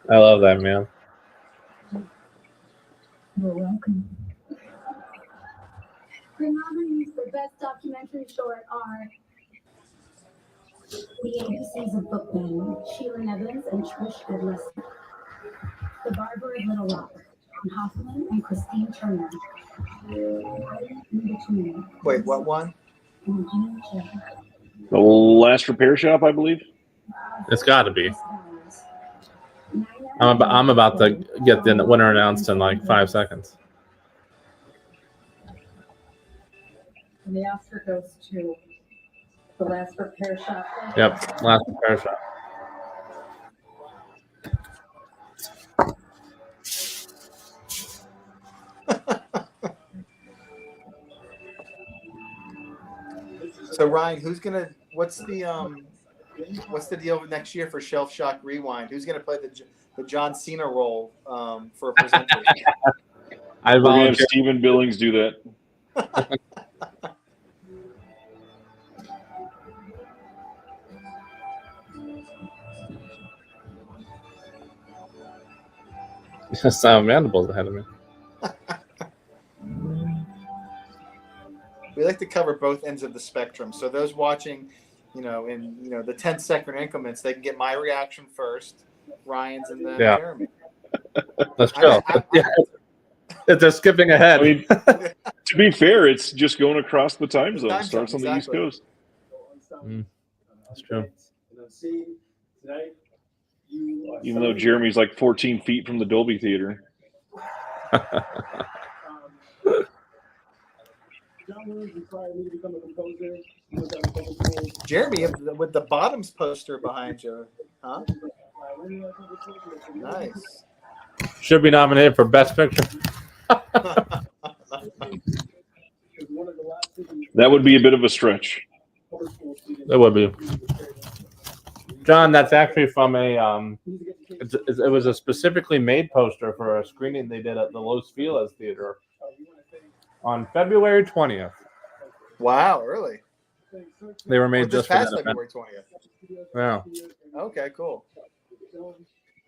I love that, man. You're welcome. The nominees for Best Documentary Short are The ABCs of Bookman, Sheila Nevins and Trish Edless, The Barber of Little Rock, Hoffman and Christine Turner. In Between. Wait, what one? The Last Repair Shop, I believe. It's got to be. I'm about to get the winner announced in like 5 seconds. And the Oscar goes to The Last Repair Shop. Yep, Last Repair Shop. So Ryan, what's the deal next year for Shelf Shock Rewind? Who's gonna play the John Cena role for a presenter? We're gonna have Stephen Billings do that. Sam Mandibles ahead of me. We like to cover both ends of the spectrum. So those watching, in the 10-second increments, they can get my reaction first, Ryan's, and then Jeremy. Let's go. They're skipping ahead. I mean, to be fair, it's just going across the time zone. Starts on the East Coast. That's true. Even though Jeremy's like 14 feet from the Dolby Theater. Jeremy, with the Bottoms poster behind you, huh? Nice. Should be nominated for Best Picture. That would be a bit of a stretch. It would be. John, that's actually from a. It was a specifically made poster for a screening they did at the Los Feliz Theater on February 20th. Wow, early. They were made just for past that February 20th. Yeah. Okay, cool. All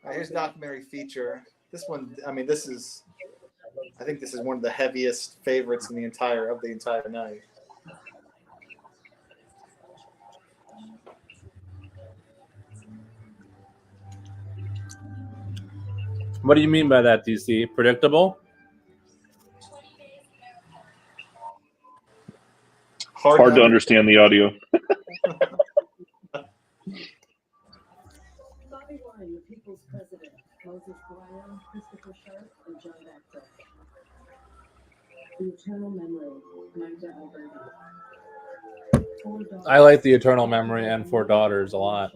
right, here's documentary feature. This one, I think this is one of the heaviest favorites in the entire night. What do you mean by that, DC? Predictable? Hard to understand the audio. Bobby Wine, the people's president. Moses Guayo, Christopher Sharp, and John Baxter. The Eternal Memory, Magda Alberti. I like The Eternal Memory and Four Daughters a lot.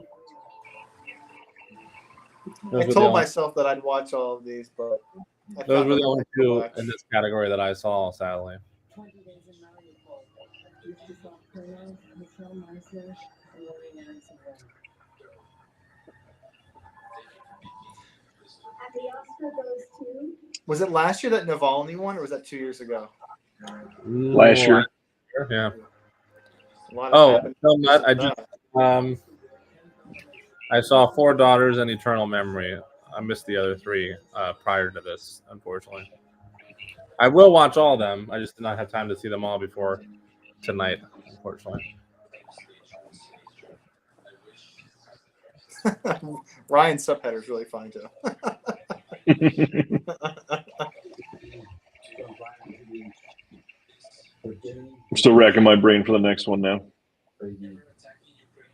I told myself that I'd watch all of these, but those were the only two in this category that I saw, sadly. 20 Days in Mariupol. Mstislav Krylov, Michelle Meisner, and Lori Nancy Brown. And the Oscar goes to... Was it last year that Navalny won, or was that 2 years ago? Last year. Yeah. Oh, I saw Four Daughters and Eternal Memory. I missed the other three prior to this, unfortunately. I will watch all of them. I just did not have time to see them all before tonight, unfortunately. Ryan's subheader is really funny too. I'm still racking my brain for the next one now.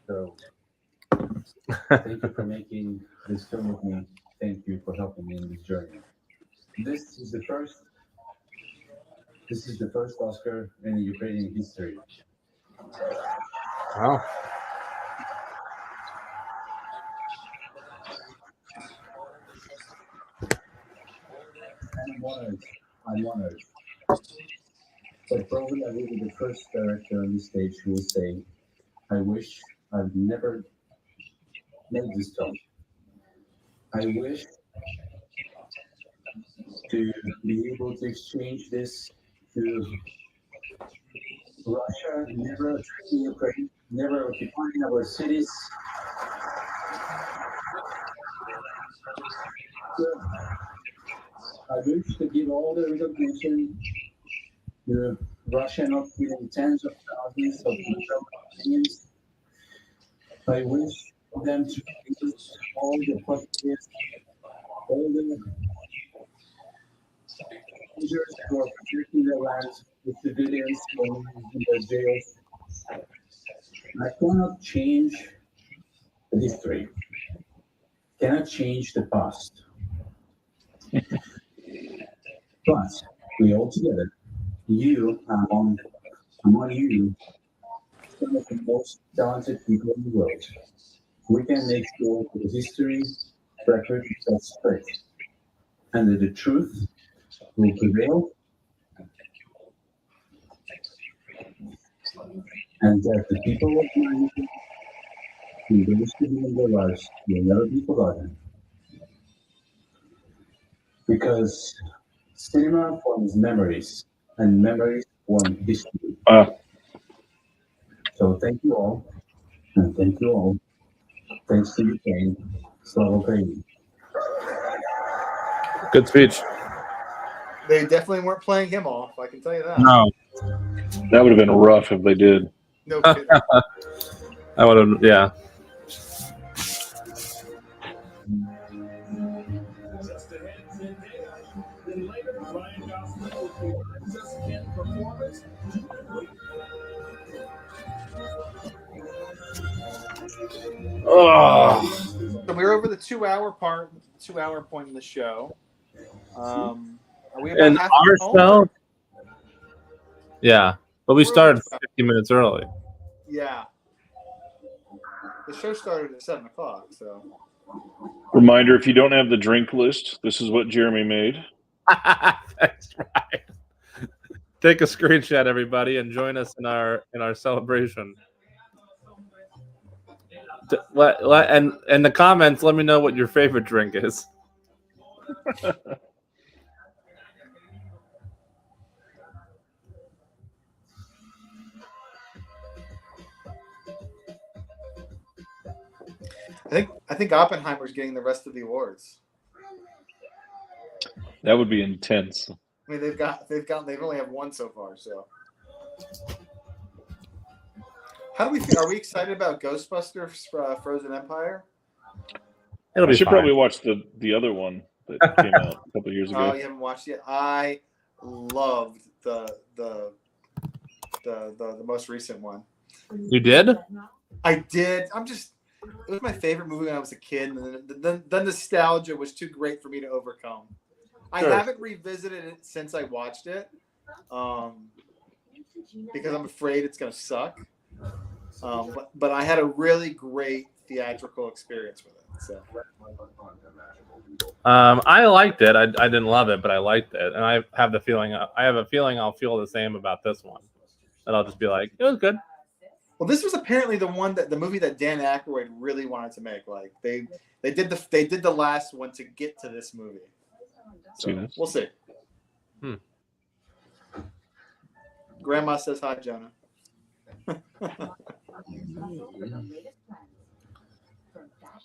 So, thank you for making this film with me. Thank you for helping me in this journey. This is the first Oscar in the Ukrainian history. Wow. I'm honored. But probably I will be the first director on the stage who will say, I wish I'd never made this film. I wish to be able to exchange this to Russia, never attacking Ukraine, never occupying our cities. So, I wish to give all the recognition to Russia not killing tens of thousands of Ukrainians. I wish for them to use all the positives, all the soldiers who are protecting their land, the civilians who are in their jails. I cannot change the history, cannot change the past. But we all together, I'm on you, some of the most talented people in the world. We can make sure the history record is straight, and that the truth will prevail, and that the people of humanity who those who live their lives will never be forgotten. Because cinema forms memories, and memories form history. So thank you all, and thank you all. Thanks to Ukraine. Slava Ukraine. Good speech. They definitely weren't playing him off, I can tell you that. No. That would have been rough if they did. No kidding. I would have, yeah. Just ahead, Zendaya. Then later, Ryan Gosling will be just Ken performance. So we're over the 2 hour point in the show. Are we about And half our home? show? Yeah, but we started 50 minutes early. Yeah. The show started at 7 o'clock, so. Reminder, if you don't have the drink list, this is what Jeremy made. That's right. Take a screenshot, everybody, and join us in our celebration. And in the comments, let me know what your favorite drink is. I think Oppenheimer's getting the rest of the awards. That would be intense. I mean, they've only have one so far. So, how do we feel? Are we excited about Ghostbusters Frozen Empire? I should probably watch the other one that came out a couple of years ago. Oh, you haven't watched it? I loved the most recent one. You did? I did. It was my favorite movie when I was a kid, and the nostalgia was too great for me to overcome. I haven't revisited it since I watched it, because I'm afraid it's going to suck. But I had a really great theatrical experience with it. So I liked it. I didn't love it, but I liked it, and I have a feeling I'll feel the same about this one. And I'll just be like, it was good. Well, this was apparently the movie that Dan Aykroyd really wanted to make. Like they did the last one to get to this movie. So we'll see. Grandma says hi, Jonah.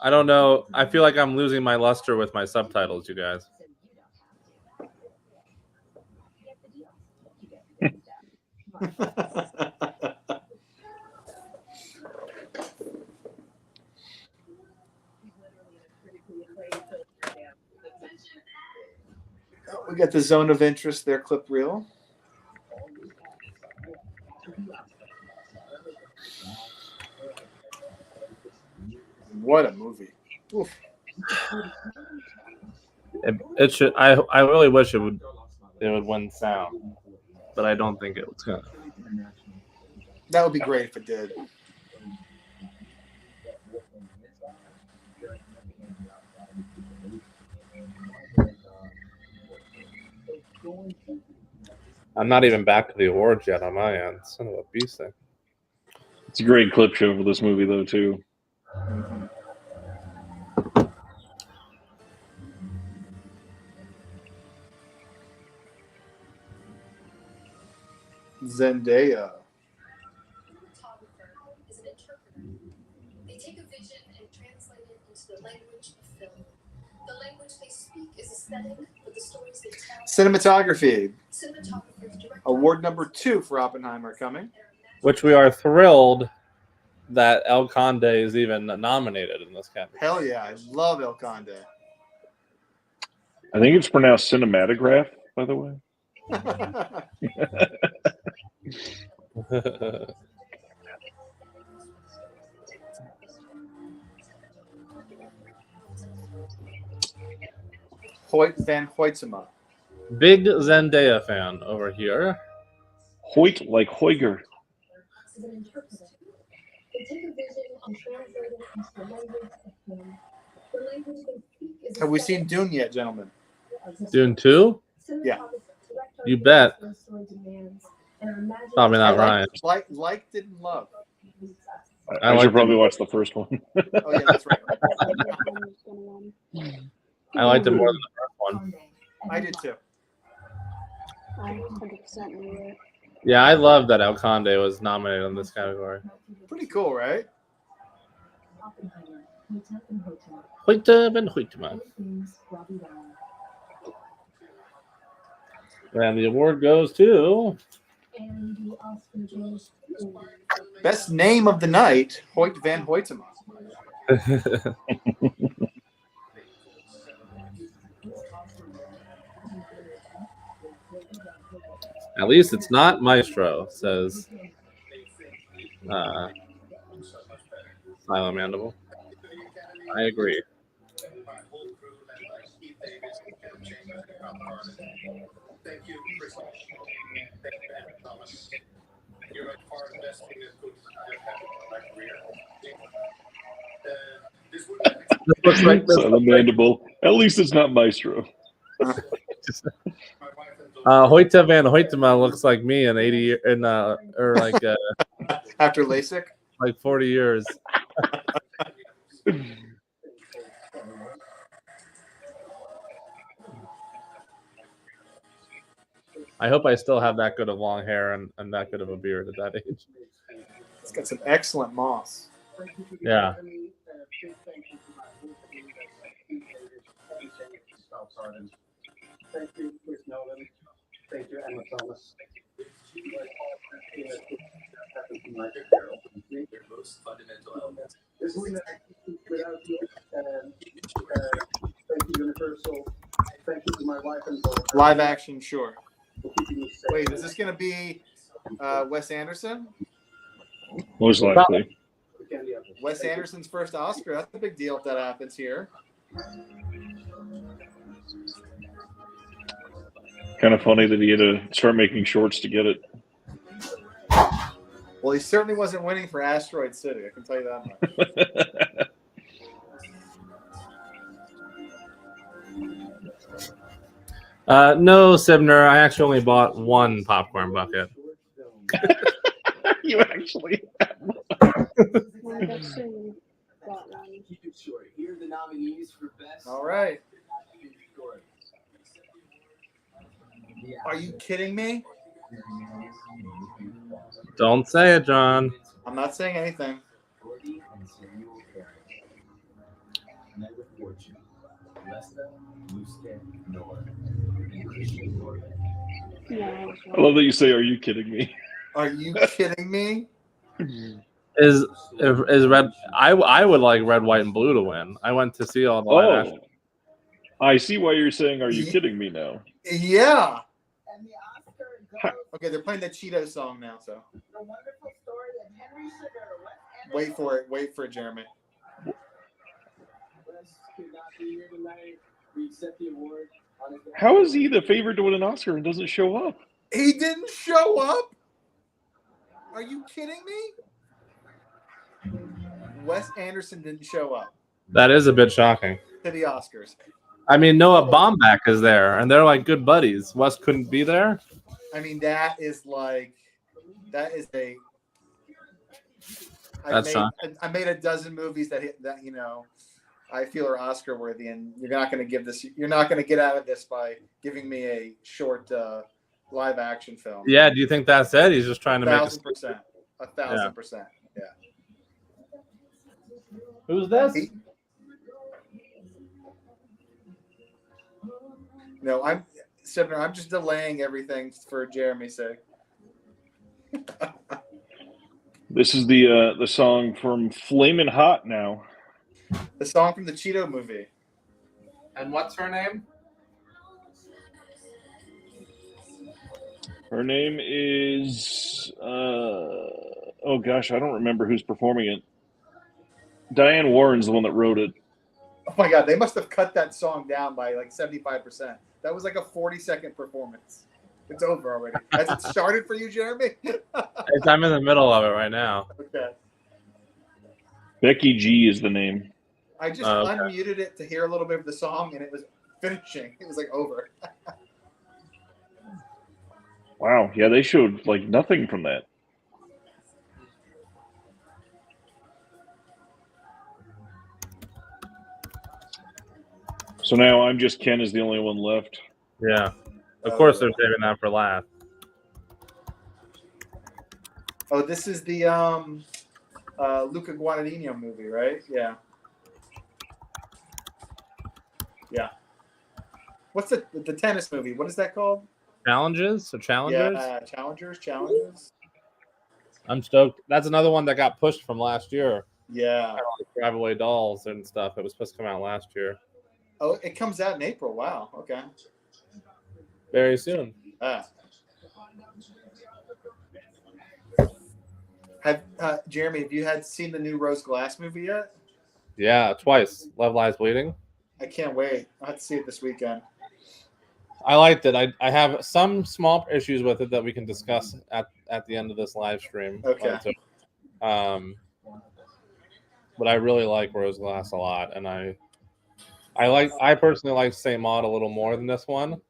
I don't know. I feel like I'm losing my luster with my subtitles, you guys. We got the zone of interest there, clip reel. What a movie! Oof. It should. I really wish it would win sound, but I don't think it was gonna. That would be great if it did. I'm not even back to the awards yet on my end. Son of a beast thing. It's a great clip show for this movie, though, too. Zendaya. Is an interpreter. They take a vision and translate it into the language of film. The language they speak is aesthetic, but the stories they tell. Cinematography. Cinematographers, Award number 2 for Oppenheimer coming. Which we are thrilled that El Conde is even nominated in this category. Hell yeah, I love El Conde. I think it's pronounced cinematograph, by the way. Hoyt van Hoytsema. Big Zendaya fan over here. Hoyt like Hoiger. Have we seen Dune yet, gentlemen? Dune 2? Yeah. You bet. Probably not Ryan. Like didn't love. I should probably watch the first one. Oh yeah, that's right. I liked it more than the first one. I did too. I 100% knew it. Yeah, I love that El Conde was nominated in this category. Pretty cool, right? Hoyte van Hoytema. And the award goes to Best name of the night, Hoyt van Hoytsema. At least it's not Maestro, says Silent Mandible. I agree. Thank you, Chris. Thomas. You're by far the best thing that could have happened in my career. This looks like this. Silent Mandible. At least it's not Maestro. Hoyte van Hoytema looks like me in 80 or like after LASIK, like 40 years. I hope I still have that good of long hair and that good of a beard at that age. It's got some excellent moss. Yeah. Thank you, Chris Nolan. Thank you, Emma Thomas. Their most fundamental elements. This is without you. Thank you, Universal. Thank you to my wife and daughter. Live action, sure. Wait, is this going to be Wes Anderson? Most likely. Wes Anderson's first Oscar. That's a big deal if that happens here. Kind of funny that he had to start making shorts to get it. Well, he certainly wasn't winning for Asteroid City. I can tell you that much. No, Sibner. I actually only bought one popcorn bucket. You actually have one. Keep it short. Here are the nominees for best. All right. Are you kidding me? Don't say it, John. I'm not saying anything. I love that you say, "Are you kidding me?" Are you kidding me? Is red? I would like red, white, and blue to win. I went to see all the live action. I see why you're saying, "Are you kidding me?" Now. Yeah. Okay, they're playing the Cheeto song now, so. The wonderful story of Henry Sugar. Wait for it. Wait for it, Jeremy. How is he the favorite to win an Oscar and doesn't show up? He didn't show up? Are you kidding me? Wes Anderson didn't show up That is a bit shocking. to the Oscars. I mean, Noah Baumbach is there, and they're like good buddies. Wes couldn't be there. I mean, that is a. I made a dozen movies that you know I feel are Oscar worthy, and you're not going to give this. You're not going to get out of this by giving me a short live action film. Yeah, do you think that's it? He's just trying to make 1,000%. 1,000%. Yeah. Who's this? No, I'm just delaying everything for Jeremy's sake. This is the song from Flamin' Hot now. The song from the Cheeto movie. And what's her name? Her name is oh gosh, I don't remember who's performing it. Diane Warren's the one that wrote it. Oh my God, they must have cut that song down by like 75%. That was like a 40-second performance. It's over already. Has it started for you, Jeremy? I'm in the middle of it right now. Okay. Becky G is the name. I just unmuted it to hear a little bit of the song, and it was finishing. It was like over. Wow. Yeah, they showed like nothing from that. So now I'm just Ken is the only one left. Yeah. Of course they're saving that for last. Oh, this is the Luca Guadagnino movie, right? Yeah. Yeah. What's the tennis movie? What is that called? Challenges? So Challengers? Yeah, Challengers. I'm stoked. That's another one that got pushed from last year. Yeah. Like Drive Away Dolls and stuff. It was supposed to come out last year. Oh, it comes out in April. Wow. Okay. Very soon. Jeremy, have you seen the new Rose Glass movie yet? Yeah, twice. Love Lies Bleeding. I can't wait. I'll have to see it this weekend. I liked it. I have some small issues with it that we can discuss at the end of this live stream. Okay. But I really like Rose Glass a lot, and I personally like Saint Maud a little more than this one.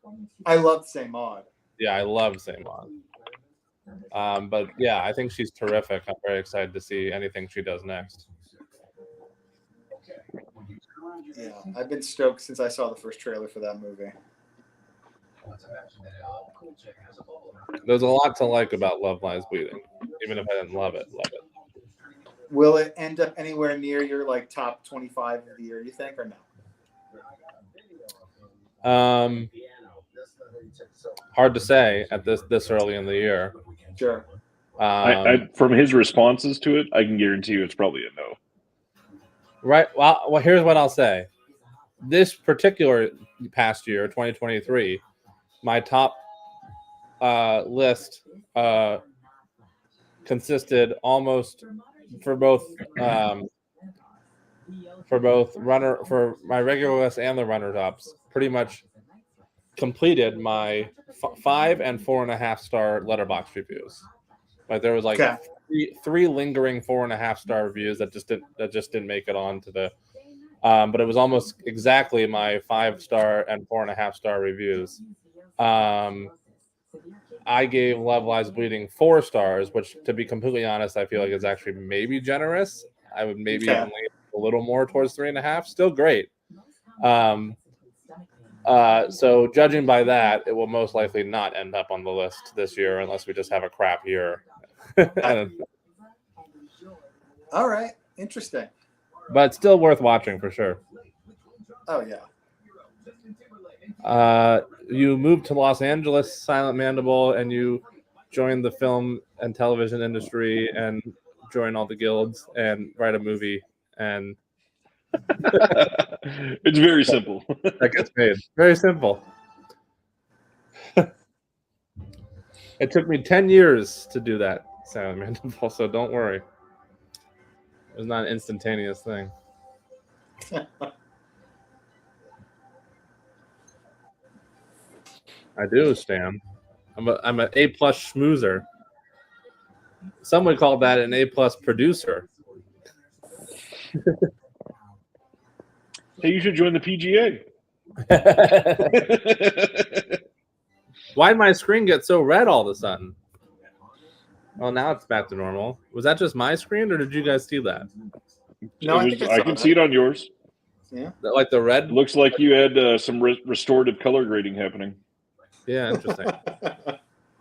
I love Saint Maud. Yeah, I love Saint Maud. But yeah, I think she's terrific. I'm very excited to see anything she does next. Yeah, I've been stoked since I saw the first trailer for that movie. There's a lot to like about Love Lies Bleeding, even if I didn't love it. Will it end up anywhere near your like top 25 of the year, you think, or no? Hard to say at this early in the year. Sure. From his responses to it, I can guarantee you it's probably a no. Right. Well, here's what I'll say. This particular past year, 2023, my top list consisted almost for my regular list and the runner-ups, pretty much completed my 5 and 4.5 star letterbox reviews. Like there was like Okay. three lingering 4.5 star reviews that just didn't make it on to the. But it was almost exactly my 5 star and 4.5 star reviews. I gave Love Lies Bleeding 4 stars, which, to be completely honest, I feel like is actually maybe generous. I would maybe even lean a little more towards 3.5. Still great. So judging by that, it will most likely not end up on the list this year unless we just have a crap year. All right. Interesting. But still worth watching for sure. Oh, yeah. You moved to Los Angeles, Silent Mandible, and you joined the film and television industry and join all the guilds and write a movie. And it's very simple. That gets made. Very simple. It took me 10 years to do that, Silent Mandible, so don't worry. It was not an instantaneous thing. I do, Stan. I'm an A+ schmoozer. Some would call that an A+ producer. Hey, you should join the PGA. Why'd my screen get so red all of a sudden? Well, now it's back to normal. Was that just my screen, or did you guys see that? No, I can see it on yours. Yeah. Like the red? Looks like you had some restorative color grading happening. Yeah, interesting.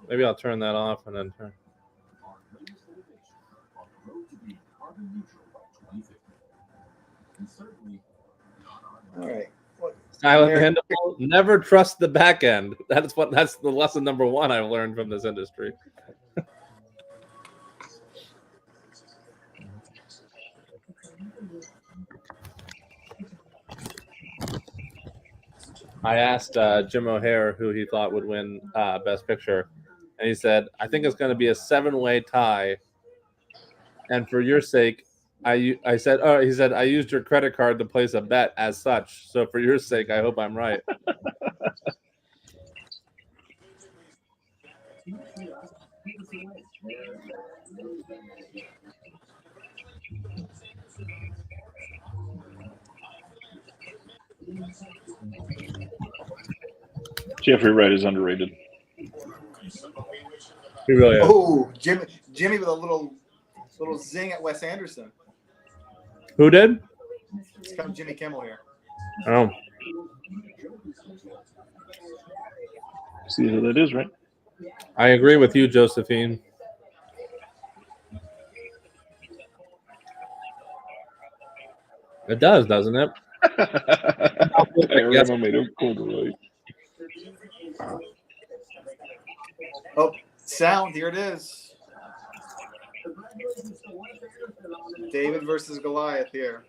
Maybe I'll turn that off and then turn. All right. Silent Mandible, never trust the back end. That's the lesson number 1 I've learned from this industry. I asked Jim O'Hare who he thought would win Best Picture, and he said, "I think it's going to be a 7-way tie." And for your sake, he said, "I used your credit card to place a bet as such. So for your sake, I hope I'm right." Jeffrey Wright is underrated. He really is. Oh, Jimmy with a little zing at Wes Anderson. Who did? It's come Jimmy Kimmel here. Oh. See who that is, right? I agree with you, Josephine. It does, doesn't it? Oh, sound. Here it is. David versus Goliath here.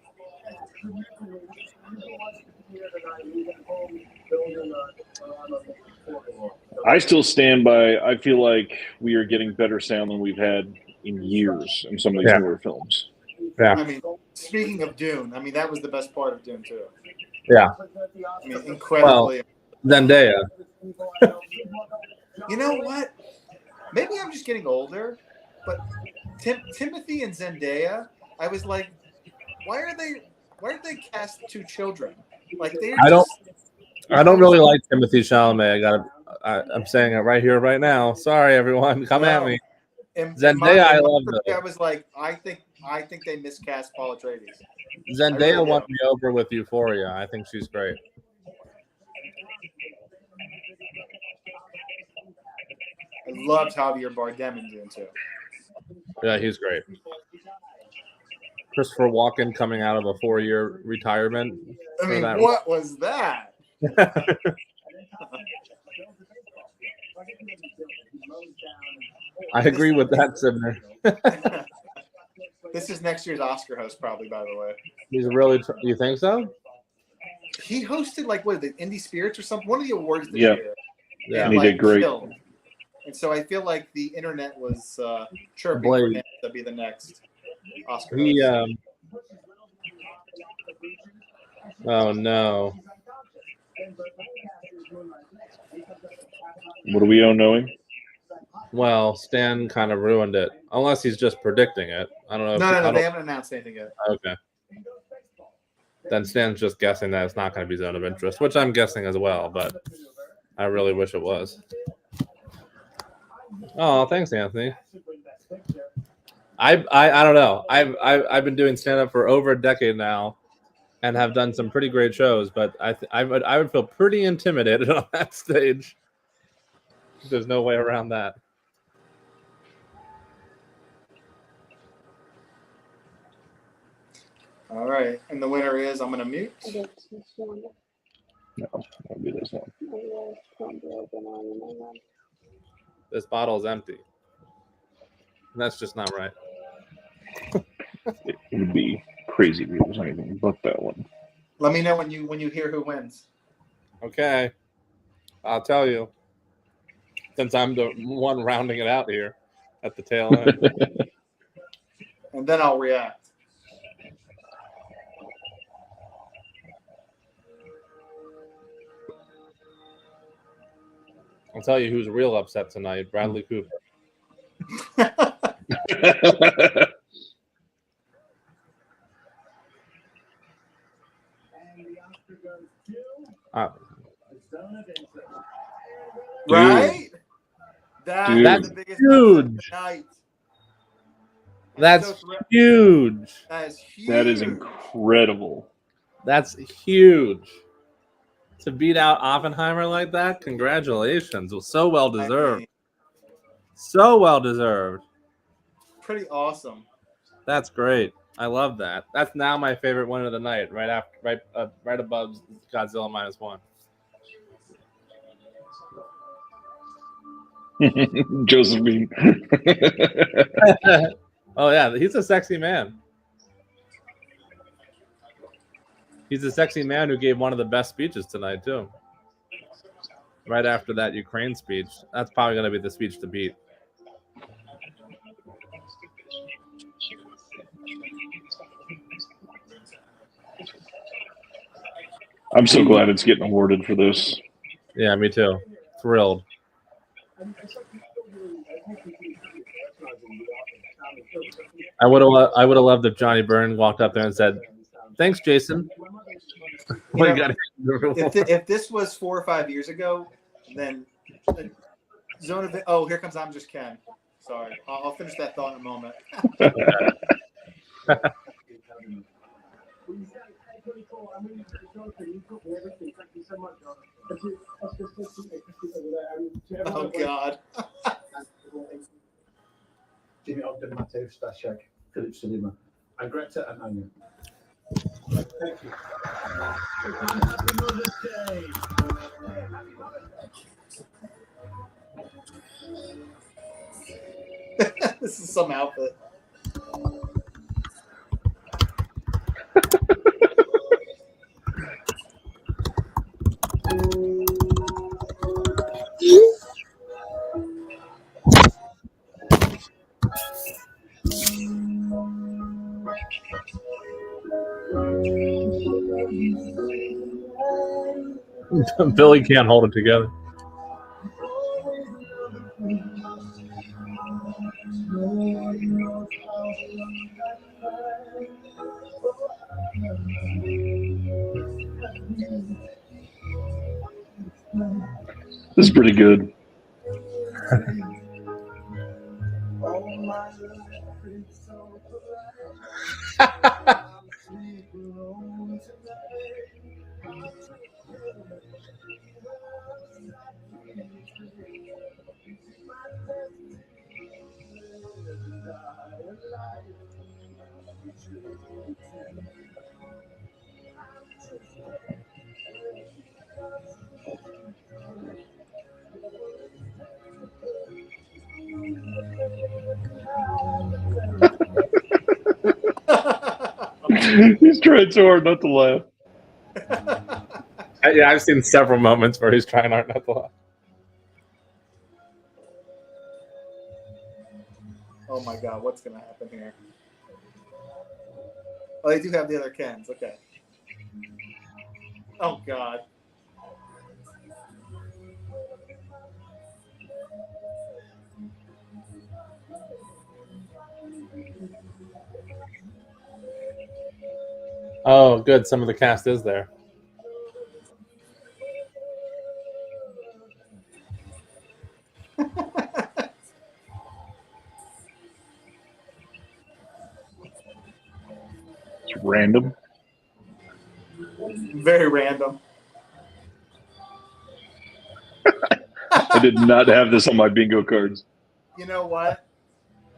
I still stand by. I feel like we are getting better sound than we've had in years in some of these newer films. Yeah. I mean, speaking of Dune, I mean that was the best part of Dune too. Yeah. I mean, incredibly. Well, Zendaya. You know what? Maybe I'm just getting older, but Timothy and Zendaya, I was like, why did they cast 2 children? Like I don't really like Timothy Chalamet. I'm saying it right here, right now. Sorry, everyone. Come at me. Zendaya, I love her. I was like, I think they miscast Paul Atreides. Zendaya won me over with Euphoria. I think she's great. I loved Javier Bardem in Dune too. Yeah, he's great. Christopher Walken coming out of a 4-year retirement. I mean, what was that? I agree with that, Sibner. This is next year's Oscar host, probably, by the way. He's really. You think so? He hosted the Indie Spirits or something, one of the awards this Yeah. year. Yeah, and he did great. Killed. And so I feel like the internet was chirping for him to be the next Oscar host. Oh no. What do we owe knowing? Well, Stan kind of ruined it, unless he's just predicting it. I don't know. No, they haven't announced anything yet. Okay. Then Stan's just guessing that it's not going to be zone of interest, which I'm guessing as well, but I really wish it was. Oh, thanks, Anthony. I don't know. I've been doing stand up for over a decade now, and have done some pretty great shows. But I would feel pretty intimidated on that stage. There's no way around that. All right, and the winner is I'm gonna mute. No, I'll do this one. This bottle is empty. That's just not right. It would be crazy if it was anything but that one. Let me know when you hear who wins. Okay, I'll tell you. Since I'm the one rounding it out here at the tail end. And then I'll react. I'll tell you who's real upset tonight. Bradley Cooper. Right? That's the biggest huge. night. That's huge. That is huge. That is incredible. That's huge. To beat out Oppenheimer like that, congratulations. It was so well deserved. So well deserved. Pretty awesome. That's great. I love that. That's now my favorite win of the night, right above Godzilla -1. Josephine. Oh yeah, he's a sexy man. He's a sexy man who gave one of the best speeches tonight too. Right after that Ukraine speech, that's probably going to be the speech to beat. I'm so glad it's getting awarded for this. Yeah, me too. Thrilled. I would have loved if Johnny Byrne walked up there and said, "Thanks, Jason." If this was 4 or 5 years ago, then zone of it. Oh, here comes I'm Just Ken. Sorry, I'll finish that thought in a moment. Oh God. Jimmy Ogden, Mateo Stashak, Philip Sulima, and Greta and Anya. Thank you. Happy Mother's Day. This is some outfit. Billy can't hold it together. This is pretty good. He's trying so hard not to laugh. Yeah, I've seen several moments where he's trying hard not to laugh. Oh my God, what's gonna happen here? Oh, they do have the other Kens. Okay. Oh God. Oh, good. Some of the cast is there. It's random. Very random. I did not have this on my bingo cards. You know what?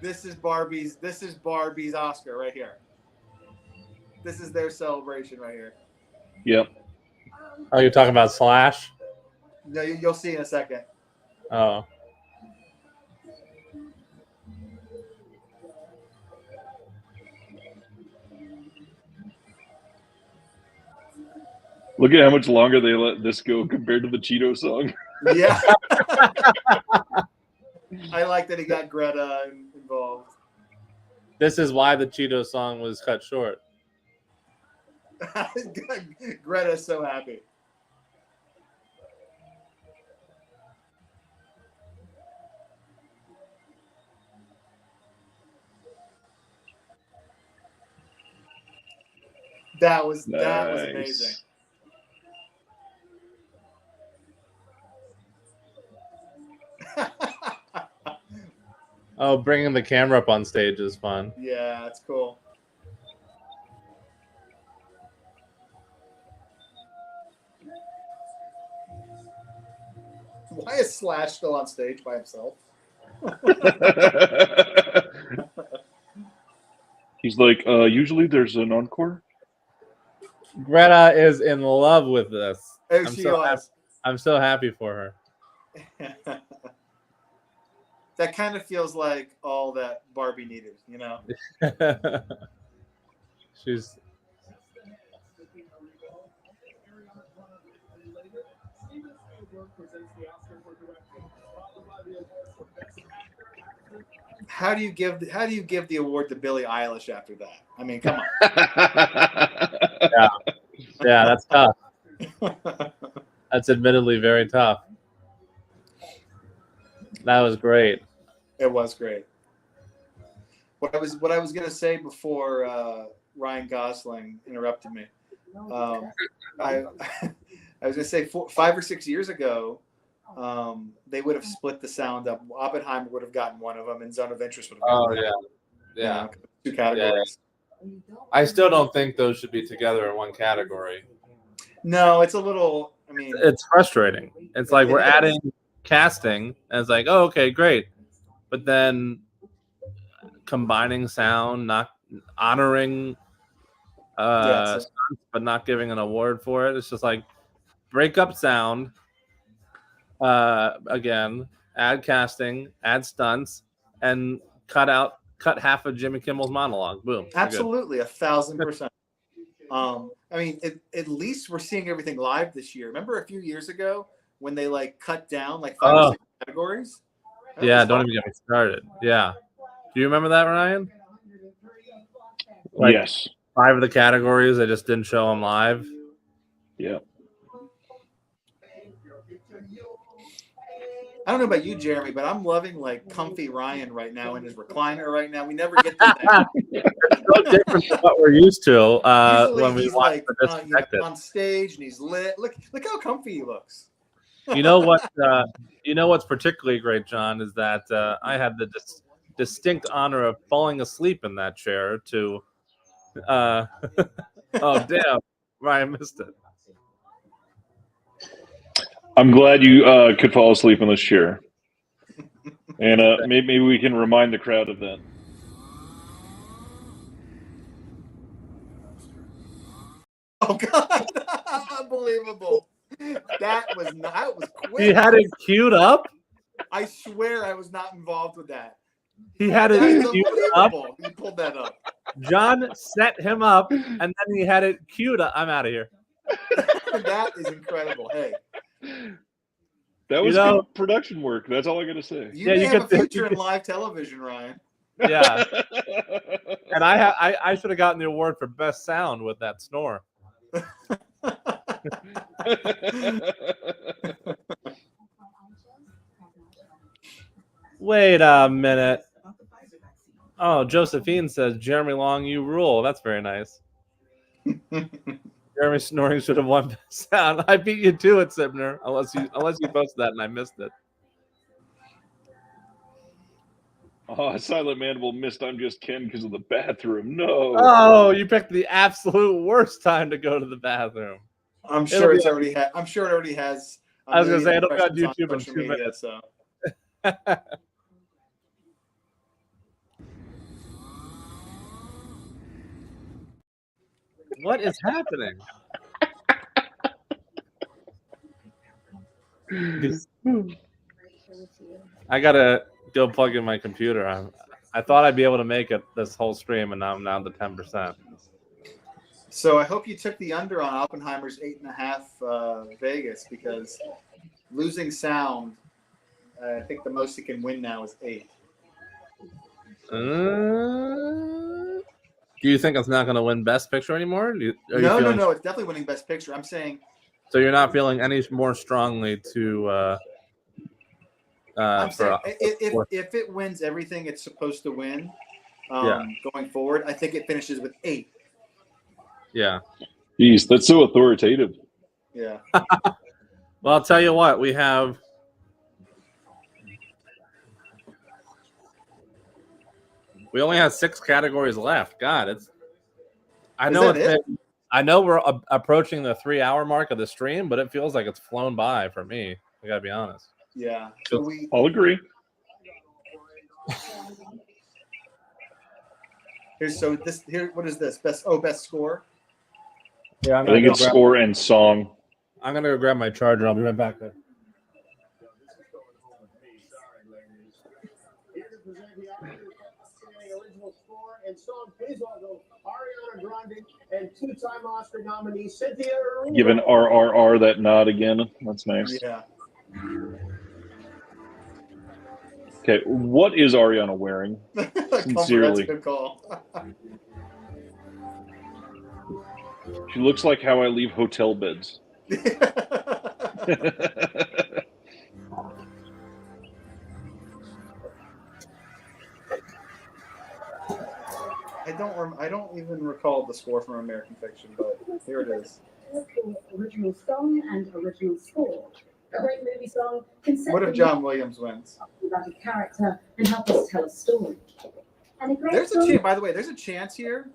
This is Barbie's Oscar right here. This is their celebration right here. Yep. Oh, you're talking about Slash? No, you'll see in a second. Oh. Look at how much longer they let this go compared to the Cheeto song. Yeah. I like that he got Greta involved. This is why the Cheeto song was cut short. Greta's so happy. That was amazing. Oh, bringing the camera up on stage is fun. Yeah, that's cool. Why is Slash still on stage by himself? He's like, usually there's an encore. Greta is in love with this. Oh, I'm so happy for her. That kind of feels like all that Barbie needed, you know? She's... How do you give the award to Billie Eilish after that? I mean, come on. Yeah, that's tough. That's admittedly very tough. That was great. It was great. What I was gonna say before Ryan Gosling interrupted me, I was gonna say 5 or 6 years ago, they would have split the sound up. Oppenheimer would have gotten one of them, and Zone of Interest would have gotten yeah. 2 categories. Yeah. I still don't think those should be together in one category. No, it's a little. I mean, it's frustrating. It's like we're adding casting, and it's like, oh, okay, great, but then combining sound, not honoring, stunts, but not giving an award for it. It's just like break up sound. Again, add casting, add stunts, and cut half of Jimmy Kimmel's monologue. Boom. Absolutely, 1,000%. I mean, at least we're seeing everything live this year. Remember a few years ago when they like cut down like 5 or 6 categories? Yeah, don't even get me started. Yeah. Do you remember that, Ryan? Like, yes. 5 of the categories, they just didn't show them live. Yeah. I don't know about you, Jeremy, but I'm loving like comfy Ryan right now in his recliner right now. We never get to that. It's so different from what we're used to when we watch like, the Disconnected. on stage and he's lit. Look how comfy he looks. You know what? What's particularly great, John, is that I had the distinct honor of falling asleep in that chair to. Oh damn! Ryan missed it. I'm glad you could fall asleep in this chair, and maybe we can remind the crowd of that. Oh God! Unbelievable! That was quick. He had it queued up. I swear I was not involved with that. He had it queued up. He pulled that up. John set him up, and then he had it queued up. I'm out of here. That is incredible. Hey, that was good production work. That's all I gotta say. You have a future in live television, Ryan. Yeah, and I should have gotten the award for best sound with that snore. Wait a minute. Oh, Josephine says, Jeremy Long, you rule. That's very nice. Jeremy snoring should have won best sound. I beat you to it, Sibner. Unless you posted that and I missed it. Oh, Silent Mandible missed I'm Just Ken because of the bathroom. No. Oh, you picked the absolute worst time to go to the bathroom. I'm sure it already has. I was gonna say it'll be on impressions YouTube in social 2 media, minutes. So. What is happening? I gotta go plug in my computer. I thought I'd be able to make it this whole stream, and now I'm down to 10%. So I hope you took the under on Oppenheimer's 8.5 Vegas, because losing sound, I think the most it can win now is 8. Do you think it's not going to win Best Picture anymore? No. It's definitely winning Best Picture. I'm saying. So you're not feeling any more strongly to. I'm saying if it wins everything it's supposed to win, going forward, I think it finishes with 8. Yeah. Jeez, that's so authoritative. Yeah. Well, I'll tell you what. We only have 6 categories left. God, I know we're approaching the 3-hour mark of the stream, but it feels like it's flown by for me. I gotta be honest. Yeah. So I'll agree. What is this? Best score? Yeah, I think it's score and song. I'm gonna go grab my charger. I'll be right back there. Original score and song, please welcome Ariana Grande and 2-time Oscar nominee Cynthia Erivo. Given RRR that nod again. That's nice. Yeah. Okay, what is Ariana wearing? Sincerely. That's a good call. She looks like how I leave hotel beds. I don't even recall the score from American Fiction, but here it is. Original song and original score. A great movie song can set What if John Williams wins? about a character and help us tell a story. And a great There's a song chance, by the way, there's a chance here.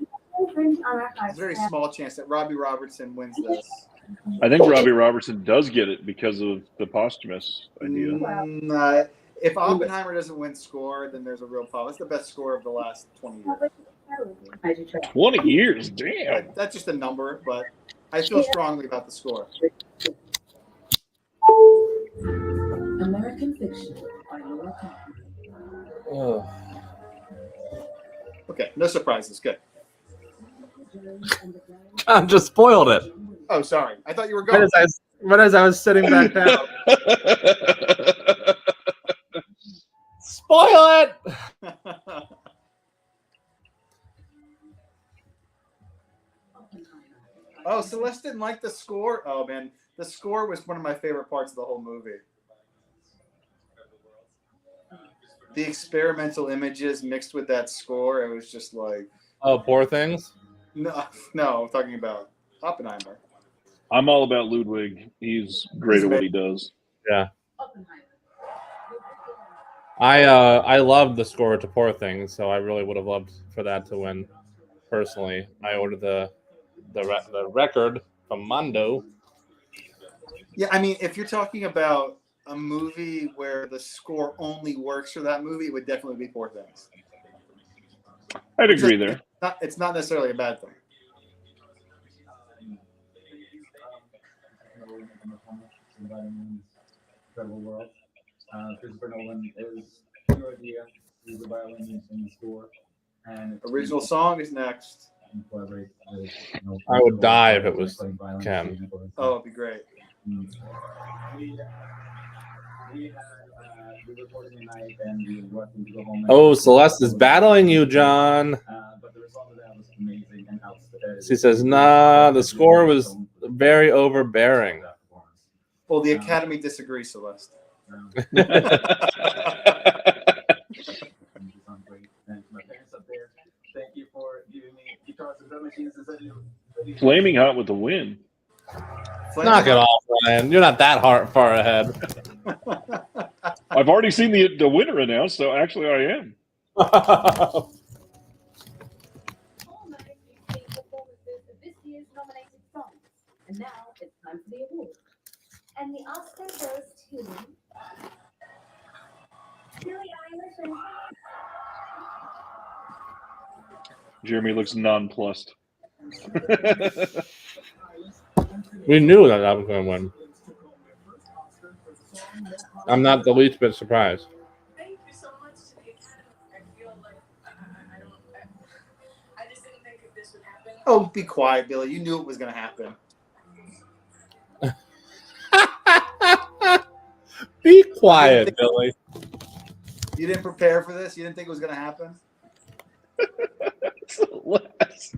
brings our It's a archives very back. small chance that Robbie Robertson wins this. I think Robbie Robertson does get it because of the posthumous idea. If Oppenheimer doesn't win score, then there's a real problem. It's the best score of the last 20 years. 20 years, damn. That's just a number, but I feel strongly about the score. American Fiction by Laura Kaufman. Okay, no surprises. Good. I just spoiled it. Oh, sorry. I thought you were going. But as I was sitting back down. Spoil it! Oh, Celeste didn't like the score? Oh, man. The score was one of my favorite parts of the whole movie. The experimental images mixed with that score, it was just like... Oh, Poor Things? No, I'm talking about Oppenheimer. I'm all about Ludwig. He's great at what he does. Yeah. I loved the score to Poor Things, so I really would have loved for that to win. Personally, I ordered the record from Mondo. Yeah, I mean, if you're talking about a movie where the score only works for that movie, it would definitely be Poor Things. I'd agree there. It's not necessarily a bad thing. Incredible world. Christopher Nolan is your idea. He's the violin in the score. And Original song is next. I would die if it was Ken. Oh, it'd be great. Oh, Celeste is battling you, John. She says, nah, the score was very overbearing. Well, the Academy disagrees, Celeste. Thank you for giving me guitars and drum machines to send you Flaming Hot with the win. Knock it off, Ryan. You're not that far ahead. I've already seen the winner announced, so actually I am. And now it's time for the award. And the Oscar goes to Billie Eilish and Jeremy looks nonplussed. We knew that I was going to win. I'm not the least bit surprised. Thank you so much to the Academy. I feel like I just didn't think that this would happen. Oh, be quiet, Billy. You knew it was going to happen. Be quiet, Billy. You didn't prepare for this? You didn't think it was going to happen? Less.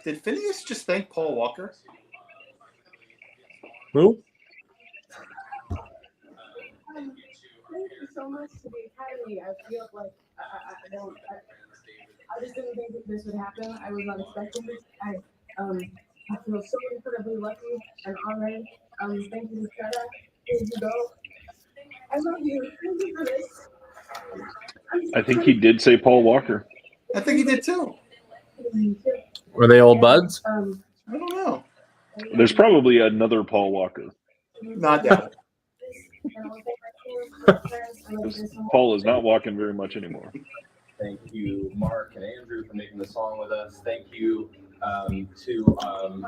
Did Phineas just thank Paul Walker? Who? thank you so much to the Academy. I feel like I just didn't think that this would happen. I was not expecting this. I feel so incredibly lucky and honored. Thank you, Greta. Here you go. I love you. Thank you for this. I think he did say Paul Walker. I think he did too. Were they old buds? I don't know. There's probably another Paul Walker. Not that. Paul is not walking very much anymore. Thank you, Mark and Andrew, for making the song with us. Thank you to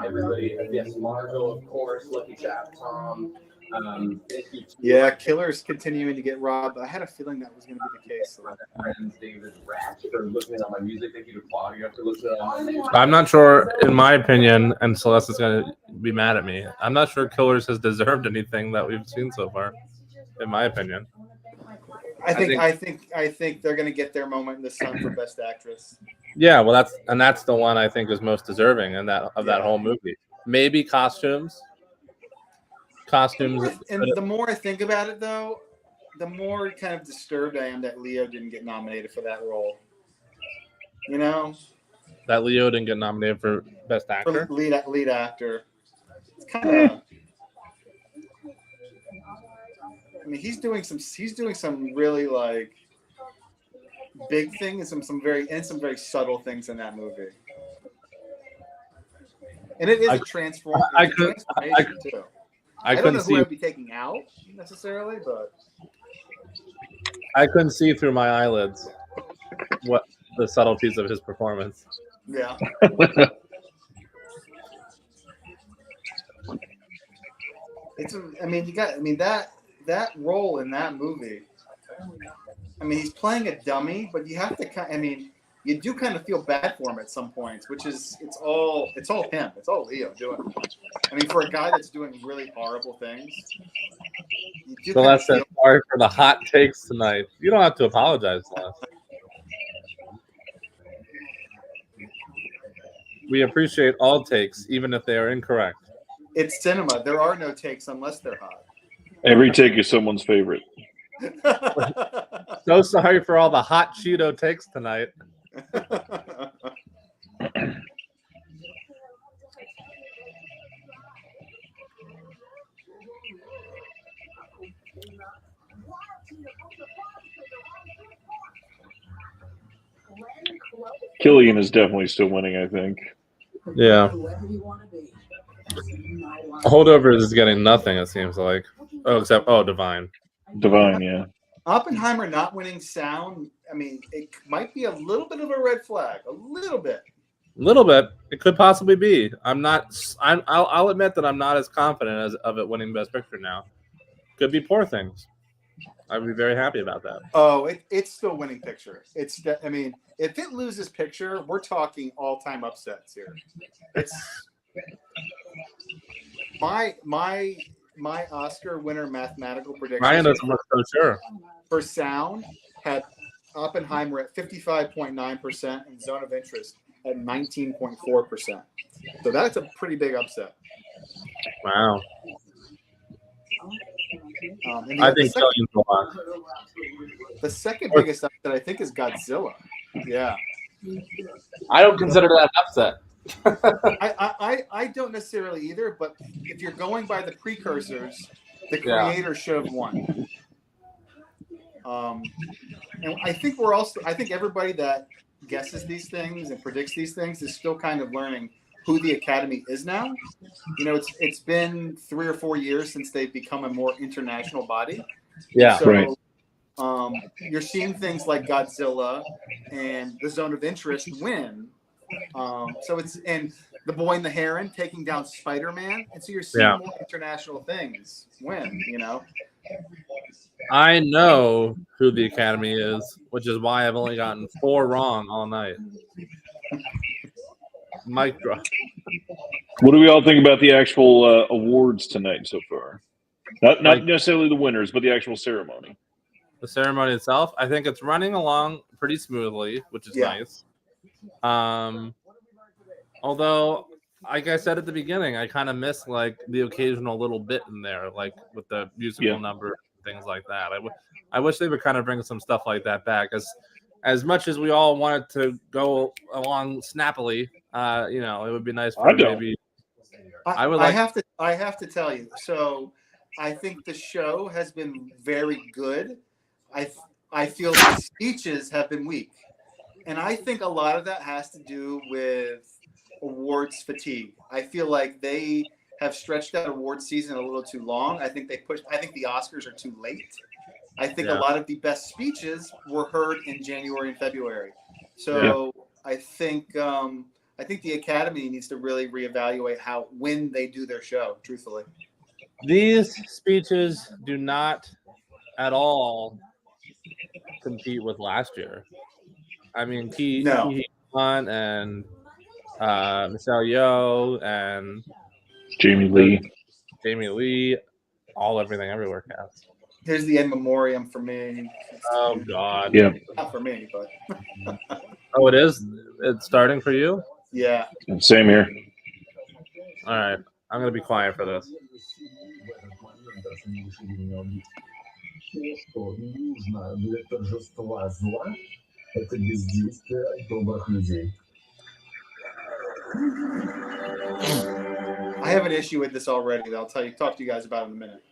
everybody. Yes, Marco, of course, Lucky Chap, Tom. Thank you to Yeah, Killer's continuing to get robbed. I had a feeling that was going to be the case. my friends, David Ratch, for listening on my music. Thank you to Claudia for listening on my music. I'm not sure, in my opinion, and Celeste is going to be mad at me. I'm not sure Killers has deserved anything that we've seen so far, in my opinion. I think they're going to get their moment in the sun for Best Actress. Yeah, well, that's the one I think is most deserving in that whole movie. Maybe costumes. And the more I think about it, though, the more kind of disturbed I am that Leo didn't get nominated for that role. You know, that Leo didn't get nominated for Best Actor. For lead actor. It's kind of. I mean, he's doing some really like big things and some very subtle things in that movie. And it is a transformation too. I don't know who I'd be taking out necessarily, but I couldn't see through my eyelids what the subtleties of his performance. Yeah. That role in that movie. I mean, he's playing a dummy, but you have to. You do kind of feel bad for him at some points, which is it's all him. It's all Leo doing. I mean, for a guy that's doing really horrible things. Celeste said sorry for the hot takes tonight. You don't have to apologize, Celeste. We appreciate all takes, even if they are incorrect. It's cinema. There are no takes unless they're hot. Every take is someone's favorite. So sorry for all the hot Cheeto takes tonight. Killian is definitely still winning, I think. Yeah. Holdovers is getting nothing, it seems like. Except Divine. Divine, yeah. Oppenheimer not winning sound, I mean, it might be a little bit of a red flag. A little bit. A little bit. It could possibly be. I'll admit that I'm not as confident of it winning Best Picture now. Could be Poor Things. I'd be very happy about that. Oh, it's still winning picture. If it loses picture, we're talking all-time upsets here. It's my Oscar winner mathematical prediction. Ryan doesn't look so sure. For sound had Oppenheimer at 55.9% and Zone of Interest at 19.4%. So that's a pretty big upset. Wow. And I think Killian's a lot. The second biggest upset, I think, is Godzilla. Yeah. I don't consider that an upset. I don't necessarily either, but if you're going by the precursors, the creator should have won. And I think I think everybody that guesses these things and predicts these things is still kind of learning who the Academy is now. You know, it's been 3 or 4 years since they've become a more international body. Yeah. So Right. You're seeing things like Godzilla and the Zone of Interest win. So it's and the Boy and the Heron taking down Spider-Man, and so you're seeing more international things win. You know. I know who the Academy is, which is why I've only gotten 4 wrong all night. Mic drop. What do we all think about the actual awards tonight so far? Not necessarily the winners, but the actual ceremony. The ceremony itself, I think it's running along pretty smoothly, which is nice. Although, like I said at the beginning, I kind of miss like the occasional little bit in there, like with the musical number, things like that. I wish they would kind of bring some stuff like that back. As much as we all want it to go along snappily, you know, it would be nice for maybe. I have to tell you. So, I think the show has been very good. I feel the speeches have been weak, and I think a lot of that has to do with awards fatigue. I feel like they have stretched out awards season a little too long. I think the Oscars are too late. I think a lot of the best speeches were heard in January and February. So I think the Academy needs to really reevaluate when they do their show, truthfully. These speeches do not at all compete with last year. I mean, Ki Kwan and Michelle Yeoh and Jamie Lee, all Everything Everywhere cast. Here's the in memoriam for me. Oh God. Yeah. Not for me, but. Oh, it is. It's starting for you. Yeah. Same here. All right, I'm gonna be quiet for this. I have an issue with this already that I'll talk to you guys about in a minute.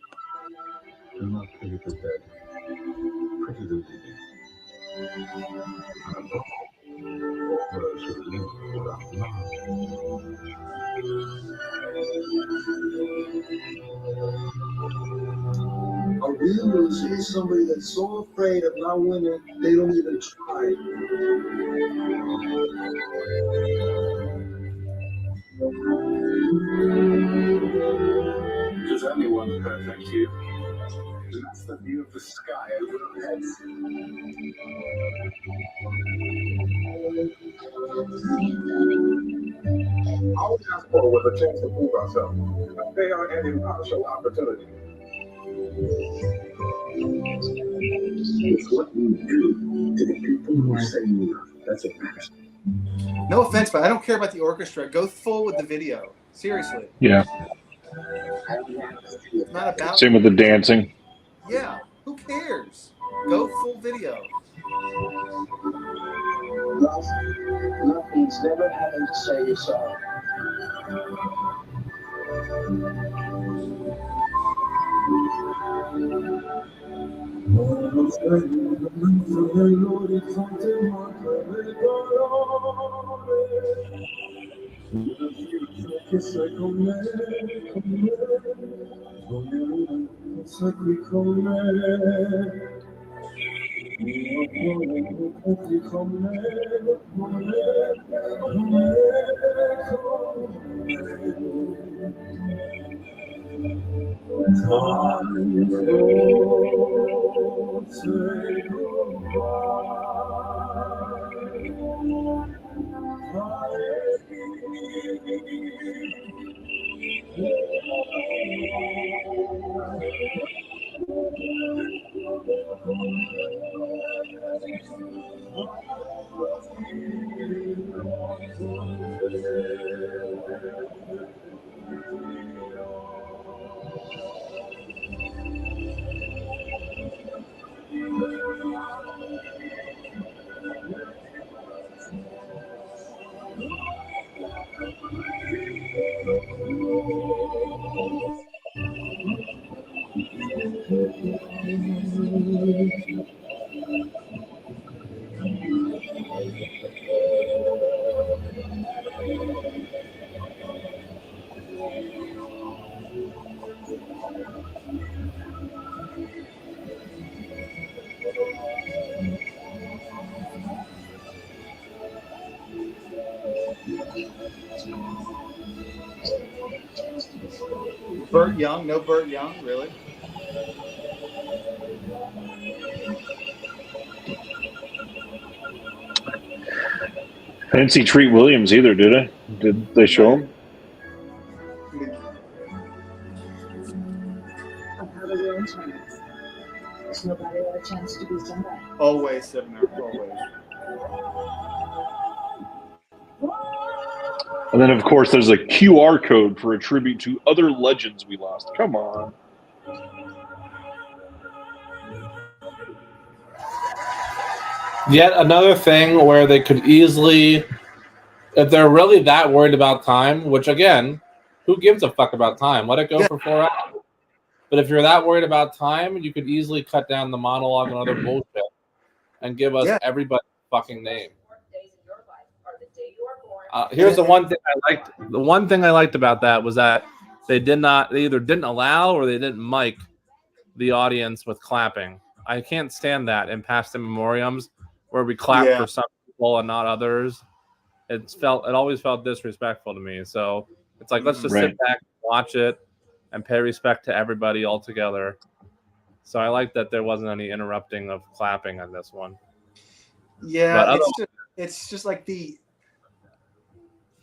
A real loser is somebody that's so afraid of not winning, they don't even try. Does anyone perfect you? That's the view of the sky over our heads. All we ask for was a chance to prove ourselves, a fair and impartial opportunity. It's what you do to the people who say you are. That's a fact. No offense, but I don't care about the orchestra. Go full with the video. Seriously. Yeah. It's not about. Same with the dancing. Yeah. Who cares? Go full video. Nothing's never having to say you're sorry. Burt Young, no Burt Young, really? I didn't see Treat Williams either, did I? Did they show him? Another real chance. There's nobody got a chance to be somebody. Always, Sivner, always. And then, of course, there's a QR code for a tribute to other legends we lost. Come on. Yet another thing where they could easily, if they're really that worried about time, which again, who gives a fuck about time? Let it go for 4 hours. But if you're that worried about time, you could easily cut down the monologue and other bullshit and give us everybody's fucking name. Here's the one thing I liked. The one thing I liked about that was that they either didn't allow or they didn't mic the audience with clapping. I can't stand that in past in memoriams where we clap for some people and not others. It always felt disrespectful to me. So it's like, let's just sit back, watch it, and pay respect to everybody all together. So I like that there wasn't any interrupting of clapping on this one. Yeah, it's just like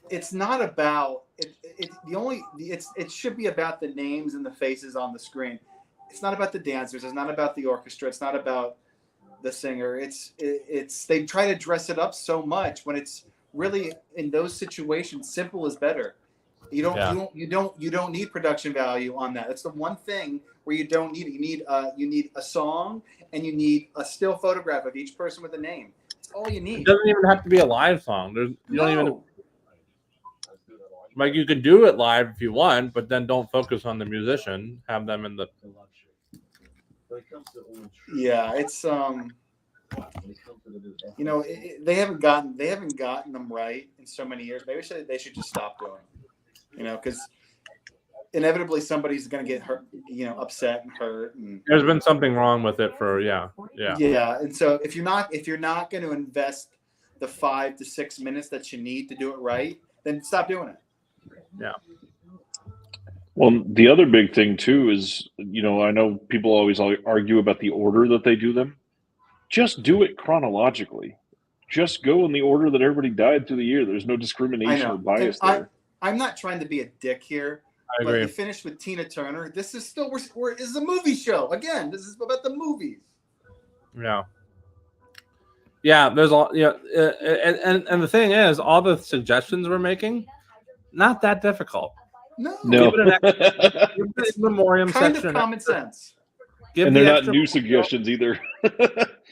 it's not about it. It should be about the names and the faces on the screen. It's not about the dancers. It's not about the orchestra. It's not about the singer. It's they try to dress it up so much when it's really in those situations simple is better. You don't need production value on that. That's the one thing where you don't need it. You need a song and you need a still photograph of each person with a name. That's all you need. It doesn't even have to be a live song. Don't even like, you can do it live if you want, but then don't focus on the musician. Have them in the. Yeah, it's they haven't gotten them right in so many years. Maybe they should just stop doing it. Because inevitably somebody's going to get hurt, upset and hurt. And there's been something wrong with it for Yeah. And so if you're not going to invest the 5 to 6 minutes that you need to do it right, then stop doing it. Yeah. Well, the other big thing too is, I know people always argue about the order that they do them. Just do it chronologically. Just go in the order that everybody died through the year. There's no discrimination or bias there. I'm not trying to be a dick here, but you finished with Tina Turner. This is still this is a movie show. Again, this is about the movies. Yeah. Yeah, there's all and the thing is, all the suggestions we're making, not that difficult. No. Give it an memoriam kind section. Of common sense. And they're not new suggestions either.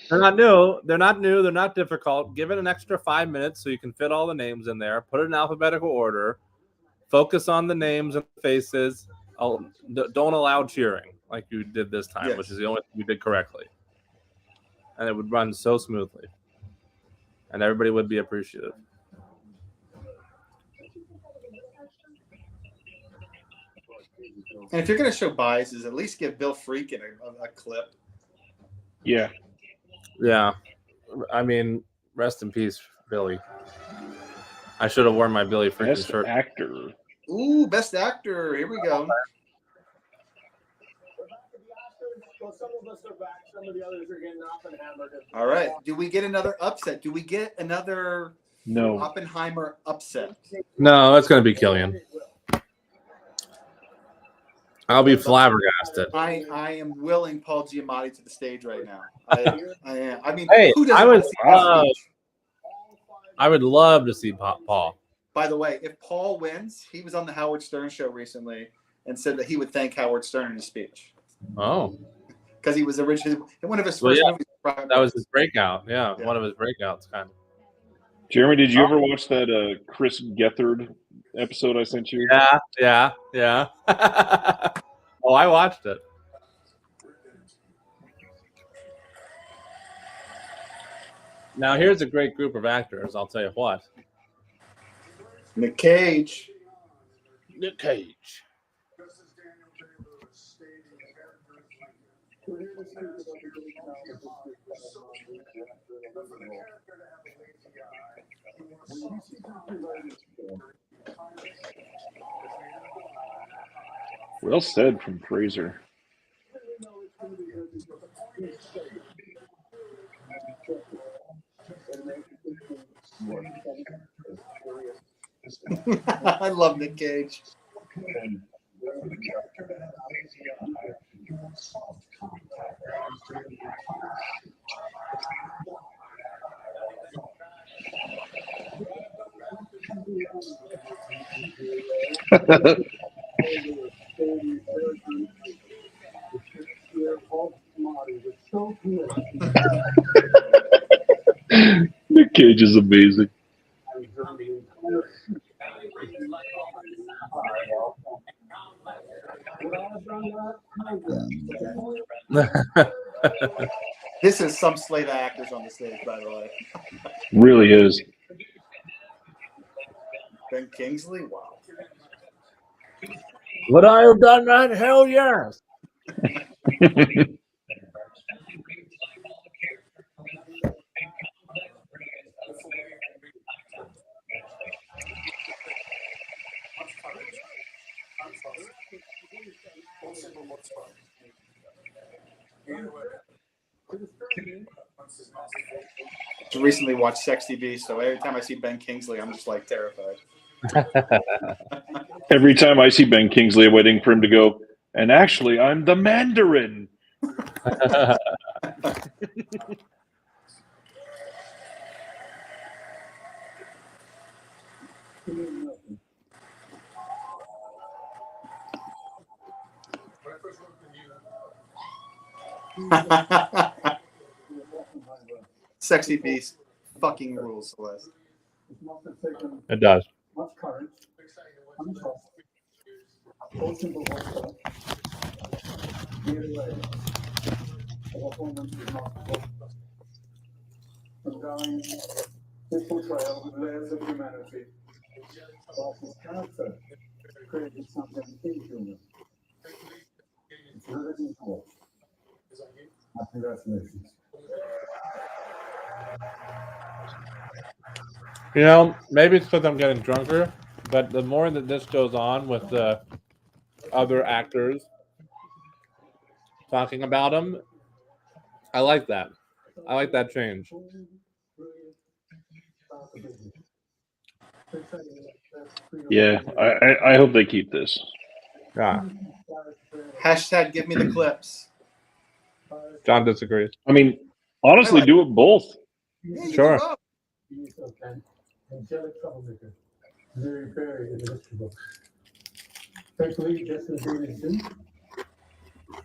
They're not new. They're not difficult. Give it an extra 5 minutes so you can fit all the names in there. Put it in alphabetical order. Focus on the names and faces. Don't allow cheering like you did this time, which is the only thing you did correctly. And it would run so smoothly. And everybody would be appreciative. And if you're going to show biases, at least give Bill Freakin a clip. Yeah. Yeah. I mean, rest in peace, Billy. I should have worn my Billy Freakin shirt. Best actor. Ooh, best actor. Here we go. Well, some of us are back. Some of the others are getting Oppenheimer. All right. Do we get another upset? Do we get another Oppenheimer upset? No, it's going to be Killian. I'll be flabbergasted. I am willing Paul Giamatti to the stage right now. I am. I mean, hey, who doesn't want to see Paul speech? I would love to see Paul. By the way, if Paul wins, he was on the Howard Stern show recently and said that he would thank Howard Stern in his speech. Oh. Because he was originally in one of his first movies. That was his breakout. Yeah, one of his breakouts, kind of. Jeremy, did you ever watch that Chris Gethard episode I sent you? Yeah. Oh, I watched it. Now here's a great group of actors. I'll tell you what. Nick Cage. Nick Cage. Well said from Fraser. I love Nick Cage. Nick Cage is amazing. This is some slate of actors on the stage, by the way. Really is. Ben Kingsley, wow. Would I have done that? Hell yes. Just recently watched Sexy Beast, so every time I see Ben Kingsley, I'm just like terrified. Every time I see Ben Kingsley, I'm waiting for him to go, and actually, I'm the Mandarin. Sexy Beast fucking rules, Celeste. It does. Much courage, and trust. All simple water. Be aware. The performance is not ongoing. This portrayal with layers of humanity. Whilst his character created something inhuman. It's riveting to watch. Congratulations. You know, maybe it's because I'm getting drunker, but the more that this goes on with the other actors talking about him, I like that. I like that change. Yeah, I hope they keep this. Yeah. Hashtag give me the clips. John disagrees. I mean, honestly, do it both. Yeah, Sure. Angelic troublemaker. Very, very irresistible. Thankfully, just as being in sync.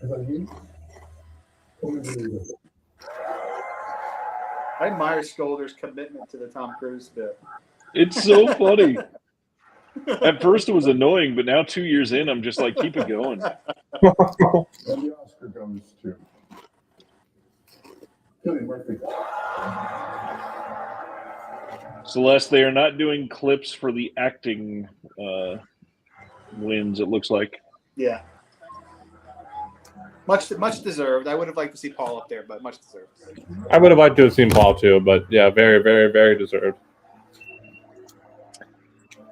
As I knew. I admire Skolder's commitment to the Tom Cruise bit. It's so funny. At first it was annoying, but now 2 years in, I'm just like, keep it going. And the Oscar goes to Cillian Murphy. Celeste, they are not doing clips for the acting wins, it looks like. Yeah. Much deserved. I would have liked to see Paul up there, but much deserved. I would have liked to have seen Paul too, but yeah, very, very, very deserved.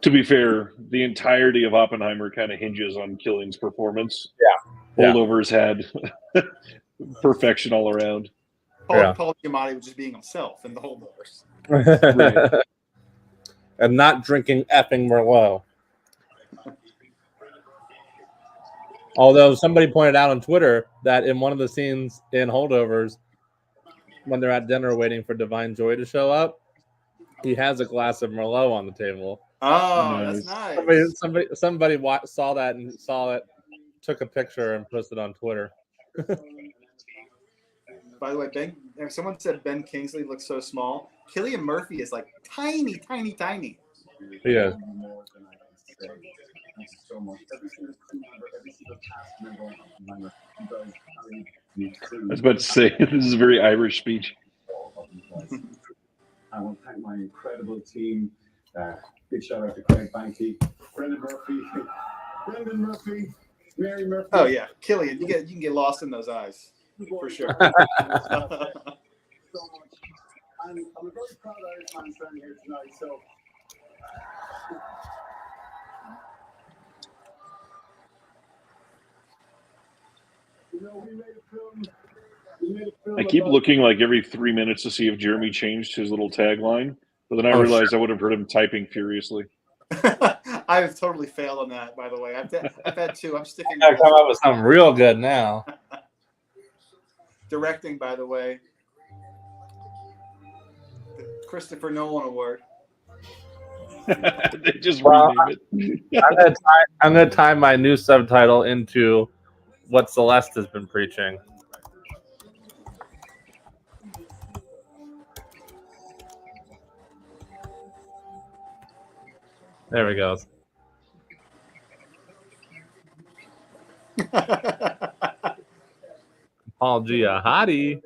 To be fair, the entirety of Oppenheimer kind of hinges on Cillian's performance. Yeah. Holdovers had perfection all around. Paul Giamatti was just being himself in the Holdovers. Right. And not drinking effing Merlot. Although somebody pointed out on Twitter that in one of the scenes in Holdovers, when they're at dinner waiting for Divine Joy to show up, he has a glass of Merlot on the table. Oh, that's nice. Somebody saw that and saw it, took a picture and posted on Twitter. By the way, someone said Ben Kingsley looks so small. Cillian Murphy is like tiny, tiny, tiny. He is. I was about to say, this is a very Irish speech. I want to thank my incredible team. Big shout out to Craig Banky, Brendan Murphy, Mary Murphy. Oh yeah, Killian, you can get lost in those eyes for sure. So much. I'm a very proud Irishman fan here tonight. So. You know, we made a film. I keep looking like every 3 minutes to see if Jeremy changed his little tagline, but then I realized I would have heard him typing furiously. I've totally failed on that, by the way. I've had two. I'm sticking. I gotta come up with something real good now. Directing, by the way, the Christopher Nolan Award. They just rename it. I'm gonna tie my new subtitle into what Celeste has been preaching. There we go. Paul G, a hottie.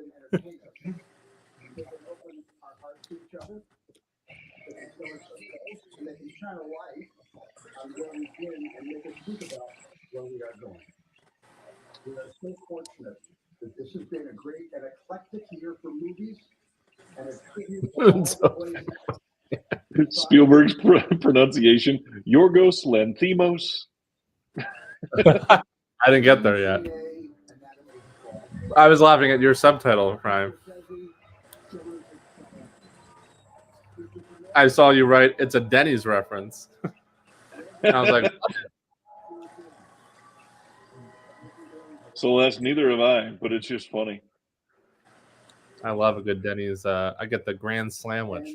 We are so fortunate that this has been a great and eclectic year for movies, and it's Spielberg's pronunciation: Yorgos Lanthimos. I didn't get there yet. I was laughing at your subtitle, Prime. I saw you write, it's a Denny's reference. And I was like, Celeste, neither have I, but it's just funny. I love a good Denny's. I get the Grand Sandwich.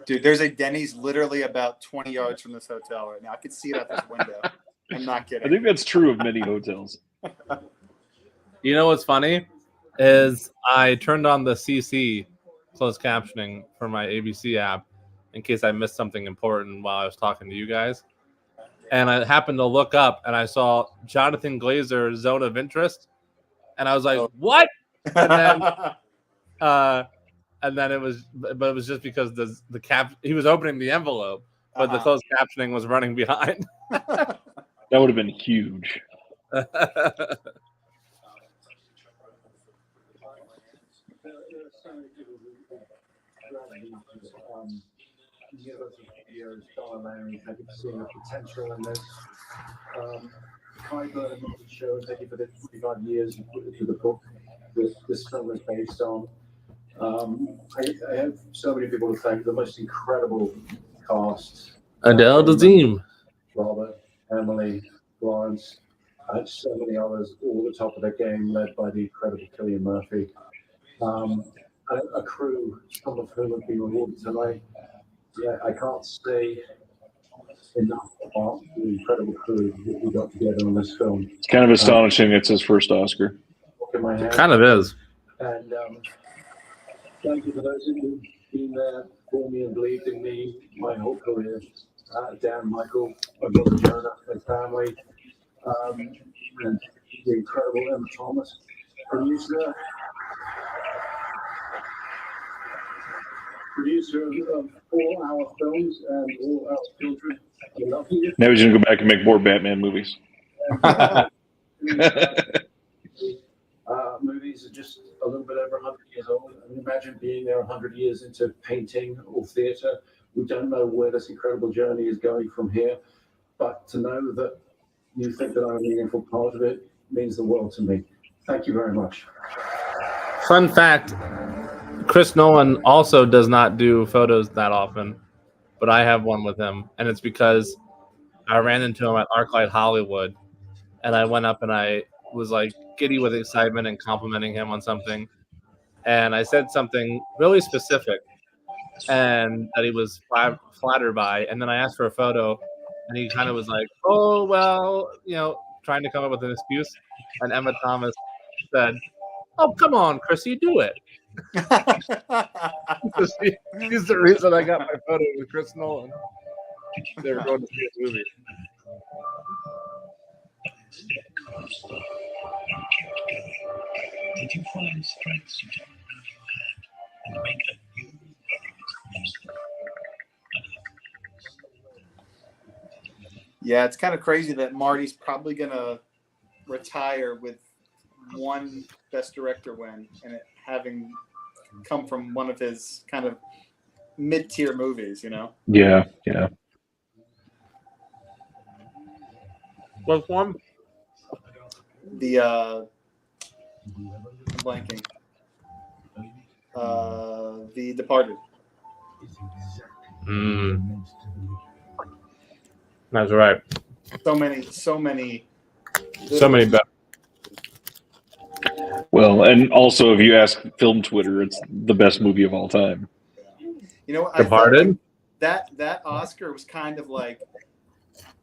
Dude, there's a Denny's literally about 20 yards from this hotel right now. I can see it out this window. I'm not kidding. I think that's true of many hotels. You know what's funny is I turned on the CC closed captioning for my ABC app in case I missed something important while I was talking to you guys. And I happened to look up and I saw Jonathan Glazer's Zone of Interest. And I was like, what? And then it was just because the cap he was opening the envelope, but the closed captioning was running behind. That would have been huge. Years, thank you for seeing the potential in this. Kai Burnham show, thank you for the 25 years you put into the book that this film is based on. I have so many people to thank, the most incredible cast. Adele Dazeem, Robert, Emily, Florence, so many others, all at the top of their game, led by the incredible Cillian Murphy. A crew, some of whom have been rewarded tonight. Yeah, I can't say enough about the incredible crew that we got together on this film. It's kind of astonishing it's his first Oscar. It kind of is. And thank you for those who've been there for me and believed in me my whole career. Dan, Michael, my brother Jonah, my family, and the incredible Emma Thomas, producer of all our films and all our children. I love you. Now he's going to go back and make more Batman movies. Movies are just a little bit over 100 years old. I mean, imagine being there 100 years into painting or theatre. We don't know where this incredible journey is going from here, but to know that you think that I'm a meaningful part of it means the world to me. Thank you very much. Fun fact, Chris Nolan also does not do photos that often, but I have one with him, and it's because I ran into him at ArcLight Hollywood, and I went up and I was like giddy with excitement and complimenting him on something, and I said something really specific and that he was flattered by, and then I asked for a photo, and he kind of was like, oh, well, trying to come up with an excuse, and Emma Thomas said, oh, come on, Chris, you do it. She's the reason I got my photo with Chris Nolan. They were going to see a movie. Did you find strengths you didn't know you had and make a new Yeah, it's kind of crazy that Marty's probably gonna retire with one Best Director win, and it having come from one of his kind of mid-tier movies. You know? Yeah. What's one? The I'm blanking. The Departed. That's right. So many. So many better. Well, and also if you ask film Twitter, it's the best movie of all time. You know, I Departed? thought like that Oscar was kind of like,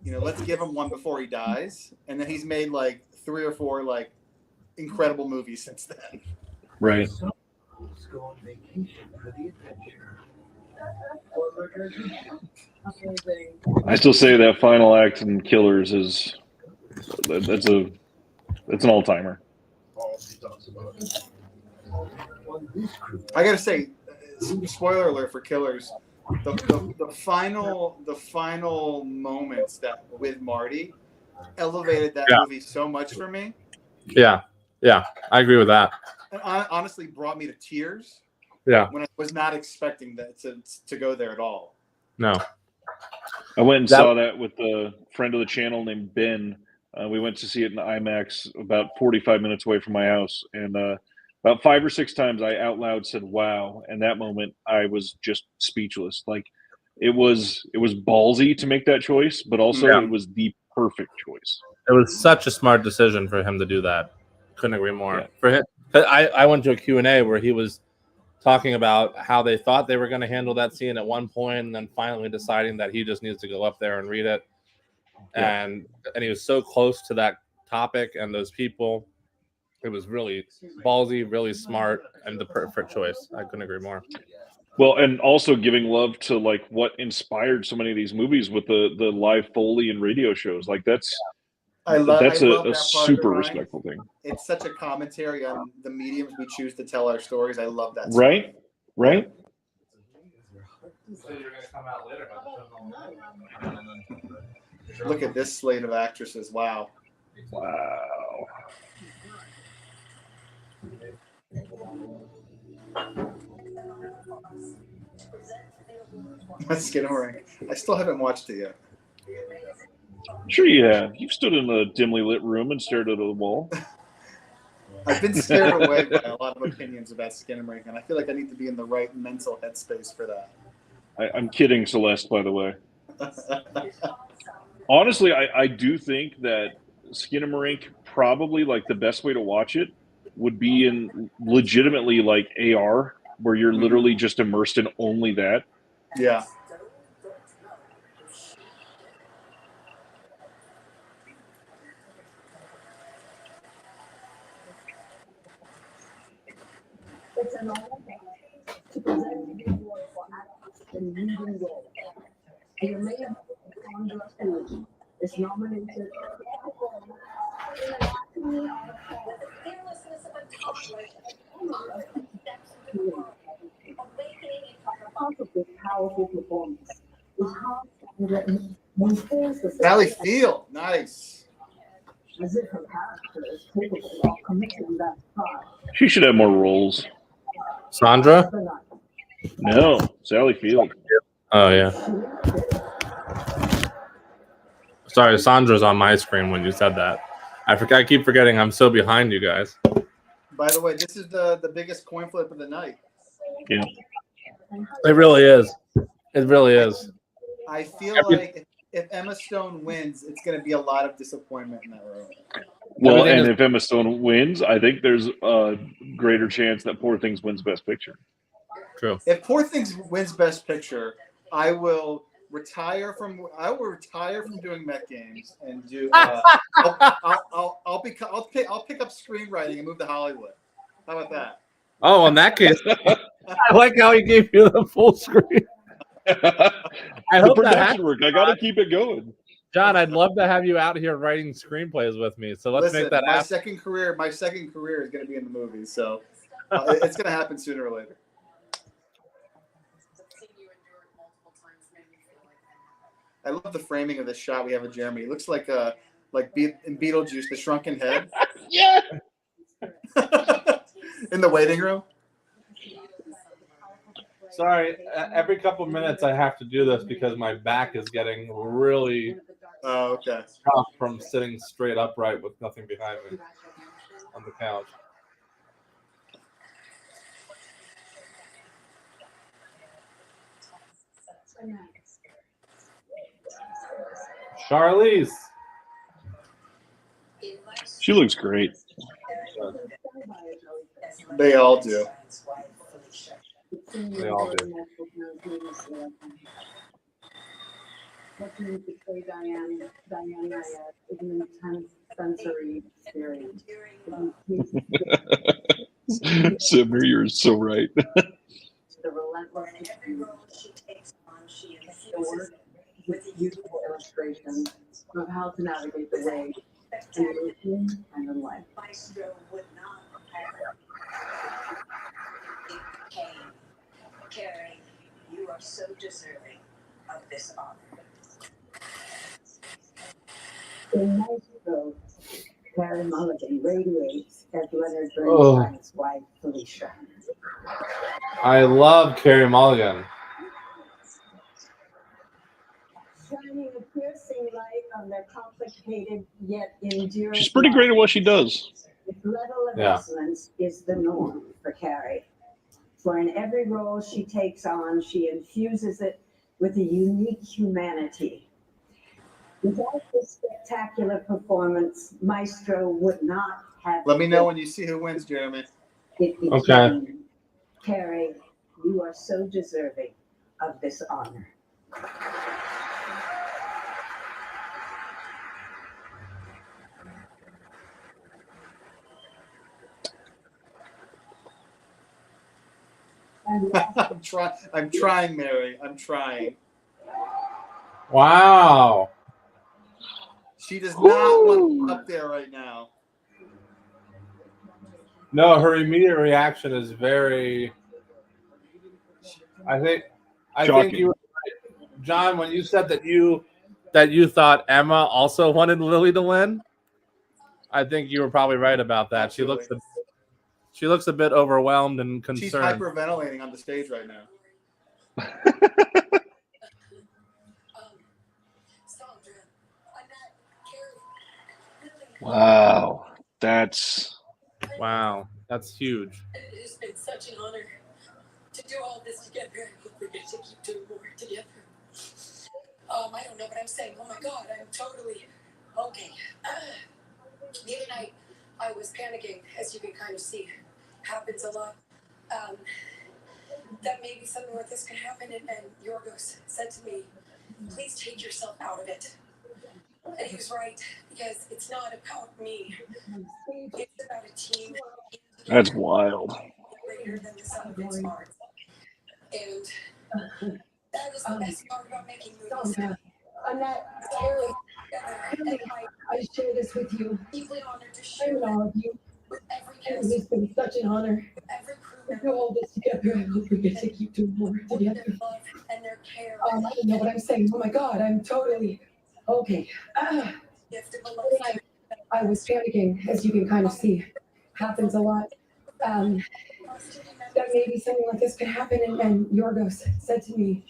let's give him one before he dies, and then he's made like 3 or 4 like incredible movies since then. Right. Let's go on vacation for the adventure. I still say that final act in Killers is it's an all-timer. I gotta say, spoiler alert for Killers, the final moments that with Marty elevated that movie so much for me. Yeah, I agree with that. And honestly brought me to tears. Yeah. When I was not expecting that to go there at all. No. I went and saw that with a friend of the channel named Ben. We went to see it in IMAX about 45 minutes away from my house. And about 5 or 6 times I out loud said, wow. And that moment I was just speechless. Like it was ballsy to make that choice, but also it was the perfect choice. It was such a smart decision for him to do that. Couldn't agree more. Yeah. For him, I went to a Q&A where he was talking about how they thought they were going to handle that scene at one point, and then finally deciding that he just needs to go up there and read it. Yeah. And he was so close to that topic and those people. It was really ballsy, really smart, and the perfect choice. I couldn't agree more. Well, and also giving love to like what inspired so many of these movies with the live Foley and radio shows. Like that's I love a that super respectful thing. It's such a commentary on the mediums we choose to tell our stories. I love that. Right? Right? Look at this slate of actresses. Wow. Wow. Skinamarink. I still haven't watched it yet. Sure you have. You've stood in a dimly lit room and stared at a wall. I've been scared away by a lot of opinions about Skinamarink, and I feel like I need to be in the right mental headspace for that. I'm kidding, Celeste, by the way. Honestly, I do think that Skinamarink probably like the best way to watch it would be in legitimately like AR, where you're literally just immersed in only that. Yeah. It's an honor to present the award for actress in leading role. The amazing Sandra Bullock is nominated part of this powerful performance is how Sandra maintains the Sally Field, nice. As if her character is capable of committing that crime. She should have more roles. Sandra? No, Sally Field. Oh, yeah. Sorry, Sandra's on my screen when you said that. I keep forgetting I'm so behind you guys. By the way, this is the biggest coin flip of the night. Yeah. It really is. It really is. I feel like if Emma Stone wins, it's going to be a lot of disappointment in that room. Well, and if Emma Stone wins, I think there's a greater chance that Poor Things wins Best Picture. True. If Poor Things wins Best Picture, I will retire from doing Met Games and do. I'll pick up screenwriting and move to Hollywood. How about that? Oh, in that case, I like how he gave you the full screen. I hope production work. I got to keep it going. John, I'd love to have you out here writing screenplays with me. So let's make that happen. My second career is going to be in the movies, so it's going to happen sooner or later. I love the framing of this shot we have of Jeremy. It looks like in Beetlejuice, the shrunken head. Yeah. In the waiting room. Sorry, every couple minutes I have to do this because my back is getting really okay. tough from sitting straight upright with nothing behind me on the couch. Charlize. She looks great. They all do. They all do. Listening to play Diane Nyad is an intense sensory experience. Sibner, you're so right. The relentless pursuit stored with beautiful illustrations of how to navigate the way in religion and in life. Carrie, you are so deserving of this honor. In Maestro, Carrie Mulligan radiates as Leonard Bernstein's wife, Felicia. I love Carey Mulligan. Shining a piercing light on their complicated yet enduring. She's pretty great at what she does. Little investments is the norm for Carrie. For in every role she takes on, she infuses it with a unique humanity. Without this spectacular performance, Maestro would not have. Let me know when you see who wins, Jeremy. Okay. Carrie, you are so deserving of this honor. I'm trying, Mary. I'm trying. Wow. She does not want up there right now. No, her immediate reaction is very. I think you were right. John, when you said that you thought Emma also wanted Lily to win, I think you were probably right about that. Absolutely. She looks a bit overwhelmed and concerned. She's hyperventilating on the stage right now. Wow, that's huge. It has been such an honor to do all this together. I hope we're going to keep doing more together. I don't know what I'm saying. Oh my God, I'm totally okay. The other night, I was panicking, as you can kind of see. Happens a lot. That maybe something like this could happen, and Yorgos said to me, "Please take yourself out of it." And he was right, because it's not about me. It's about a team. That's wild. Greater than the sum of its parts. And that is the best part about making movies. Annette, Carrie, I share this with you. Deeply honored to share with all of you. With every It has been such an honor to do all this together. I hope we get to keep doing more together. love and their care. I don't know what I'm saying. Oh my God, I'm totally okay. I was panicking, as you can kind of see. Happens a lot. That maybe something like this could happen, and Yorgos said to me,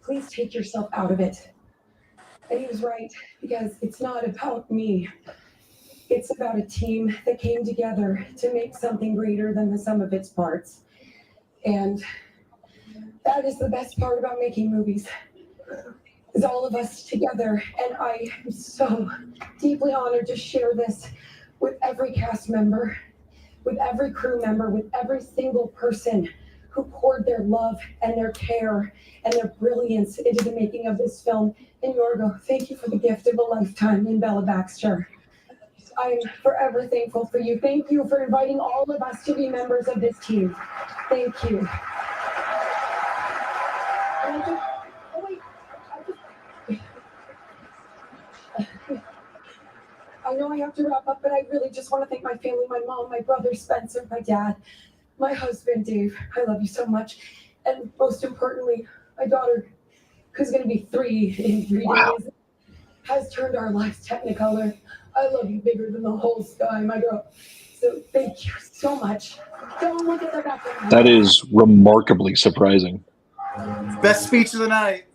"Please take yourself out of it." And he was right, because it's not about me. It's about a team that came together to make something greater than the sum of its parts. And that is the best part about making movies, is all of us together. And I am so deeply honored to share this with every cast member, with every crew member, with every single person who poured their love and their care and their brilliance into the making of this film. And Yorgo, thank you for the gift of a lifetime in Bella Baxter. I'm forever thankful for you. Thank you for inviting all of us to be members of this team. Thank you. I know I have to wrap up, but I really just want to thank my family, my mom, my brother, Spencer, my dad, my husband, Dave. I love you so much. And most importantly, my daughter, who's going to be 3 in 3 days, has turned our lives technicolor. I love you bigger than the whole sky, my girl. So thank you so much. Don't look at the back. That is remarkably surprising. Best speech of the night.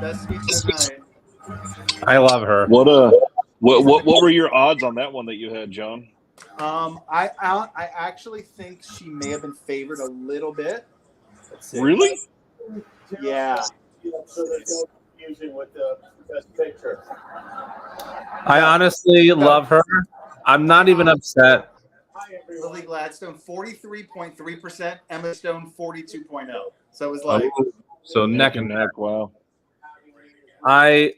Best speech of the night. I love her. What were your odds on that one that you had, John? I actually think she may have been favored a little bit. Let's see. Really? Yeah. So there's no confusion with the best picture. I honestly love her. I'm not even upset. Lily Gladstone, 43.3%. Emma Stone, 42.0%. So it was like. So neck and neck. Wow. I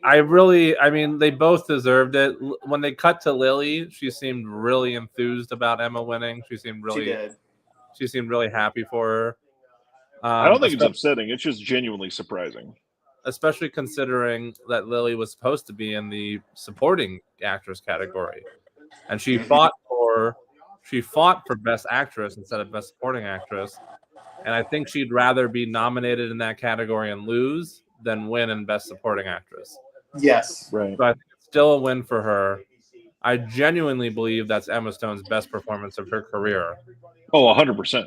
mean, they both deserved it. When they cut to Lily, she seemed really enthused about Emma winning. She seemed really happy for her. I don't think it's upsetting. It's just genuinely surprising. Especially considering that Lily was supposed to be in the supporting actress category. And she fought for Best Actress instead of Best Supporting Actress. And I think she'd rather be nominated in that category and lose than win in Best Supporting Actress. Yes. Right. So I think it's still a win for her. I genuinely believe that's Emma Stone's best performance of her career. Oh, 100%.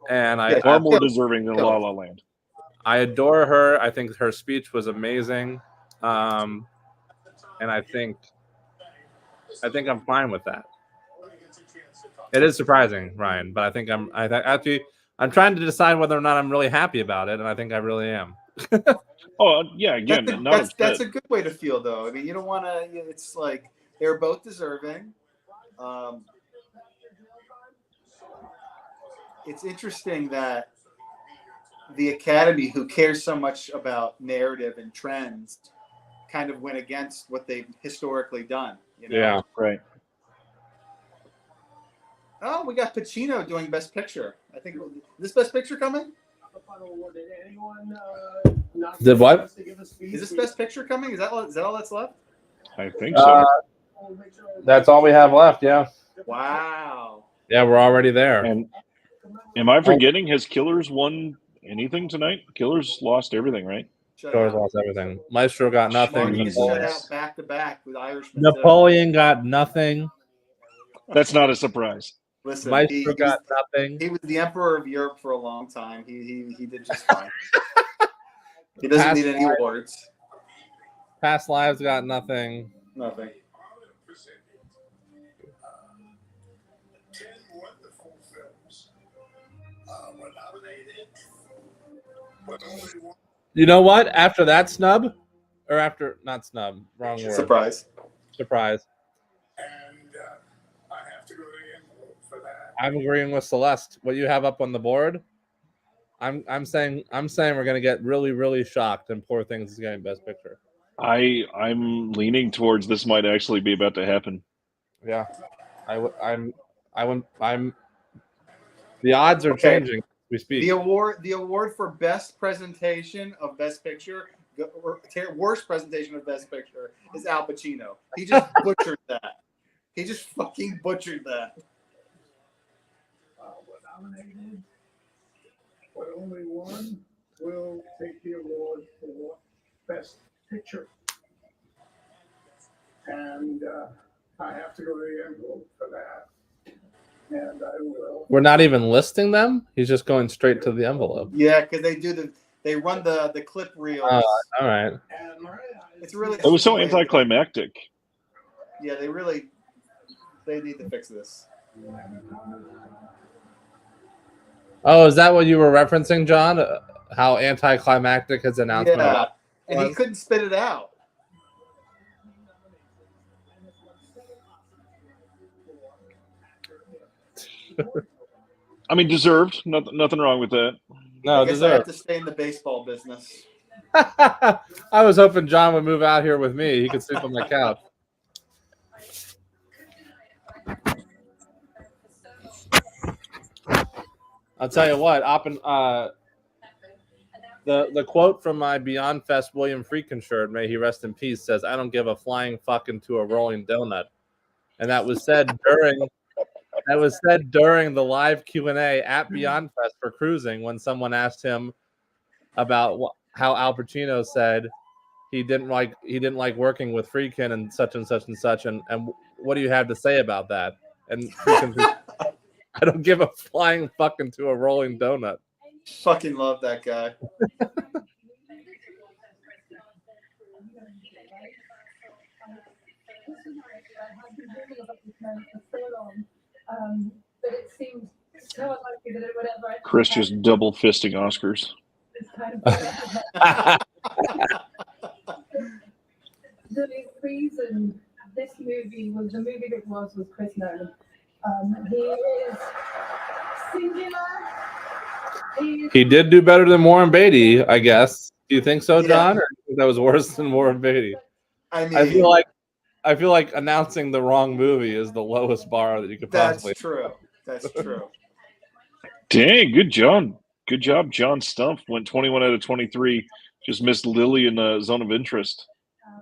And far more deserving than La La Land. I adore her. I think her speech was amazing. And I think I'm fine with that. It is surprising, Ryan, but I think I'm trying to decide whether or not I'm really happy about it, and I think I really am. Oh yeah, again, that's a good way to feel, though. I mean, you don't want to. It's like they're both deserving. It's interesting that the Academy, who cares so much about narrative and trends, kind of went against what they've historically done. You know? Yeah, right. Oh, we got Pacino doing Best Picture. I think is this Best Picture coming? Did what? Is this Best Picture coming? Is that all that's left? I think so. That's all we have left. Yeah. Wow. Yeah, we're already there. And am I forgetting? Has Killers won anything tonight? Killers lost everything, right? Killers lost everything. Maestro got nothing. Marcus shut out back to back with Irishman. Napoleon got nothing. That's not a surprise. Listen, Maestro got nothing. He was the Emperor of Europe for a long time. He did just fine. He doesn't need any awards. Past Lives got nothing. Nothing. 10 wonderful films were nominated, but only one. You know what? After that snub, or after not snub, wrong word. Surprise. And I have to go to the envelope for that. I'm agreeing with Celeste. What you have up on the board, I'm saying we're gonna get really, really shocked, and Poor Things is getting Best Picture. I'm leaning towards this might actually be about to happen. Yeah, I'm. The odds are changing as we speak. The award for Best Presentation of Best Picture, worst presentation of Best Picture is Al Pacino. He just butchered that. He just fucking butchered that. We're nominated, but only one will take the award for Best Picture. And I have to go to the envelope for that. And I will. We're not even listing them. He's just going straight to the envelope. Yeah, because they run the clip reels. All right. It's really. It was so anticlimactic. Yeah, they need to fix this. Oh, is that what you were referencing, John? How anticlimactic his announcement? Yeah, and he couldn't spit it out. I mean, deserved. Nothing wrong with that. No, I guess deserved. I have to stay in the baseball business. I was hoping John would move out here with me. He could sleep on my couch. I'll tell you what. The quote from my Beyond Fest William Friedkin shirt, may he rest in peace, says, "I don't give a flying fuck into a rolling donut," and that was said during the live Q&A at Beyond Fest for Cruising when someone asked him about how Al Pacino said he didn't like working with Friedkin and such and such and such, and what do you have to say about that? And Friedkin said, I don't give a flying fucking to a rolling donut. Fucking love that guy. But it seemed so unlikely that it would ever. Chris just double fisting Oscars. It's kind of the reason this movie was the movie that was Chris Nolan. He is singular. He did do better than Warren Beatty, I guess. Do you think so, John? Or do you think that was worse than Warren Beatty? I mean, I feel like announcing the wrong movie is the lowest bar that you could possibly. That's true. That's true. Dang, good job. Good job, John Stumpf. Went 21 out of 23. Just missed Lily in the Zone of Interest.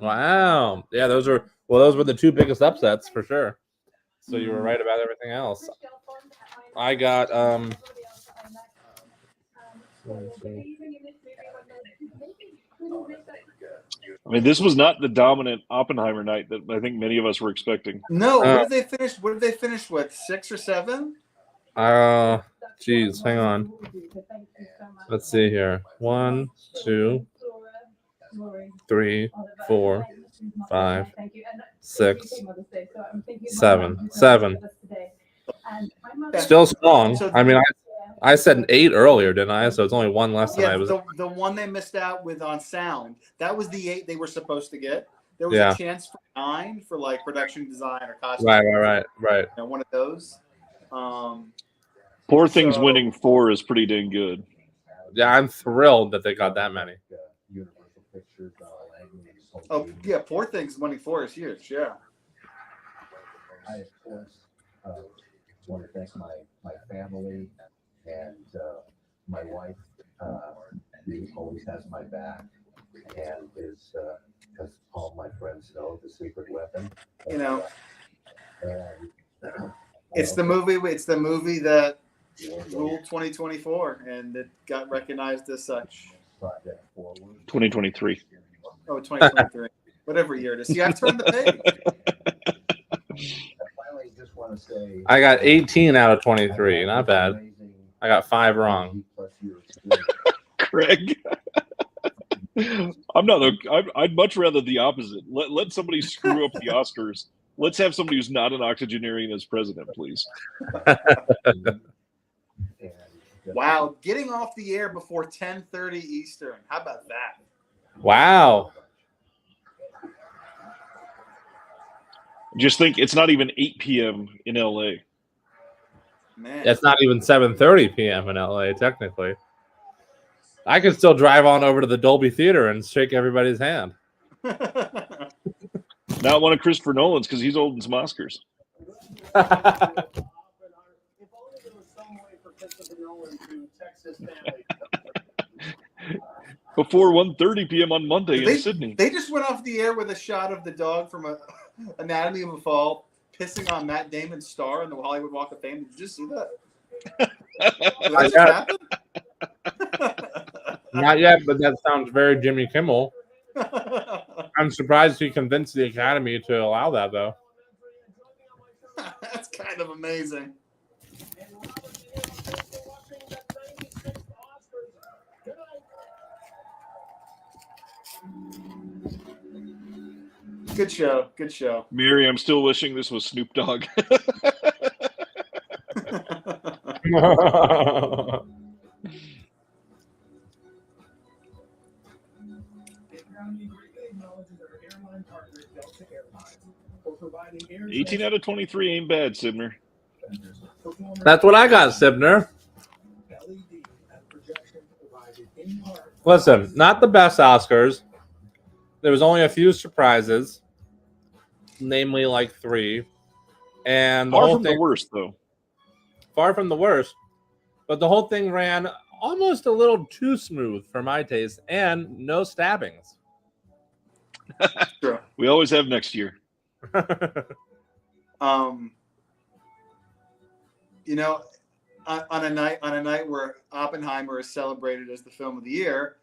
Wow. Yeah, those were the two biggest upsets for sure. So you were right about everything else. I got I mean, this was not the dominant Oppenheimer night that I think many of us were expecting. No, what did they finish with? 6 or 7? Geez, hang on. Let's see here. 1, 2, 3, 4, 5, 6, 7. Still strong. I mean, I said 8 earlier, didn't I? So it's only one less than I was. The one they missed out with on sound. That was the 8 they were supposed to get. There was a chance for 9 for like production design or costume. Right. You know, one of those. Poor Things winning 4 is pretty dang good. Yeah, I'm thrilled that they got that many. Oh yeah, Poor Things winning 4 is huge. Yeah. I of course want to thank my family and my wife, who always has my back and is, as all my friends know, the secret weapon. You know, and it's the movie that ruled 2024, and it got recognized as such. 2023. Oh, 2023. Whatever year it is. See, I've turned the page. I got 18 out of 23. Not bad. I got 5 wrong. Craig. I'd much rather the opposite. Let somebody screw up the Oscars. Let's have somebody who's not an octogenarian as president, please. Wow, getting off the air before 10:30 Eastern. How about that? Wow. Just think, it's not even 8 p.m. in LA. Man. It's not even 7:30 p.m. in LA, technically. I could still drive on over to the Dolby Theater and shake everybody's hand. Not one of Christopher Nolan's because he's holding some Oscars. Before 1:30 p.m. on Monday in Sydney. They just went off the air with a shot of the dog from Anatomy of a Fall pissing on Matt Damon's star in the Hollywood Walk of Fame. Did you just see that? Did that just happen? Not yet, but that sounds very Jimmy Kimmel. I'm surprised he convinced the Academy to allow that, though. That's kind of amazing. Good show. Good show. Mary, I'm still wishing this was Snoop Dogg. Airlines 18 out of 23 ain't bad, Sibner. That's what I got, Sibner. Listen, not the best Oscars. There was only a few surprises, namely like 3. And the Far whole from thing, the worst, though. Far from the worst. But the whole thing ran almost a little too smooth for my taste, and no stabbings. Sure. We always have next year. You know, on a night where Oppenheimer is celebrated as the film of the year,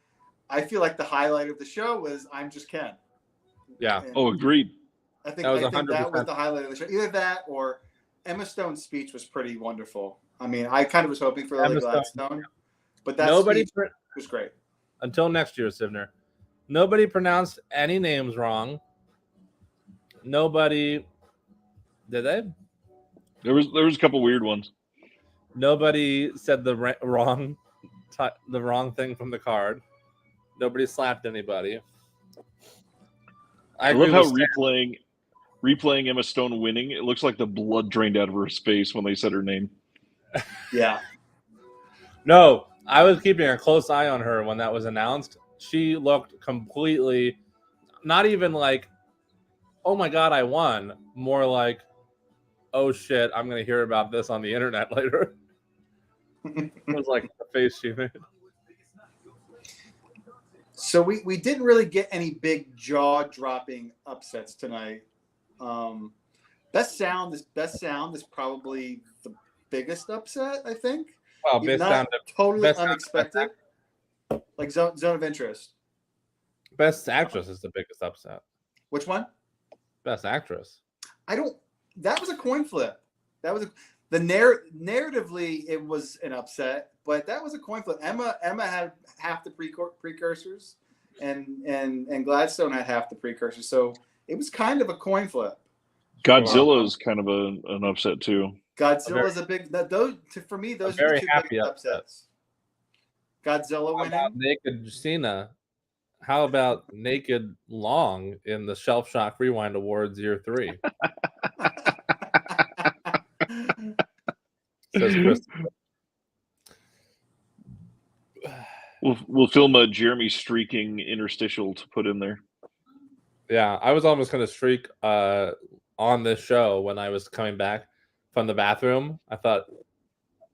I feel like the highlight of the show was I'm Just Ken. Yeah. And Oh, agreed. I think That was that was 100%. the highlight of the show. Either that or Emma Stone's speech was pretty wonderful. I mean, I kind of was hoping for Lily Emma Stone. Gladstone, but that Nobody speech was great. until next year, Sivner. Nobody pronounced any names wrong. Nobody did they? There was a couple weird ones. Nobody said the wrong thing from the card. Nobody slapped anybody. I love how replaying Emma Stone winning, it looks like the blood drained out of her face when they said her name. Yeah. No, I was keeping a close eye on her when that was announced. She looked completely, not even like, oh my God, I won. More like, oh shit, I'm going to hear about this on the internet later. It was like the face she made. So we didn't really get any big jaw-dropping upsets tonight. Best sound is probably the biggest upset, I think. Well, Even not totally unexpected. Like zone of interest. Best actress is the biggest upset. Which one? Best actress. That was a coin flip. That was narratively it was an upset, but that was a coin flip. Emma had half the precursors, and Gladstone had half the precursors. So it was kind of a coin flip. Godzilla is kind of an upset too. Godzilla is a big. For me, those are the two big upsets. Godzilla winning. How about Naked Cena? How about Naked Long in the Shelf Shock Rewind Awards Year 3? Says Chris. We'll film a Jeremy streaking interstitial to put in there. Yeah, I was almost going to streak on this show when I was coming back from the bathroom. I thought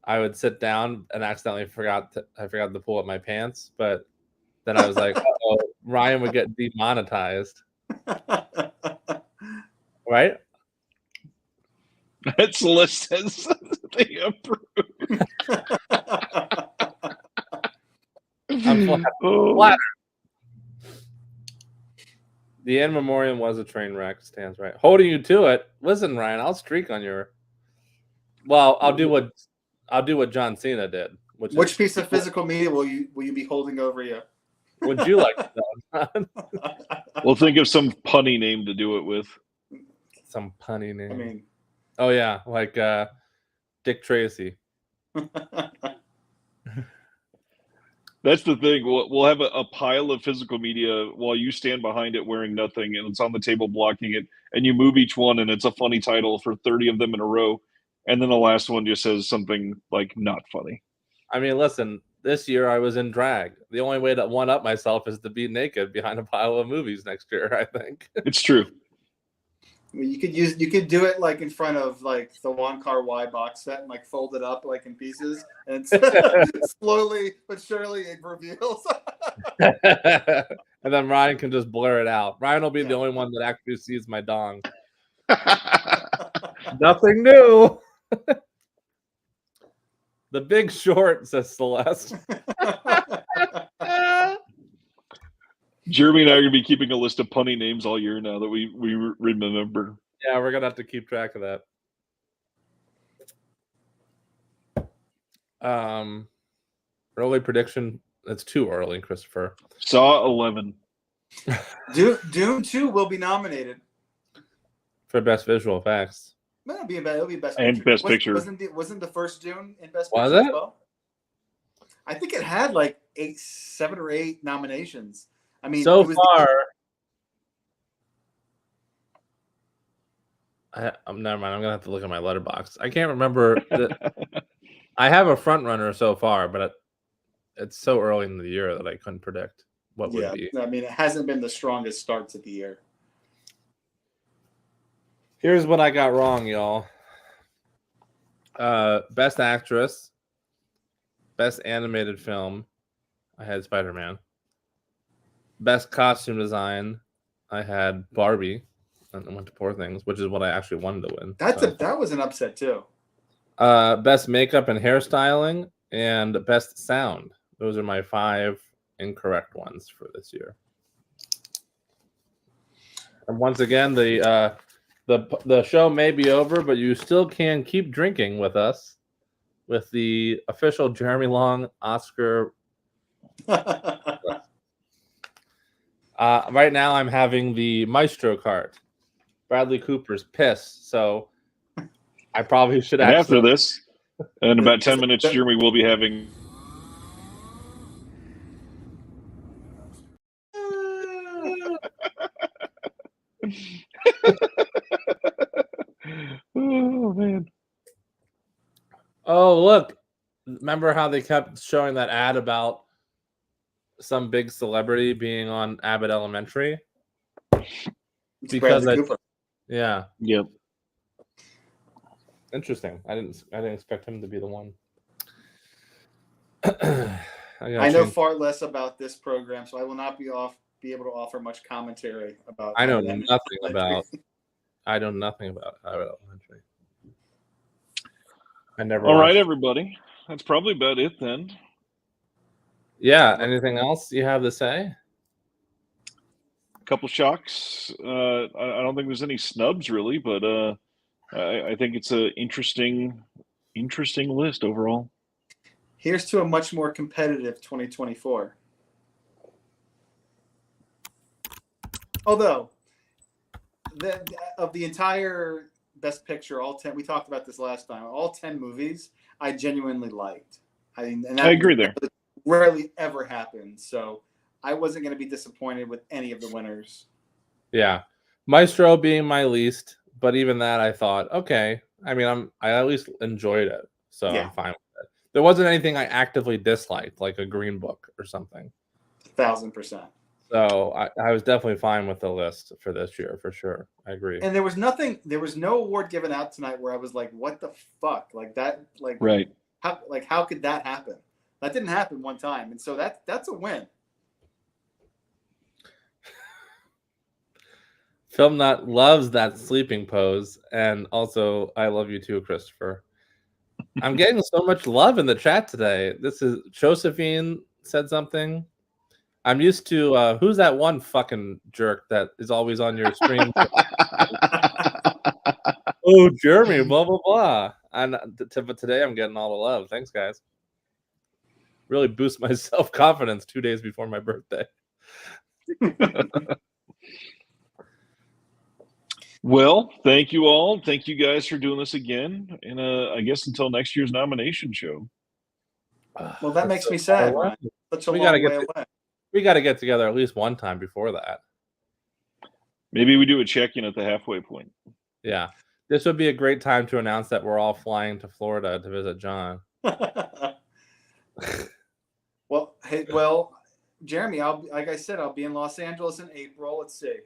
I would sit down and accidentally forgot to pull up my pants, but then I was like, oh, Ryan would get demonetized. Right? That's list says they approve. I'm flattered. The in memoriam was a train wreck. Stands right. Holding you to it. Listen, Ryan, I'll streak on your. Well, I'll do what John Cena did. Which piece of physical media will you be holding over you? Would you like to know? We'll think of some punny name to do it with. Some punny name. I mean, oh yeah, like Dick Tracy. That's the thing. We'll have a pile of physical media while you stand behind it wearing nothing, and it's on the table blocking it, and you move each one, and it's a funny title for 30 of them in a row, and then the last one just says something like not funny. I mean, listen, this year I was in drag. The only way to one up myself is to be naked behind a pile of movies next year, I think. It's true. You could do it like in front of like the Wong Kar-wai box set and like fold it up like in pieces, and slowly but surely it reveals. And then Ryan can just blur it out. Ryan will be the only one that actually sees my dong. Nothing new. The Big Short, says Celeste. Jeremy and I are going to be keeping a list of punny names all year now that we remember. Yeah, we're going to have to keep track of that. Early prediction. It's too early, Christopher. Saw 11. Dune 2 will be nominated for Best Visual Effects. It'll be Best and Picture. Best Picture. Wasn't the first Dune in Best Was Picture it? as well? I think it had like 7 or 8 nominations. I mean, so far, never mind. I'm gonna have to look at my letterbox. I can't remember. I have a front runner so far, but it's so early in the year that I couldn't predict what would be. I mean, it hasn't been the strongest start to the year. Here's what I got wrong, y'all. Best Actress, Best Animated Film. I had Spider-Man. Best Costume Design. I had Barbie. And I went to Poor Things, which is what I actually wanted to win. That was an upset too. Best Makeup and Hairstyling and Best Sound. Those are my 5 incorrect ones for this year. And once again, the show may be over, but you still can keep drinking with us with the official Jeremy Long Oscar. Right now, I'm having the Maestro cart. Bradley Cooper's pissed, so I probably should. And after this, in about 10 minutes, Jeremy will be having. Oh man! Oh look! Remember how they kept showing that ad about some big celebrity being on Abbott Elementary? Because yeah. Yep. Interesting. I didn't expect him to be the one. I know far less about this program, so I will not be able to offer much commentary about. I know nothing about. I know nothing about Abbott Elementary. I never. All right, everybody. That's probably about it then. Yeah. Anything else you have to say? A couple shocks. I don't think there's any snubs really, but I think it's an interesting list overall. Here's to a much more competitive 2024. Although, of the entire Best Picture, all 10, we talked about this last time, all 10 movies, I genuinely liked. I agree there. Rarely ever happens, so I wasn't going to be disappointed with any of the winners. Yeah. Maestro being my least, but even that I thought, okay. I mean, I at least enjoyed it, so yeah. I'm fine with it. There wasn't anything I actively disliked, like a Green Book or something. 1,000%. So I was definitely fine with the list for this year, for sure. I agree. And there was no award given out tonight where I was like, what the fuck? Like that, like, right. How could that happen? That didn't happen one time. And so that's a win. Film Nut loves that sleeping pose. And also, I love you too, Christopher. I'm getting so much love in the chat today. This is Josephine said something. I'm used to who's that one fucking jerk that is always on your stream? Oh, Jeremy, blah blah blah. And but today I'm getting all the love. Thanks, guys. Really boost my self-confidence 2 days before my birthday. Well, thank you all. Thank you guys for doing this again. And I guess until next year's nomination show. Well, that makes me sad. Such a long way away. We got to get together at least one time before that. Maybe we do a check-in at the halfway point. Yeah. This would be a great time to announce that we're all flying to Florida to visit John. Well, Jeremy, like I said, I'll be in Los Angeles in April. Let's see.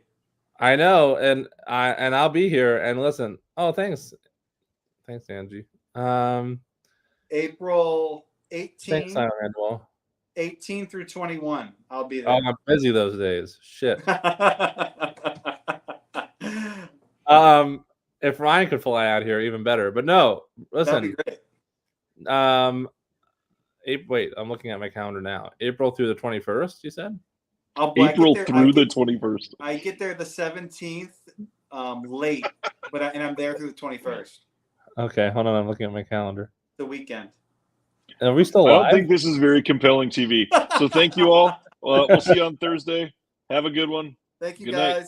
I know, and I'll be here. And listen, oh, thanks, Angie. April 18. Thanks, Randall. 18 through 21. I'll be there. Oh, I'm busy those days. Shit. If Ryan could fly out here, even better. But no, listen. That'd be great. Wait, I'm looking at my calendar now. April through the 21st, you said? April through the 21st. I get there the 17th, late, and I'm there through the 21st. Okay, hold on. I'm looking at my calendar. The weekend. Are we still live? I don't think this is very compelling TV. So thank you all. We'll see you on Thursday. Have a good one. Thank you, good guys. Night.